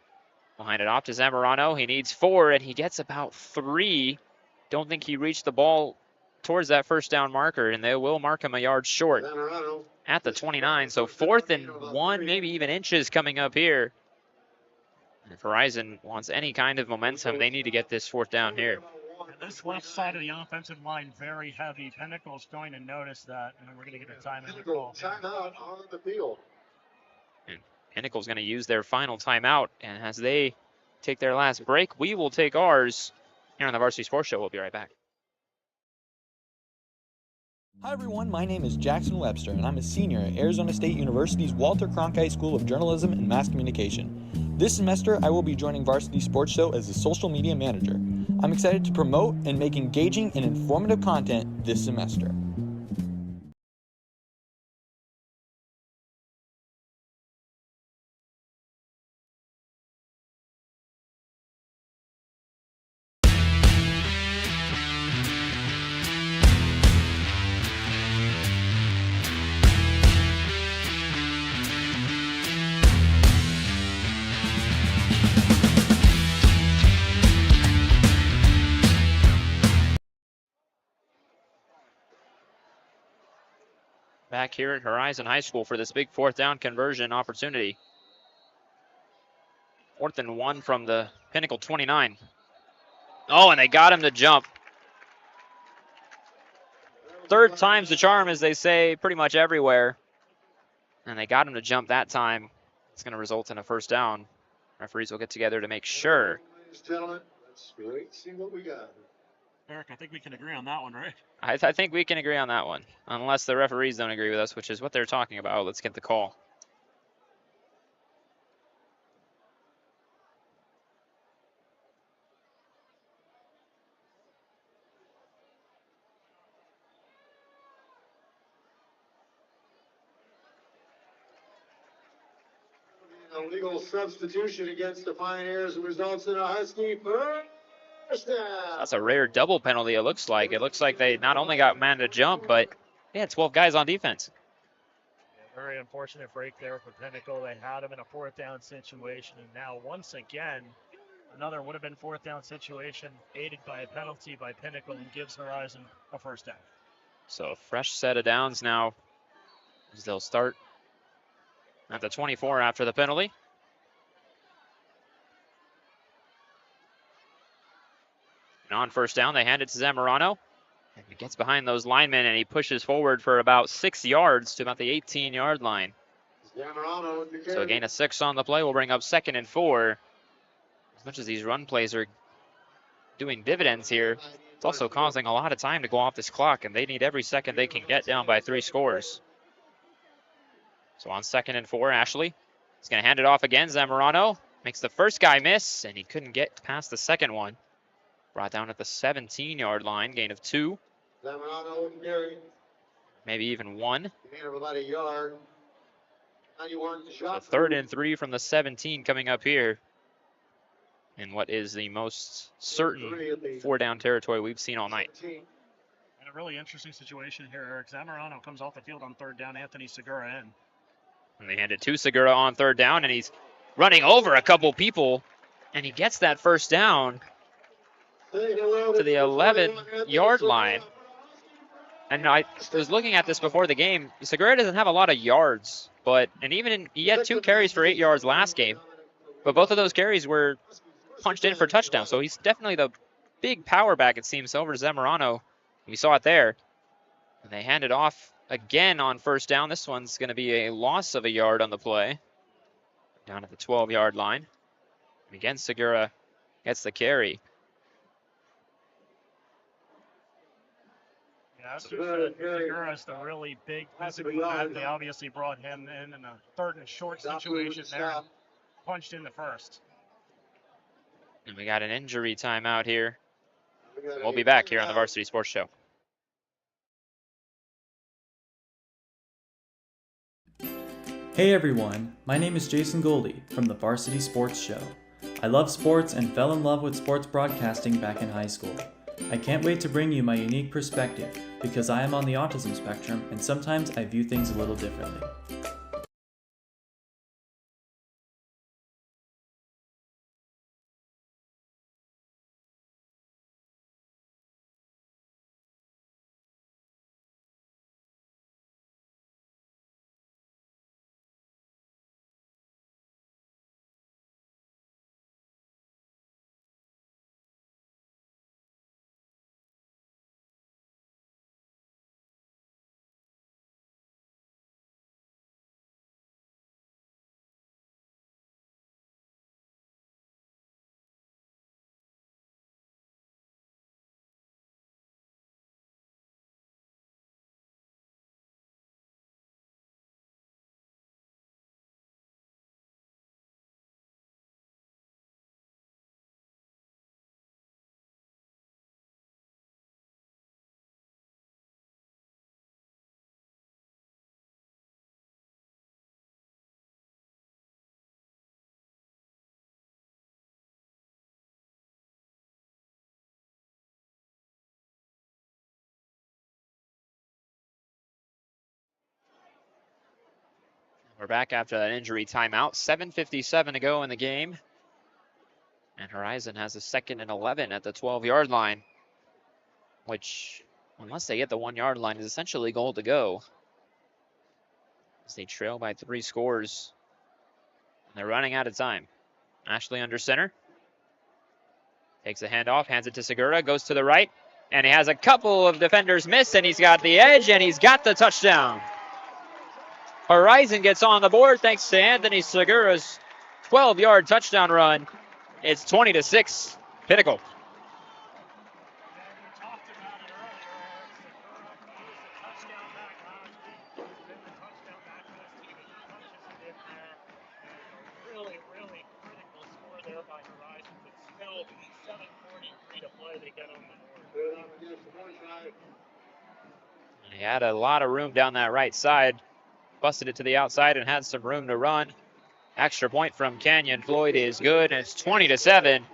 Behind it off to Zamorano. He needs 4, and he gets about 3. Don't think he reached the ball towards that first down marker, and they will mark him a yard short at the 29. So 4th and 1, maybe even inches coming up here. And if Horizon wants any kind of momentum, they need to get this 4th down here. This left side of the offensive line very heavy. Pinnacle's going to notice that, and we're going to get a timeout call. Timeout on the field. And Pinnacle's going to use their final timeout, and as they take their last break, we will take ours here on the Varsity Sports Show. We'll be right back. Hi everyone, my name is Jackson Webster and I'm a senior at Arizona State University's Walter Cronkite School of Journalism and Mass Communication. This semester I will be joining Varsity Sports Show as a social media manager. I'm excited to promote and make engaging and informative content this semester. Back here at Horizon High School for this big 4th down conversion opportunity. 4th and 1 from the Pinnacle 29. Oh, and they got him to jump. 3rd time's the charm, as they say pretty much everywhere. And they got him to jump that time. It's going to result in a 1st down. Referees will get together to make sure. Ladies and gentlemen, let's wait and see what we got. Eric, I think we can agree on that one, right? I think we can agree on that one, unless the referees don't agree with us, which is what they're talking about. Let's get the call. A legal substitution against the Pioneers results in a Husky first down. That's a rare double penalty, it looks like. It looks like they not only got man to jump, but they had 12 guys on defense. Very unfortunate break there for Pinnacle. They had him in a 4th down situation, and now once again, another would have been 4th down situation, aided by a penalty by Pinnacle, and gives Horizon a 1st down. So a fresh set of downs now as they'll start at the 24 after the penalty. And on 1st down, they hand it to Zamorano. And he gets behind those linemen, and he pushes forward for about 6 yards to about the 18-yard line. So a gain of 6 on the play will bring up 2nd and 4. As much as these run plays are doing dividends here, it's also causing a lot of time to go off this clock, and they need every second they can get down by 3 scores. So on 2nd and 4, Ashley is going to hand it off again. Zamorano makes the first guy miss, and he couldn't get past the second one. Brought down at the 17-yard line, gain of 2. Zamorano and Gary. Maybe even 1. Gain of about a yard. 91 shot. So 3rd and 3 from the 17 coming up here. In what is the most certain 4-down territory we've seen all night. And a really interesting situation here, Eric. Zamorano comes off the field on 3rd down. Anthony Segura in. And they hand it to Segura on 3rd down, and he's running over a couple people, and he gets that 1st down to the 11-yard line. And I was looking at this before the game. Segura doesn't have a lot of yards, he had 2 carries for 8 yards last game, but both of those carries were punched in for touchdowns. So he's definitely the big power back, it seems, over Zamorano. We saw it there. And they hand it off again on 1st down. This one's going to be a loss of a yard on the play. Down at the 12-yard line. And again, Segura gets the carry. Yeah, Segura's the really big physical back. They obviously brought him in a 3rd and short situation there. Punched in the 1st. And we got an injury timeout here. We'll be back here on the Varsity Sports Show. Hey everyone, my name is Jason Goldie from the Varsity Sports Show. I love sports and fell in love with sports broadcasting back in high school. I can't wait to bring you my unique perspective because I am on the autism spectrum and sometimes I view things a little differently. We're back after that injury timeout. 7:57 to go in the game. And Horizon has a 2nd and 11 at the 12-yard line, which, unless they get the 1-yard line, is essentially goal to go. As they trail by 3 scores. And they're running out of time. Ashley under center. Takes a handoff, hands it to Segura, goes to the right. And he has a couple of defenders miss, and he's got the edge, and he's got the touchdown. Horizon gets on the board thanks to Anthony Segura's 12-yard touchdown run. It's 20-6, Pinnacle. Really, really critical score there by Horizon, but still 7:43 to play. They get on the board. He had a lot of room down that right side. Busted it to the outside and had some room to run. Extra point from Canyon Floyd is good, and it's 20-7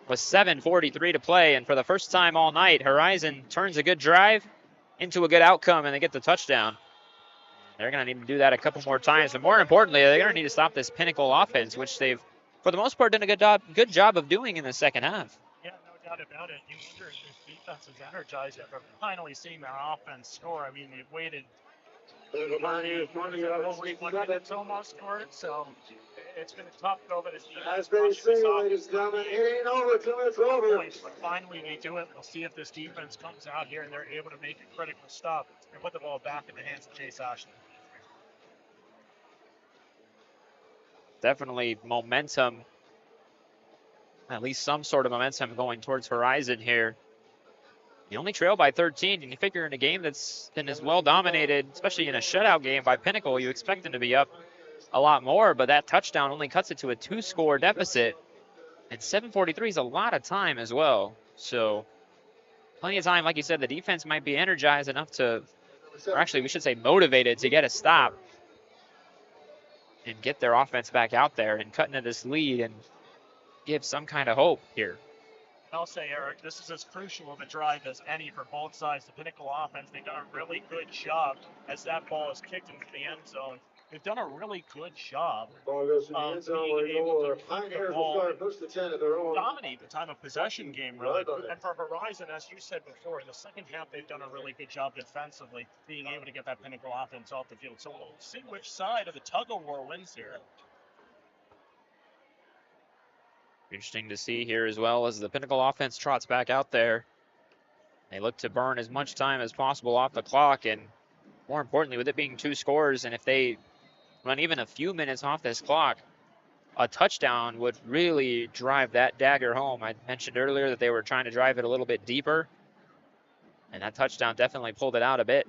with 7:43 to play. And for the first time all night, Horizon turns a good drive into a good outcome, and they get the touchdown. They're going to need to do that a couple more times, but more importantly, they're going to need to stop this Pinnacle offense, which they've, for the most part, done a good job of doing in the second half. Yeah, no doubt about it. You wonder if this defense is energized after finally seeing their offense score. I mean, they've waited. It's almost scored, so it's been a tough go, but it's Has been seen, ladies and gentlemen. It ain't over till it's over. But finally, they do it. We'll see if this defense comes out here and they're able to make a critical stop and put the ball back in the hands of Chase Ashley. Definitely momentum, at least some sort of momentum going towards Horizon here. You only trail by 13, and you figure in a game that's been as well dominated, especially in a shutout game by Pinnacle, you expect them to be up a lot more, but that touchdown only cuts it to a 2-score deficit, and 7:43 is a lot of time as well. So plenty of time, like you said, the defense might be energized enough to, or actually we should say motivated to get a stop and get their offense back out there and cut into this lead and give some kind of hope here. I'll say, Eric, this is as crucial of a drive as any for both sides. The Pinnacle offense, they've done a really good job as that ball is kicked into the end zone. They've done a really good job of being able to keep the ball dominate the time of possession game, really. And for Horizon, as you said before, in the second half, they've done a really good job defensively, being able to get that Pinnacle offense off the field. So we'll see which side of the tug-of-war wins here. Interesting to see here as well as the Pinnacle offense trots back out there. They look to burn as much time as possible off the clock, and more importantly, with it being 2 scores, and if they run even a few minutes off this clock, a touchdown would really drive that dagger home. I mentioned earlier that they were trying to drive it a little bit deeper, and that touchdown definitely pulled it out a bit.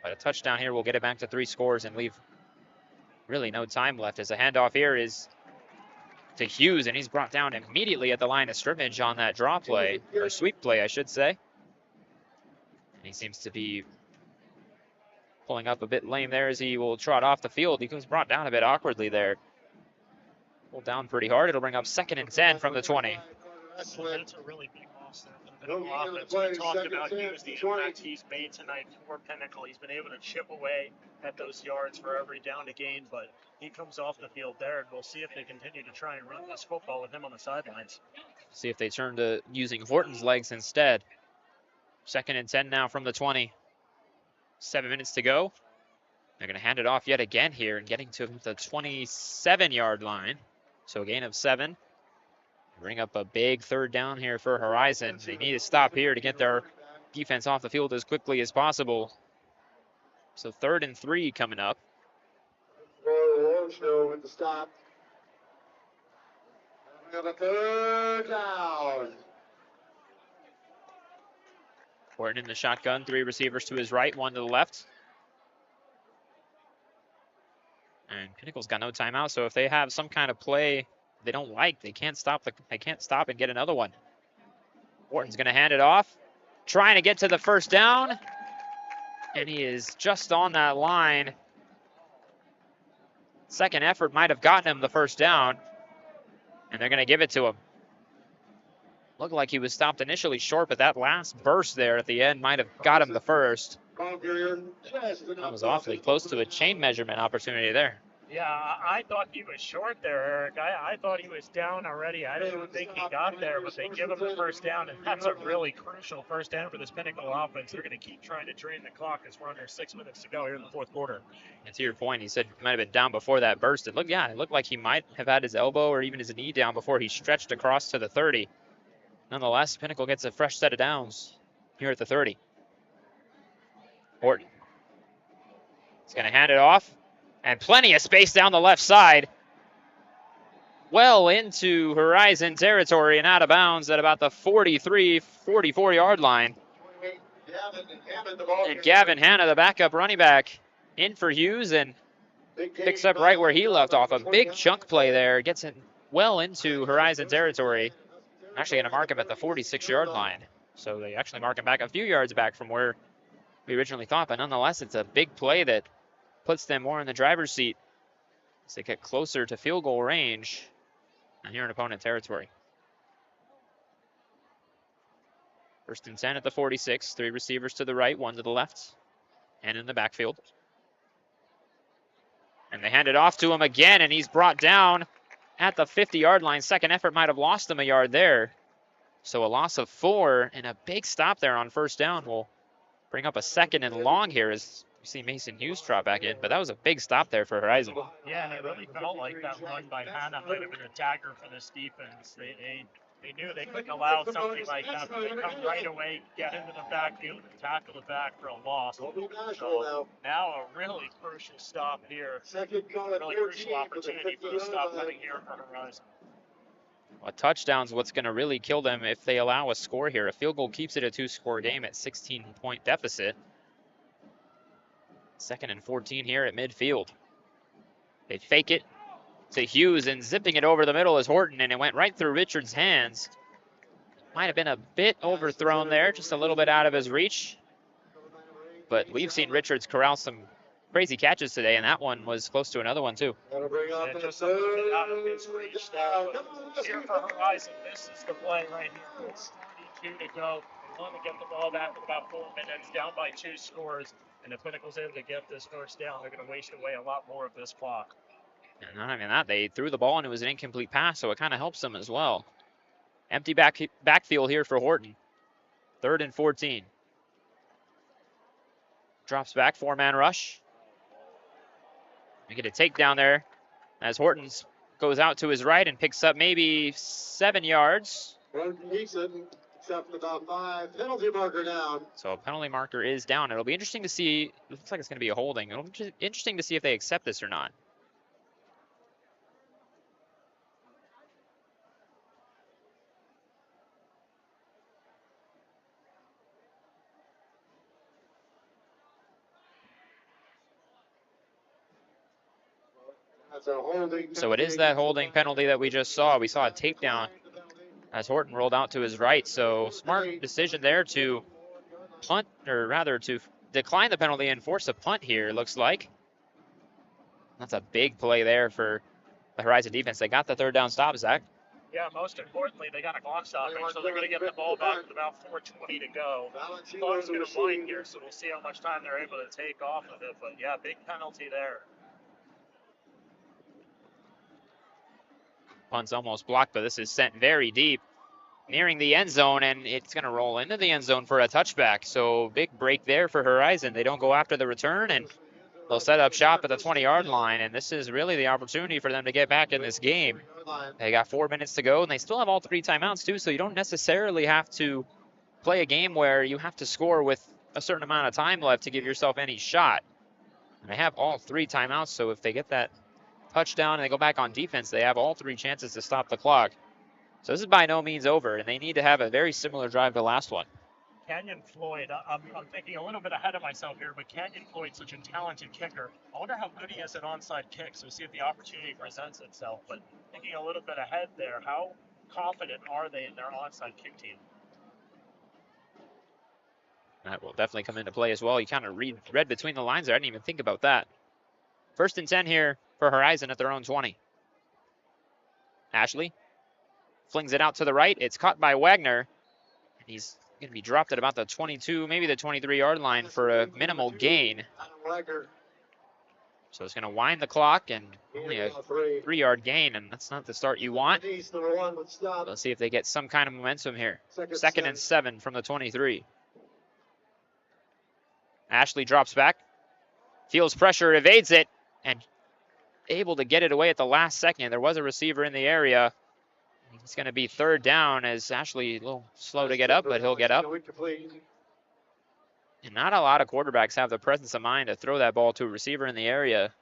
But a touchdown here will get it back to 3 scores and leave really no time left, as a handoff here is to Hughes, and he's brought down immediately at the line of scrimmage on that draw play, or sweep play, I should say. And he seems to be Pulling up a bit lame there as he will trot off the field. He was brought down a bit awkwardly there. Pulled down pretty hard. It'll bring up 2nd and 10 from the 20. That's a really big loss there for the Pinnacle offense. We talked about the impact he's made tonight for Pinnacle. He's been able to chip away at those yards for every down to gain, but he comes off the field there, and we'll see if they continue to try and run this football with him on the sidelines. See if they turn to using Horton's legs instead. 2nd and 10 now from the 20. 7 minutes to go. They're going to hand it off yet again here and getting to the 27-yard line. So a gain of 7. Bring up a big 3rd down here for Horizon. They need to stop here to get their defense off the field as quickly as possible. So 3rd and 3 coming up. With the stop. We have a 3rd down. Horton in the shotgun, 3 receivers to his right, 1 to the left. And Pinnacle's got no timeout, so if they have some kind of play they don't like, they can't stop and get another one. Horton's going to hand it off, trying to get to the 1st down, and he is just on that line. Second effort might have gotten him the 1st down, and they're going to give it to him. Looked like he was stopped initially short, but that last burst there at the end might have got him the 1st. That was awfully close to a chain measurement opportunity there. Yeah, I thought he was short there, Eric. I thought he was down already. I didn't think he got there, but they give him the 1st down, and that's a really crucial 1st down for this Pinnacle offense. They're going to keep trying to drain the clock as we're under 6 minutes to go here in the 4th quarter. And to your point, he said he might have been down before that burst. It looked like he might have had his elbow or even his knee down before he stretched across to the 30. Nonetheless, Pinnacle gets a fresh set of downs here at the 30. Horton. He's going to hand it off. And plenty of space down the left side. Well into Horizon territory and out of bounds at about the 43, 44-yard line. And Gavin Hanna, the backup running back, in for Hughes and picks up right where he left off. A big chunk play there. Gets it well into Horizon territory. Actually going to mark him at the 46-yard line. So they actually mark him back a few yards back from where we originally thought. But nonetheless, it's a big play that puts them more in the driver's seat as they get closer to field goal range and here in opponent territory. 1st and 10 at the 46. 3 receivers to the right, 1 to the left, and in the backfield. And they hand it off to him again, and he's brought down at the 50-yard line. Second effort might have lost him a yard there. So a loss of 4 and a big stop there on 1st down will bring up a 2nd and long here as you see Mason Hughes trot back in, but that was a big stop there for Horizon. Yeah, and it really felt like that run by Hanna might have been a dagger for this defense. They knew they couldn't allow something like that, but they come right away, get into the backfield, and tackle the back for a loss. So now a really crucial stop here. Really crucial opportunity for the stop coming here for Horizon. A touchdown's what's going to really kill them if they allow a score here. A field goal keeps it a 2-score game at 16-point deficit. 2nd and 14 here at midfield. They fake it to Hughes and zipping it over the middle is Horton, and it went right through Richards' hands. Might have been a bit overthrown there, just a little bit out of his reach. But we've seen Richards corral some crazy catches today, and that one was close to another one too. Yeah, just a little bit out of his reach there. Here for Horizon, this is the play right here. 42 to go. They want to get the ball back with about 4 minutes, down by 2 scores. And if Pinnacle's able to get this 1st down, they're going to waste away a lot more of this clock. And not even that, they threw the ball and it was an incomplete pass, so it kind of helps them as well. Empty backfield here for Horton. 3rd and 14. Drops back, 4-man rush. We get a takedown there as Horton goes out to his right and picks up maybe 7 yards. About 5. Penalty marker down. So a penalty marker is down. It'll be interesting to see. It looks like it's going to be a holding. It'll be interesting to see if they accept this or not. That's a holding. So it is that holding penalty that we just saw. We saw a takedown as Horton rolled out to his right. So smart decision there to punt, or rather to decline the penalty and force a punt here, looks like. That's a big play there for the Horizon defense. They got the third down stop, Zach. Yeah, most importantly, they got a clock stoppage, so they're going to get the ball back with about 4:20 to go. The clock's going to wind here, so we'll see how much time they're able to take off of it. But yeah, big penalty there. Punt's almost blocked, but this is sent very deep, nearing the end zone, and it's going to roll into the end zone for a touchback. So big break there for Horizon. They don't go after the return, and they'll set up shop at the 20-yard line, and this is really the opportunity for them to get back in this game. They got 4 minutes to go, and they still have all 3 timeouts, too, so you don't necessarily have to play a game where you have to score with a certain amount of time left to give yourself any shot. And they have all 3 timeouts, so if they get that touchdown and they go back on defense, they have all 3 chances to stop the clock. So this is by no means over, and they need to have a very similar drive to the last one. Canyon Floyd, I'm thinking a little bit ahead of myself here, but Canyon Floyd's such a talented kicker. I wonder how good he is at onside kicks. We'll see if the opportunity presents itself. But thinking a little bit ahead there, how confident are they in their onside kick team? That will definitely come into play as well. You kind of read between the lines there. I didn't even think about that. 1st and 10 here for Horizon at their own 20. Ashley flings it out to the right. It's caught by Wagner. And he's going to be dropped at about the 22, maybe the 23-yard line for a minimal gain. So it's going to wind the clock, and only a 3-yard gain, and that's not the start you want. Let's see if they get some kind of momentum here. 2nd and 7 from the 23. Ashley drops back, feels pressure, evades it, and able to get it away at the last second. There was a receiver in the area. It's going to be 3rd down as Ashley a little slow to get up, but he'll get up. And not a lot of quarterbacks have the presence of mind to throw that ball to a receiver in the area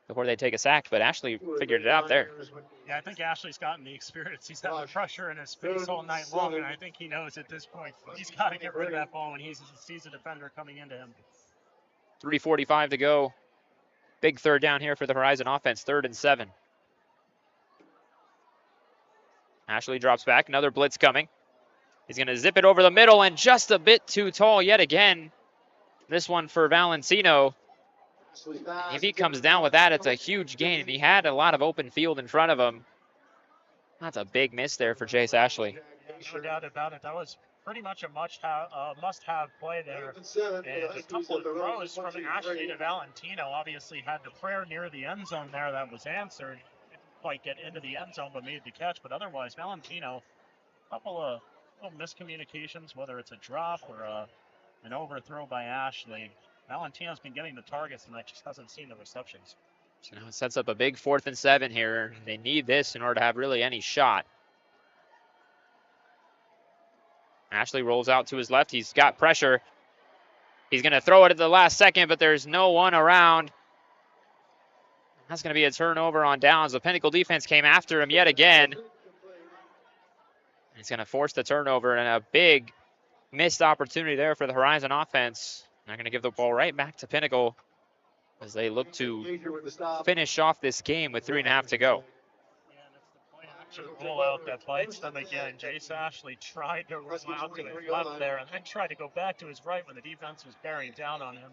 before they take a sack, but Ashley figured it out there. Yeah, I think Ashley's gotten the experience. He's had the pressure in his face all night long, and I think he knows at this point he's got to get rid of that ball when he sees a defender coming into him. 3:45 to go. Big 3rd down here for the Horizon offense, 3rd and 7. Ashley drops back, another blitz coming. He's going to zip it over the middle and just a bit too tall yet again. This one for Valentino. If he comes down with that, it's a huge gain, and he had a lot of open field in front of him. That's a big miss there for Chase Ashley. No doubt about it. That was pretty much a must-have play there. And a couple of throws from Ashley to Valentino obviously had the prayer near the end zone there that was answered. Didn't quite get into the end zone, but made the catch. But otherwise, Valentino, a couple of little miscommunications, whether it's a drop or an overthrow by Ashley. Valentino's been getting the targets, and I just hasn't seen the receptions. So now it sets up a big 4th and 7 here. They need this in order to have really any shot. Ashley rolls out to his left. He's got pressure. He's going to throw it at the last second, but there's no one around. That's going to be a turnover on downs. The Pinnacle defense came after him yet again. He's going to force the turnover, and a big missed opportunity there for the Horizon offense. They're going to give the ball right back to Pinnacle as they look to finish off this game with 3.5 to go. Roll out that bites them again. Jace Ashley tried to roll out to his left there and then tried to go back to his right when the defense was bearing down on him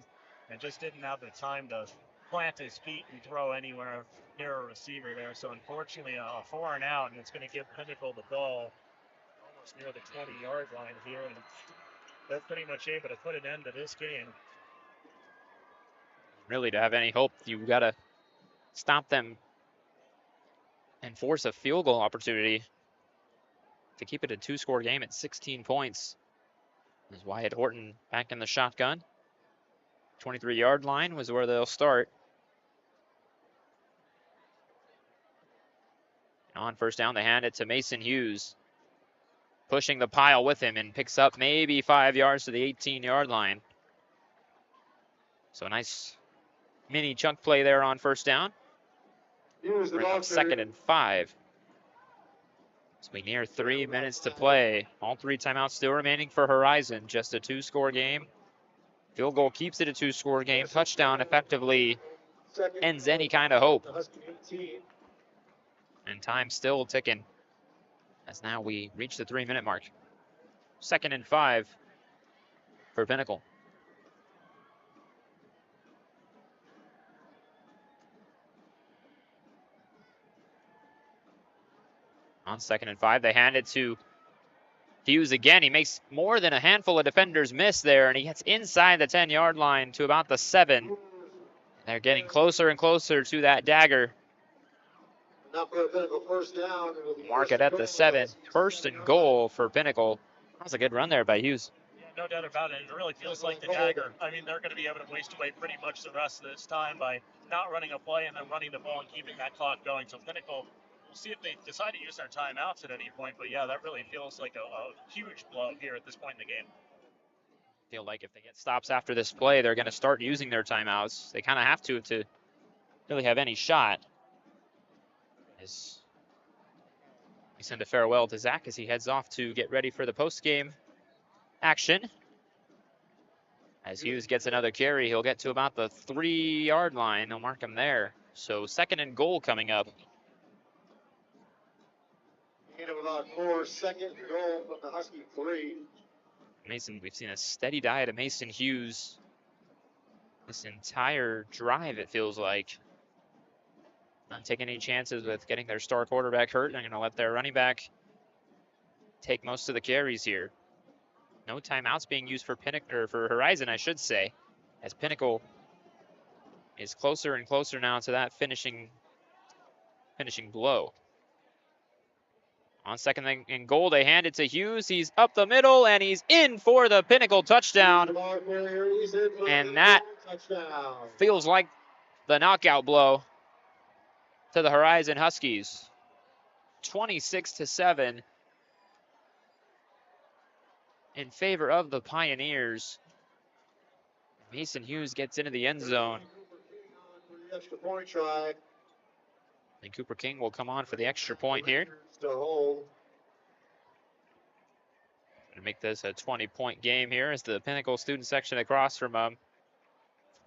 and just didn't have the time to plant his feet and throw anywhere near a receiver there. So unfortunately a 4 and out, and it's going to give Pinnacle the ball almost near the 20-yard line here, and they're pretty much able to put an end to this game. Really, to have any hope, you've got to stop them and force a field goal opportunity to keep it a 2-score game at 16 points. There's Wyatt Horton back in the shotgun. 23-yard line was where they'll start. On 1st down, they hand it to Mason Hughes, pushing the pile with him, and picks up maybe 5 yards to the 18-yard line. So a nice mini chunk play there on 1st down. We're on 2nd and 5. So we near 3 minutes to play. All 3 timeouts still remaining for Horizon. Just a 2-score game. Field goal keeps it a 2-score game. Touchdown effectively ends any kind of hope. And time still ticking as now we reach the 3-minute mark. 2nd and 5 for Pinnacle. On 2nd and 5, they hand it to Hughes again. He makes more than a handful of defenders miss there, and he gets inside the 10-yard line to about the 7. They're getting closer and closer to that dagger. Now for a Pinnacle first down. Mark it at the 7. 1st and goal for Pinnacle. That was a good run there by Hughes. Yeah, no doubt about it. It really feels like the dagger. I mean, they're going to be able to waste away pretty much the rest of this time by not running a play and then running the ball and keeping that clock going. So Pinnacle, we'll see if they decide to use their timeouts at any point. But yeah, that really feels like a huge blow here at this point in the game. Feel like if they get stops after this play, they're going to start using their timeouts. They kind of have to really have any shot. As we send a farewell to Zach as he heads off to get ready for the post-game action. As Hughes gets another carry, he'll get to about the 3-yard line. They'll mark him there. So 2nd and goal coming up. Gain of about 4 seconds. Goal from the Husky 3. Mason, we've seen a steady diet of Mason Hughes this entire drive, it feels like. Not taking any chances with getting their star quarterback hurt. They're going to let their running back take most of the carries here. No timeouts being used for Pinnacle, or for Horizon, I should say, as Pinnacle is closer and closer now to that finishing blow. On 2nd and goal, they hand it to Hughes. He's up the middle, and he's in for the Pinnacle touchdown. And that feels like the knockout blow to the Horizon Huskies. 26-7 in favor of the Pioneers. Mason Hughes gets into the end zone. Extra point try. And Cooper King will come on for the extra point here. To make this a 20-point game here as the Pinnacle student section across from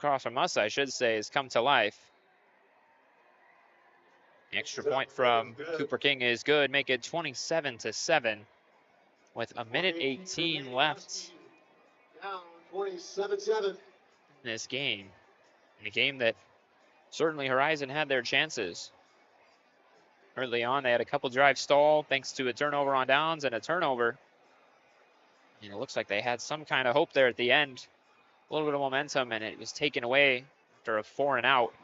us, I should say, has come to life. The extra point from Cooper King is good. Make it 27-7 with 1:18 left. Now 27-7 in this game. In a game that certainly Horizon had their chances. Early on, they had a couple drives stall thanks to a turnover on downs and a turnover. And it looks like they had some kind of hope there at the end. A little bit of momentum, and it was taken away after a 4 and out.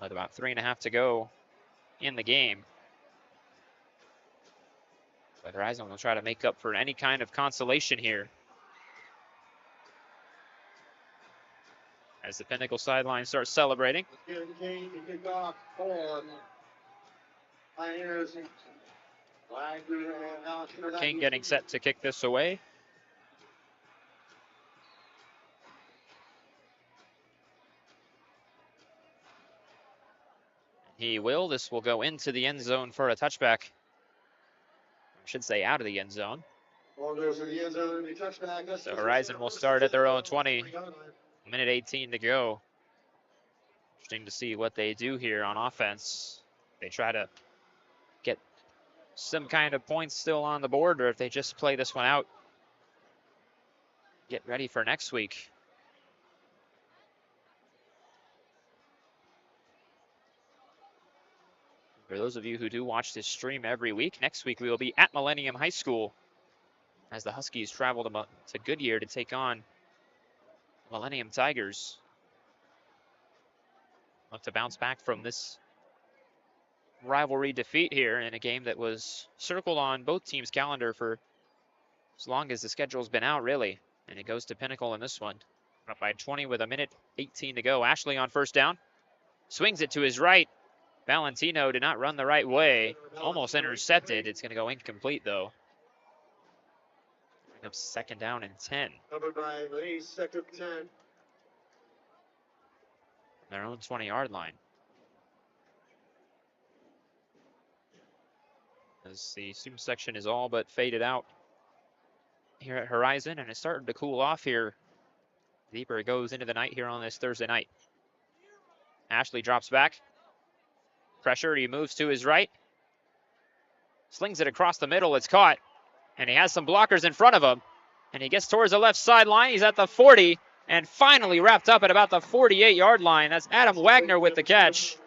With about 3.5 to go in the game. But Horizon will try to make up for any kind of consolation here. As the Pinnacle sideline starts celebrating. King getting set to kick this away. He will. This will go into the end zone for a touchback. I should say out of the end zone. So Horizon will start at their own 20. 1:18 to go. Interesting to see what they do here on offense. They try to get some kind of points still on the board, or if they just play this one out, get ready for next week. For those of you who do watch this stream every week, next week we will be at Millennium High School as the Huskies travel to Goodyear to take on Millennium Tigers. Look to bounce back from this rivalry defeat here in a game that was circled on both teams' calendar for as long as the schedule's been out, really. And it goes to Pinnacle in this one. Up by 20 with 1:18 to go. Ashley on first down. Swings it to his right. Valentino did not run the right way. Almost intercepted. It's going to go incomplete, though. Bring up 2nd down and 10. Covered by Lee, 2nd 10. Their own 20-yard line. As the student section is all but faded out here at Horizon, and it's starting to cool off here. Deeper it goes into the night here on this Thursday night. Ashley drops back. Pressure, he moves to his right. Slings it across the middle, it's caught. And he has some blockers in front of him. And he gets towards the left sideline, he's at the 40. And finally wrapped up at about the 48-yard line. That's Adam Wagner with the catch.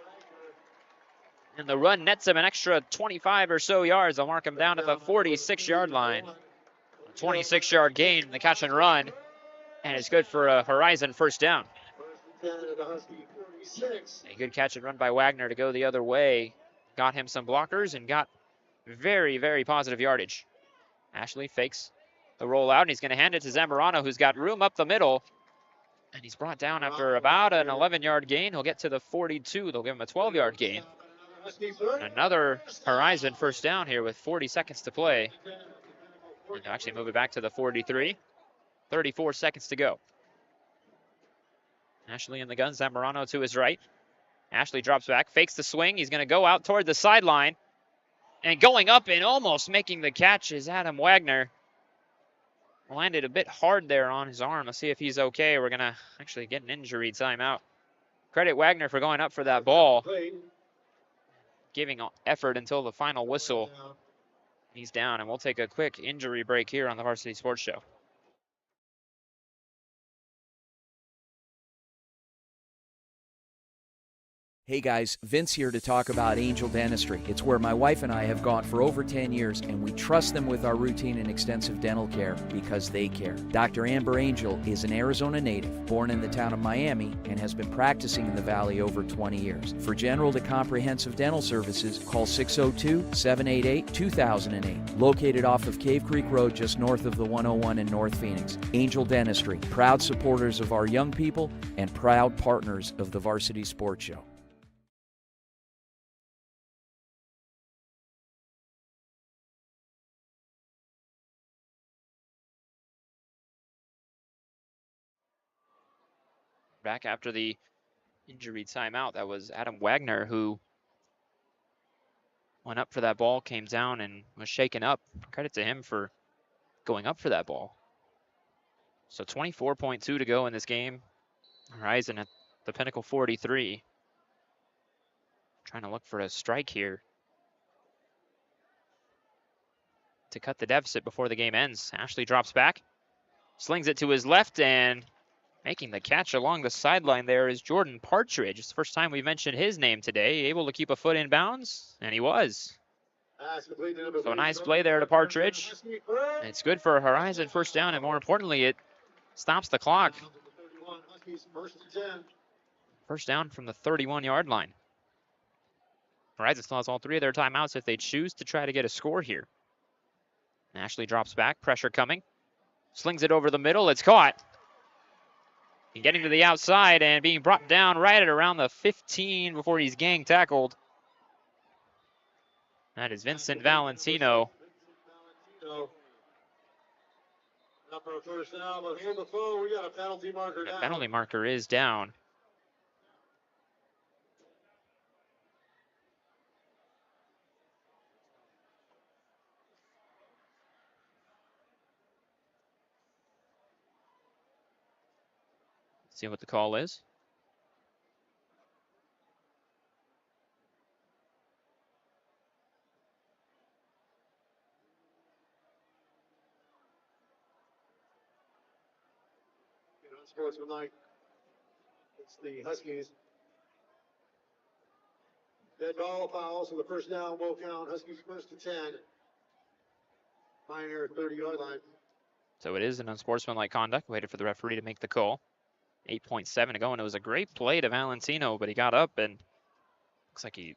And the run nets him an extra 25 or so yards. They'll mark him down to the 46-yard line. 26-yard gain, the catch and run. And it's good for a Horizon first down. A good catch and run by Wagner to go the other way. Got him some blockers and got very, very positive yardage. Ashley fakes the rollout, and he's going to hand it to Zamorano, who's got room up the middle. And he's brought down after about an 11-yard gain. He'll get to the 42. They'll give him a 12-yard gain. Another Horizon first down here with 40 seconds to play. And they'll actually move it back to the 43. 34 seconds to go. Ashley in the gun, Zamorano to his right. Ashley drops back, fakes the swing. He's going to go out toward the sideline. And going up and almost making the catch is Adam Wagner. Landed a bit hard there on his arm. Let's see if he's okay. We're going to actually get an injury timeout. Credit Wagner for going up for that ball. Giving effort until the final whistle. He's down, and we'll take a quick injury break here on the Varsity Sports Show. Hey guys, Vince here to talk about Angel Dentistry. It's where my wife and I have gone for over 10 years, and we trust them with our routine and extensive dental care because they care. Dr. Amber Angel is an Arizona native, born in the town of Miami, and has been practicing in the Valley over 20 years. For general to comprehensive dental services, call 602-788-2008. Located off of Cave Creek Road just north of the 101 in North Phoenix. Angel Dentistry, proud supporters of our young people and proud partners of the Varsity Sports Show. Back after the injury timeout, that was Adam Wagner who went up for that ball, came down and was shaken up. Credit to him for going up for that ball. So 24.2 to go in this game. Horizon at the Pinnacle 43. Trying to look for a strike here to cut the deficit before the game ends. Ashley drops back, slings it to his left, and making the catch along the sideline there is Jordan Partridge. It's the first time we mentioned his name today. Able to keep a foot in bounds, and he was. So a nice play there to Partridge. It's good for a Horizon first down, and more importantly, it stops the clock. First down from the 31-yard line. Horizon still has all three of their timeouts if they choose to try to get a score here. Ashley drops back, pressure coming. Slings it over the middle, it's caught. And getting to the outside and being brought down right at around the 15 before he's gang tackled. That is Vincent Valentino. The penalty marker is down. See what the call is. Sportsmanlike. It's the Huskies. Dead ball foul, so the first down will count. Huskies first to 10. Pioneer 30-yard line. So it is an unsportsmanlike conduct. Waited for the referee to make the call. 8.7 to go, and it was a great play to Valentino, but he got up and looks like he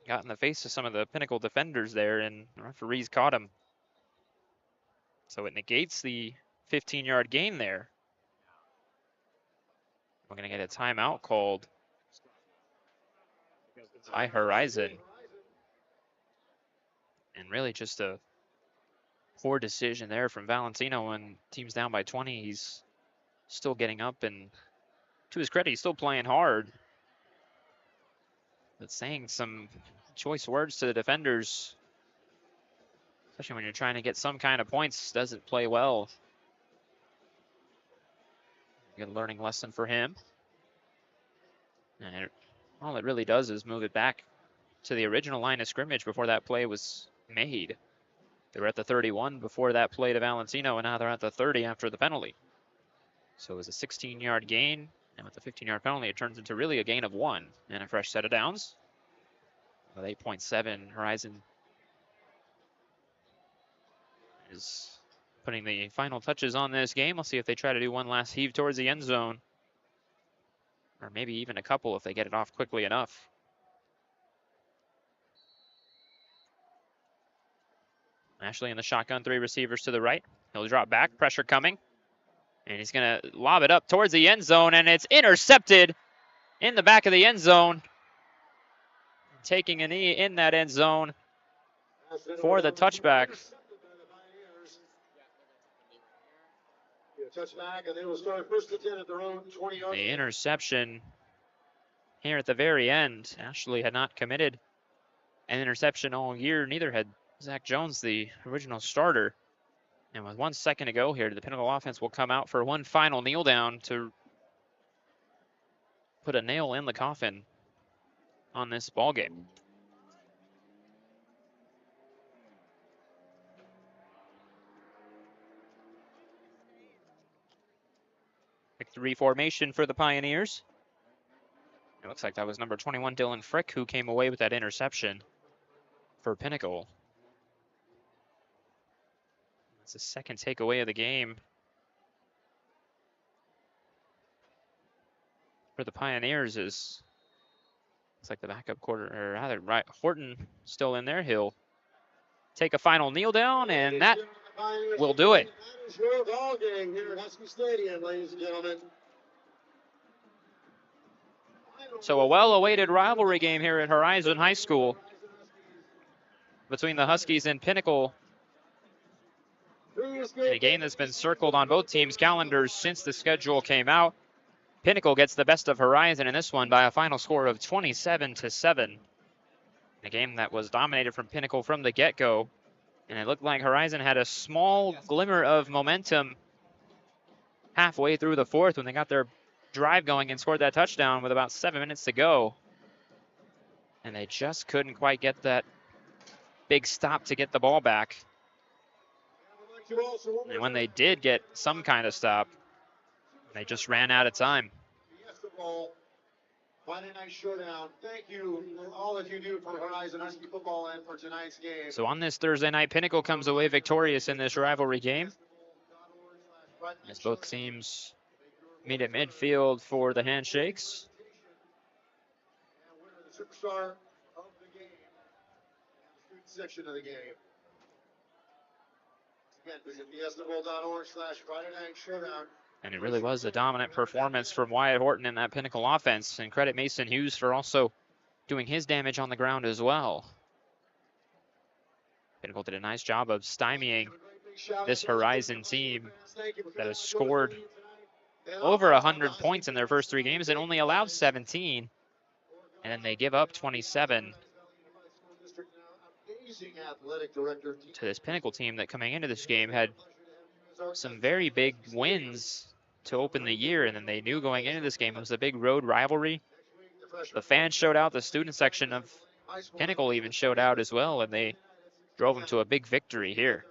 got in the face of some of the Pinnacle defenders there, and the referees caught him. So it negates the 15-yard gain there. We're going to get a timeout called by Horizon. And really just a poor decision there from Valentino. When team's down by 20, he's still getting up, and to his credit, he's still playing hard. But saying some choice words to the defenders, especially when you're trying to get some kind of points, doesn't play well. Good learning lesson for him. And all it really does is move it back to the original line of scrimmage before that play was made. They were at the 31 before that play to Valentino, and now they're at the 30 after the penalty. So it was a 16-yard gain, and with the 15-yard penalty, it turns into really a gain of 1 and a fresh set of downs. With 8.7, Horizon is putting the final touches on this game. We'll see if they try to do one last heave towards the end zone. Or maybe even a couple if they get it off quickly enough. Ashley in the shotgun, 3 receivers to the right. He'll drop back, pressure coming. And he's going to lob it up towards the end zone, and it's intercepted in the back of the end zone. Taking a knee in that end zone for the touchback. Touchback, and they will start first and 10 at their own 20-yard. The interception here at the very end. Ashley had not committed an interception all year. Neither had Zach Jones, the original starter. And with 1 second to go here, the Pinnacle offense will come out for one final kneel down to put a nail in the coffin on this ball game. Pick 3 formation for the Pioneers. It looks like that was number 21, Dylan Frick, who came away with that interception for Pinnacle. It's the second takeaway of the game for the Pioneers. Looks like the backup quarter, or rather, right, Horton still in there. He'll take a final kneel down, and that will do it. Ball game here at Husky Stadium, ladies and gentlemen. So a well-awaited rivalry game here at Horizon High School between the Huskies and Pinnacle. A game that's been circled on both teams' calendars since the schedule came out. Pinnacle gets the best of Horizon in this one by a final score of 27-7. A game that was dominated from Pinnacle from the get-go. And it looked like Horizon had a small glimmer of momentum halfway through the fourth when they got their drive going and scored that touchdown with about 7 minutes to go. And they just couldn't quite get that big stop to get the ball back. And when they did get some kind of stop, they just ran out of time. Friday night showdown. Thank you for all that you do for Horizon Husky football and for tonight's game. So on this Thursday night, Pinnacle comes away victorious in this rivalry game, as both teams meet at midfield for the handshakes. The superstar of the game, the student section of the game. Again, visit fiestabowl.org/Friday night showdown. And it really was a dominant performance from Wyatt Horton in that Pinnacle offense. And credit Mason Hughes for also doing his damage on the ground as well. Pinnacle did a nice job of stymieing this Horizon team that has scored over 100 points in their first 3 games and only allowed 17. And then they give up 27 to this Pinnacle team that coming into this game had some very big wins to open the year, and then they knew going into this game it was a big road rivalry. The fans showed out, the student section of Pinnacle even showed out as well, and they drove them to a big victory here.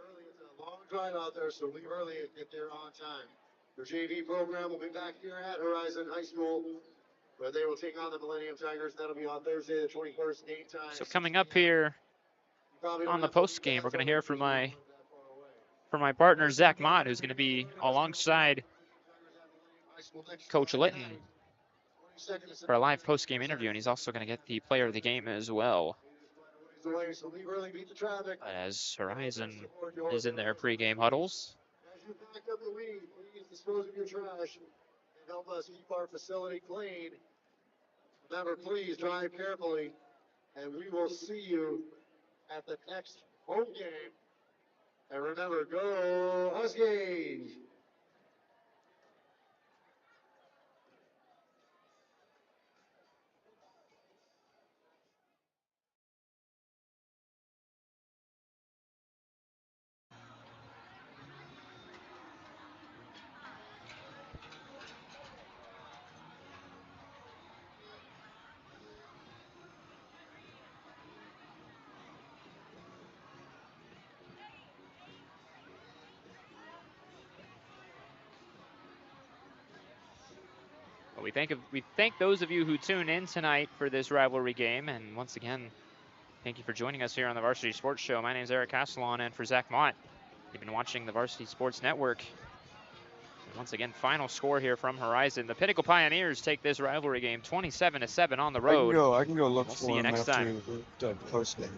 Long drive out there, so leave early and get there on time. The JV program will be back here at Horizon High School, where they will take on the Millennium Tigers. That'll be on Thursday, the 21st, game time. So coming up here on the post game, we're going to hear from my partner, Zach Mott, who's going to be alongside Coach Litton for a live post-game interview, and he's also going to get the player of the game as well. As Horizon is in their pregame huddles. As you back up the weed, please dispose of your trash and help us keep our facility clean. Remember, please drive carefully, and we will see you at the next home game. And remember, go Huskies! We thank those of you who tune in tonight for this rivalry game, and once again, Thank you for joining us here on the Varsity Sports Show. My name is Eric Castellon, and for Zach Mott, you've been watching the Varsity Sports Network. And once again, final score here from Horizon. The Pinnacle Pioneers take this rivalry game 27-7 on the road. I can go look We'll for see you him next after time. the post game.